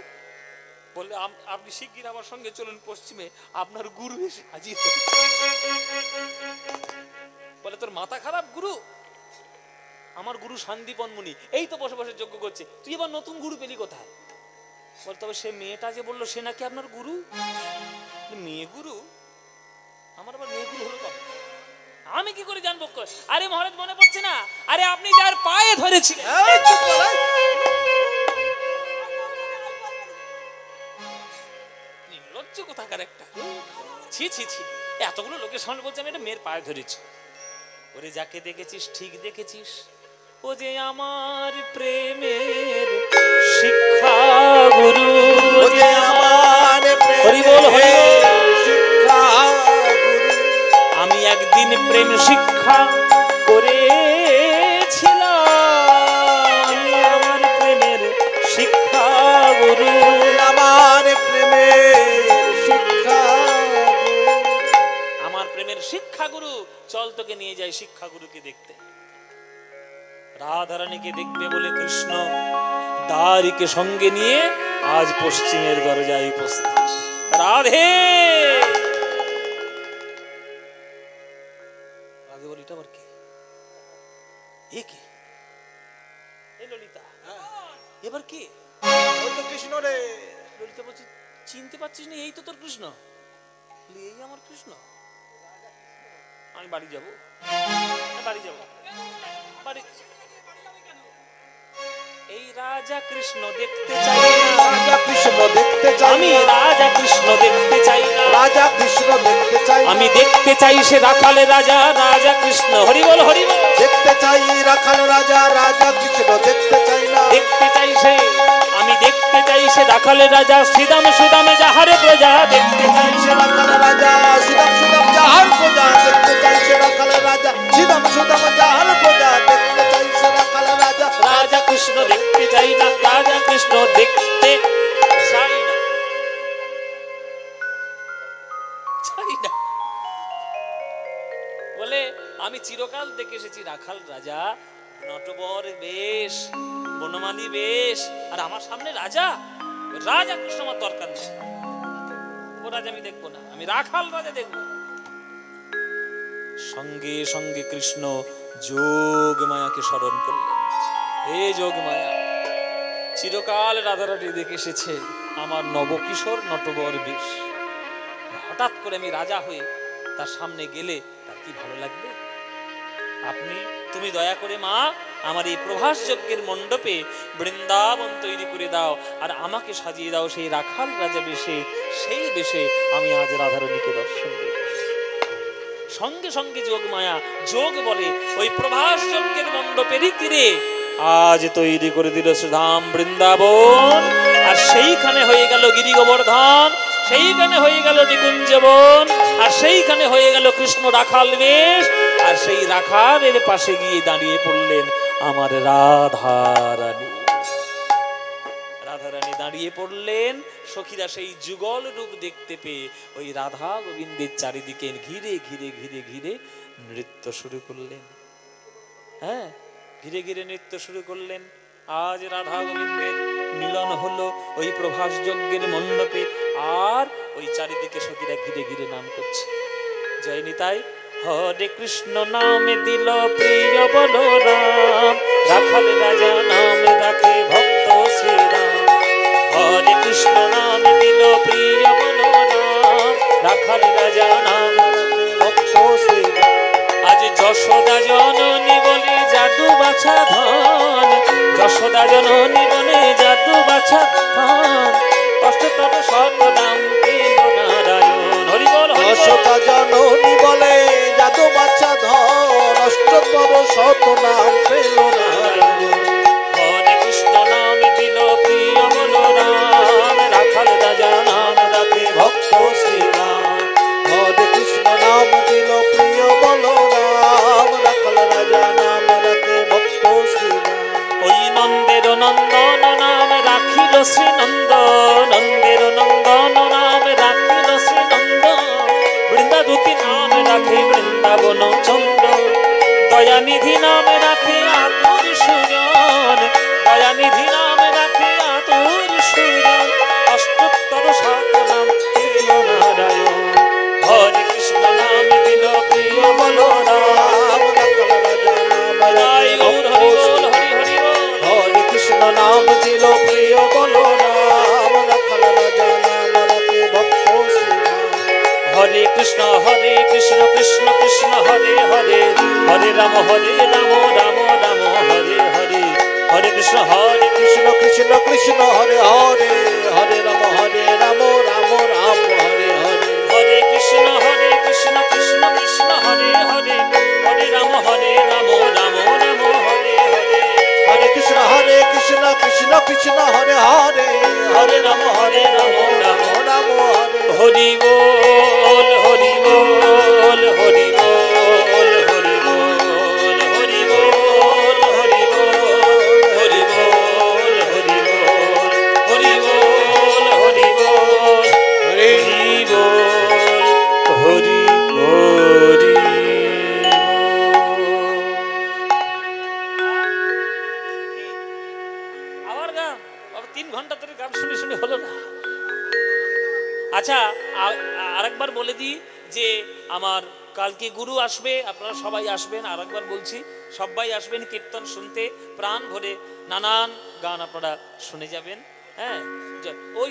বললে আপনি শিগগির আমার সঙ্গে চলুন পশ্চিমে, আপনার গুরু এসে হাজির। বলে তোর মাথা খারাপ? গুরু আমার গুরু শান্তিপন মুনি, এই তো বসে বসে যজ্ঞ করছে, তুই এবার নতুন গুরু পেলি কোথায়? বল তবে সে মেয়েটা যে বললো সে নাকি আপনার গুরু। মেয়ে গুরু? আমার আবার মেয়ে গুরু হলো কবে? আমি কি করে জানবো? আরে মহারাজ মনে পড়ছে না? আরে আপনি যার পায়ে ধরেছিলেন। নির্লজ্জ কোথাকার একটা। ছি ছি ছি, এতগুলো লোকের সামনে বলছে আমি এটা মেয়ের পায়ে ধরেছি। ওরে যাকে দেখেছিস ঠিক দেখেছিস, ও যে আমার প্রেমের শিক্ষা গুরু, ও যে আমার প্রেমের শিক্ষা গুরু। আমি একদিন প্রেম শিক্ষা করেছিলাম, আমার প্রেমের শিক্ষা গুরু, আমার প্রেমের শিক্ষা গুরু, আমার প্রেমের শিক্ষা গুরু। চল তোকে নিয়ে যাই শিক্ষা গুরুকে দেখতে। রাধারানীকে দেখবে বলে কৃষ্ণ দারিকে সঙ্গে নিয়ে আজ পশ্চিমের দরজায় উপস্থিত। রাধে রাধে বলি, এটা আবার কে? এ কে? এই ললিতা, এবার কে? ওই তো কৃষ্ণ রে। ললিতা বলছি চিনতে পারছিস না? এই তো তোর কৃষ্ণ। এই আমার কৃষ্ণ। আমি বাড়ি যাব, বাড়ি যাব, বাড়ি। এই রাজা কৃষ্ণ দেখতে চাই না, রাজা কৃষ্ণ দেখতে চাই, আমি রাজা কৃষ্ণ দেখতে চাই না, রাজা কৃষ্ণ দেখতে চাই, আমি দেখতে চাই সে রাখালে রাজা, রাজা কৃষ্ণ। হরি বল, হরি বল। দেখতে চাই রাখাল রাজা, রাজা কৃষ্ণ দেখতে চাই না, দেখতে চাই সে, আমি দেখতে চাই সে রাখালে রাজা, শ্রীদাম সুদামে যাহারে প্রজা। দেখতে চাই সে রাখাল রাজা, শ্রীরাম সুদাম যাহার প্রজা, দেখতে চাই সে রাখাল রাজা, শ্রীরাম সুদাম যাহার প্রজা, দেখতে চাই সে রাখাল রাজা, রাজা কৃষ্ণ দেখতে চাই না, রাজা কৃষ্ণ দেখতে চাই না, চাই না। বলে আমি চিরকাল দেখে এসেছি রাখাল রাজা, নটবর বেশ, বনমালী বেশ, আর আমার সামনে রাজা। রাজা কৃষ্ণ আমার দরকার নেই, ও রাজা আমি দেখবো না, আমি রাখাল রাজা দেখবো। সঙ্গে সঙ্গে কৃষ্ণ যোগ মায়াকে স্মরণ করলেন। হে যোগ মায়া, চিরকাল রাধারানী দেখে এসেছে আমার নবকিশোর নটবর বেশ, হঠাৎ করে আমি রাজা হয়ে তার সামনে গেলে তার কি ভালো লাগবে? তুমি দয়া করে মা আমার এই প্রভাস যজ্ঞের মণ্ডপে বৃন্দাবন তৈরি করে দাও, আর আমাকে সাজিয়ে দাও সেই রাখাল রাজা বেশে, সেই বেশে আমি আজ রাধারানীকে দর্শন দেব। সঙ্গে সঙ্গে যোগ মায়া যোগ বলে ওই প্রভাস যজ্ঞের মণ্ডপেরই তীরে আজ তৈরি করে দিল শ্রীধাম বৃন্দাবন, আর সেইখানে হয়ে গেল গিরি গোবর্ধন, সেইখানে হয়ে গেল নিকুঞ্জবন, আর সেইখানে হয়ে গেল কৃষ্ণ রাখাল বেশ, আর সেই রাখালের পাশে গিয়ে দাঁড়িয়ে পড়লেন আমার রাধারানী। রাধারানী দাঁড়িয়ে পড়লেন, সখীরা সেই যুগল রূপ দেখতে পেয়ে ওই রাধা গোবিন্দের চারিদিকে ঘিরে ঘিরে ঘিরে ঘিরে নৃত্য শুরু করলেন। হ্যাঁ, ঘিরে ঘিরে নৃত্য শুরু করলেন। আজ রাধা গোবিন্দের মিলন হলো ওই প্রভাস যজ্ঞের মণ্ডপে, আর ওই চারিদিকে সখীরা ঘিরে ঘিরে নাম করছে জয় নিতাই। হরে কৃষ্ণ নামে দিল প্রিয় বলরাম, রাখাল রাজা নামে রাখে ভক্ত শ্রীরাম। হরে কৃষ্ণ নামে দিল প্রিয় বলরাম, রাখাল রাজা নামে রাখে ভক্ত শ্রীরাম। আজ যশোদা জননী বলে জাদু বাছা ধন, যশোদা জননী বলে জাদু বাছা ধন, অষ্টতর শতনাম পেল নারায়ণ। হরি বল, যশোদা জননী বলে জাদু বাচ্চা ধন, অষ্টতর শতনাম পেল নারায়ণ। হরে কৃষ্ণ নাম দিল প্রিয় বলরাম, রাখাল রাজা নাম রাখে ভক্ত শ্রীরাম। হরে কৃষ্ণ নাম দিল প্রিয় বলরাম, রাখাল রাজা নাম রাখে ভক্ত শ্রীরাম। ওই নন্দের নন্দন নাম রাখিল শ্রীনন্দ, নন্দের নন্দন নাম রাখিল শ্রীনন্দ, বৃন্দাবতী নাম রাখে বৃন্দাবন চন্দ্র, দয়ানিধি নাম রাখে আতুর সুজন, দয়ানিধি নাম রাখে আতুর সুজন, অষ্টোত্তর শতনাম পেল নারায়ণ। হরে কৃষ্ণ নাম দিল প্রিয় বলরাম, রাখাল রাজা নাম রাখে ভক্ত শ্রীরাম। হরে কৃষ্ণ নাম দিল প্রিয় বলরাম, রাখাল রাজা নাম রাখে ভক্ত শ্রীরাম। হরে কৃষ্ণ কৃষ্ণ কৃষ্ণ হরে হরে, হরে রাম রাম রাম হরে হরে, হরে কৃষ্ণ কৃষ্ণ কৃষ্ণ কৃষ্ণ হরে হরে, হরে রাম রাম রাম হরে হরে। হরে কৃষ্ণ কৃষ্ণ কৃষ্ণ হরে হরে, হরে রাম রাম রাম হরে হরে। হরে কৃষ্ণ কৃষ্ণ কৃষ্ণ হরে হরে, হরে রাম রাম রাম হরে। হরি বল হরি বল হরি বল হরি বল হরি বল হরি বল হরি বল হরি বল হরি বল হরি বল হরি বল হরি হরি। আবার গান, 3 ঘন্টা ধরে গান শুনে শুনে হলো না। আচ্ছা, আরেকবার বলে দিই যে আমার কালকে গুরু আসবে, আপনারা সবাই আসবেন। আর একবার বলছি, সবাই আসবেন কীর্তন শুনতে, প্রাণ ভরে নানান গান আপনারা শুনে যাবেন। হ্যাঁ, ওই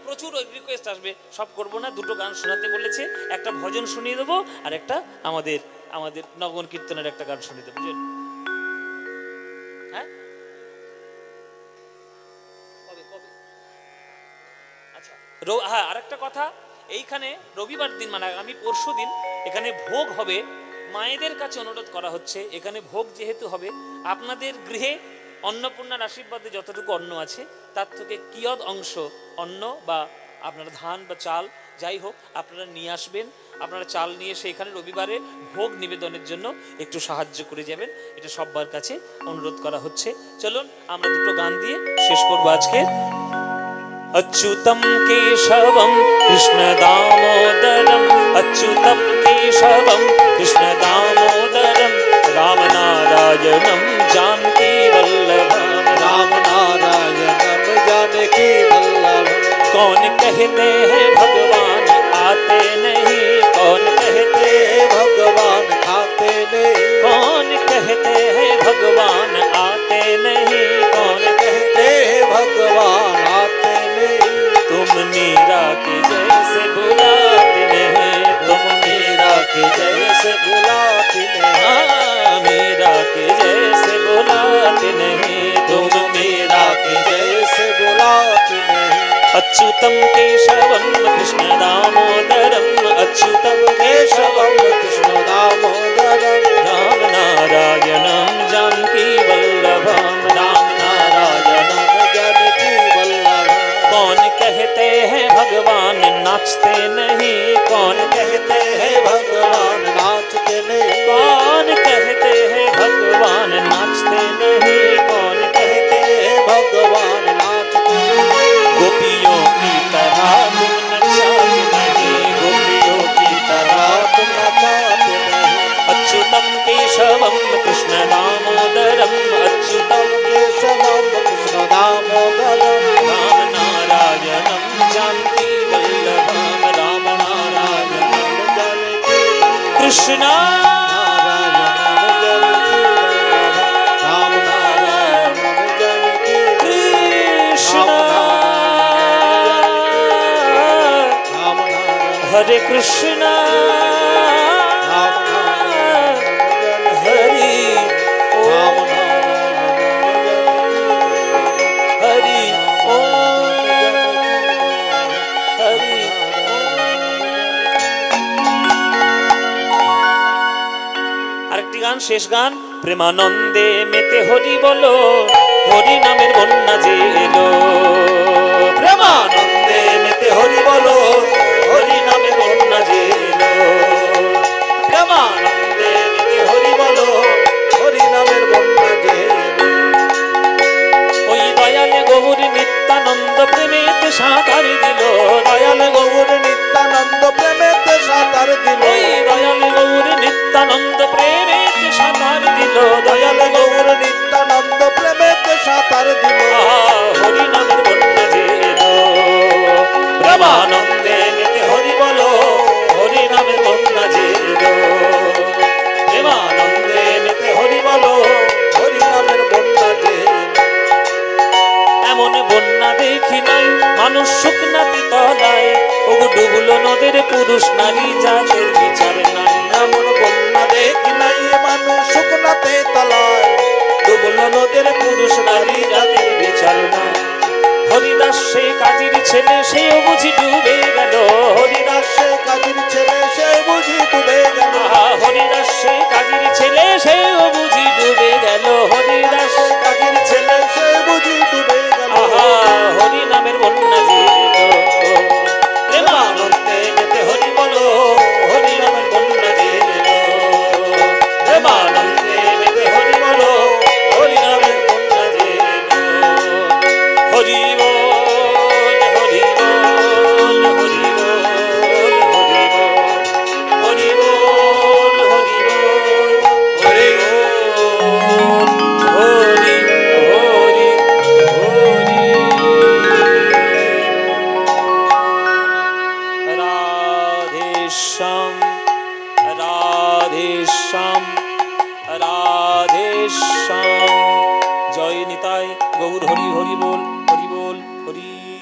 প্রচুর ওই রিকোয়েস্ট আসবে, সব করবো না, দুটো গান শোনাতে বলেছে, একটা ভজন শুনিয়ে দেবো আর একটা আমাদের আমাদের নগর কীর্তনের একটা গান শুনিয়ে দেবো। হ্যাঁ, কবে কবে? আচ্ছা, হ্যাঁ, আরেকটা কথা, এইখানে রবিবার দিন মানে আমি পরশু দিন এখানে ভোগ হবে। মায়েদের কাছে অনুরোধ করা হচ্ছে, এখানে ভোগ যেহেতু হবে, আপনাদের গৃহে অন্নপূর্ণার আশীর্বাদে যতটুকু অন্ন আছে তার থেকে কিয়দ অংশ অন্ন বা আপনার ধান বা চাল যাই হোক আপনারা নিয়ে আসবেন। আপনারা চাল নিয়ে এসে এখানে রবিবারে ভোগ নিবেদনের জন্য একটু সাহায্য করে যাবেন, এটা সবার কাছে অনুরোধ করা হচ্ছে। চলুন আমরা দুটো গান দিয়ে শেষ করবো আজকে। अच्युतं केशवं कृष्णदामोदरम् अच्युतं केशवं कृष्णदामोदरं रामनारायणं जानकीवल्लभं रामनारायणं जानकीवल्लभं। कौन कहते हैं भगवान आते नहीं, कौन कहते हैं भगवान आते नहीं, कौन कहते हैं भगवान आते नहीं, कौन कहते हैं भगवान आते नहीं। तुम मीरा के जैसे बुलाते नहीं, तुम मीरा के जैसे बुलाती नहीं, हाँ, मीरा के जैसे बुलाते नहीं, तुम मीरा के जैसे बुलाती नहीं। अच्युतं केशवं कृष्ण दामोदरं, अच्युतं केशवं कृष्ण दामोदरं राम नारायणं जानकी वल्लभं, राम नारायणं जानकी वल्लभं। कौन कहते हैं भगवान नाचते नहीं, कौन कहते हैं भगवान नाचते नहीं, कौन कहते हैं भगवान नाचते नहीं, कौन कहते हैं भगवान नाचते नहीं। गोपियों की तरह तुम नचाते नहीं, गोपियों की तरह तुम नचाते नहीं। अच्युतं केशवं कृष्ण दामोदरं, अच्युतं केशवं कृष्ण दामोदरं राम नारायणं जानकी वल्लभं, राम नारायणं जानकी कृष्ण राम नारायणं जानकी कृष्ण राम नारायण हरे कृष्ण राम नारायण हरि राम नारायण हरि ओम हरि আরেকটি গান, শেষ গান। প্রেমানন্দে মেতে হরি বলো, হরি নামের বন্যা যে এলো, প্রেমানন্দে মেতে হরি বলো, হরি নামের বন্যা যে এলো, প্রেমানন্দে মেতে হরি বলো, হরি নামের বন্যা যে ওই দয়ালে গৌর নিত্যানন্দ প্রেমেতে সাঁতার দিল, দয়ালে গৌর নিত্যানন্দ প্রেমেতে সাঁতার দিল, ওই দয়ালে গৌর নিত্যানন্দ প্রেমেতে সাঁতার দিল, দয়ালে গৌর নিত্যানন্দ প্রেমেতে সাঁতার দিল। হরি নামের বন্যা যে এলো, প্রেমানন্দে মেতে হরি বলো, হরি নামের বন্যা যে এলো, প্রেমানন্দে মেতে হরি বলো, হরি নামের বন্যা যে এমন বন্যা দেখি নাই মানুষ শুকনাতি তলায়, ওগো ডুবলো নদের পুরুষ নারী যাদের বিচার নাই, এমন বন্যা দেখি নাই মানুষ শুকনাতে তলায়, ডুবলো নদের পুরুষ নারী যাদের বিচার নাই। হরিদাস সে কাজীর ছেলে, সেও বুঝি ডুবে গেল, হরিদাস সে কাজীর ছেলে সে বুঝি ডুবে গেল, হরিদাস সে কাজীর ছেলে, সেও বুঝি ডুবে গেল, হরিদাস কাজীর ছেলে সে বুঝি ডুবে গেল। হরি নামের বন্যা যে এলো, প্রেমানন্দে মেতে হরি বলো, হরি নামের বন্যা যে এলো, প্রেমানন্দে মেতে হরি বলো, হরি নামের বন্যা যে এলো, হরি বল হরি বল হরি বল হরি বল হরি বল হরি বল হরি বল হরি হরি হরি। রাধে শ্যাম রাধে রাধে শ্যাম রাধে শ্যাম। জয় নিতাই গৌর হরি হরি বল হরি বল হরি।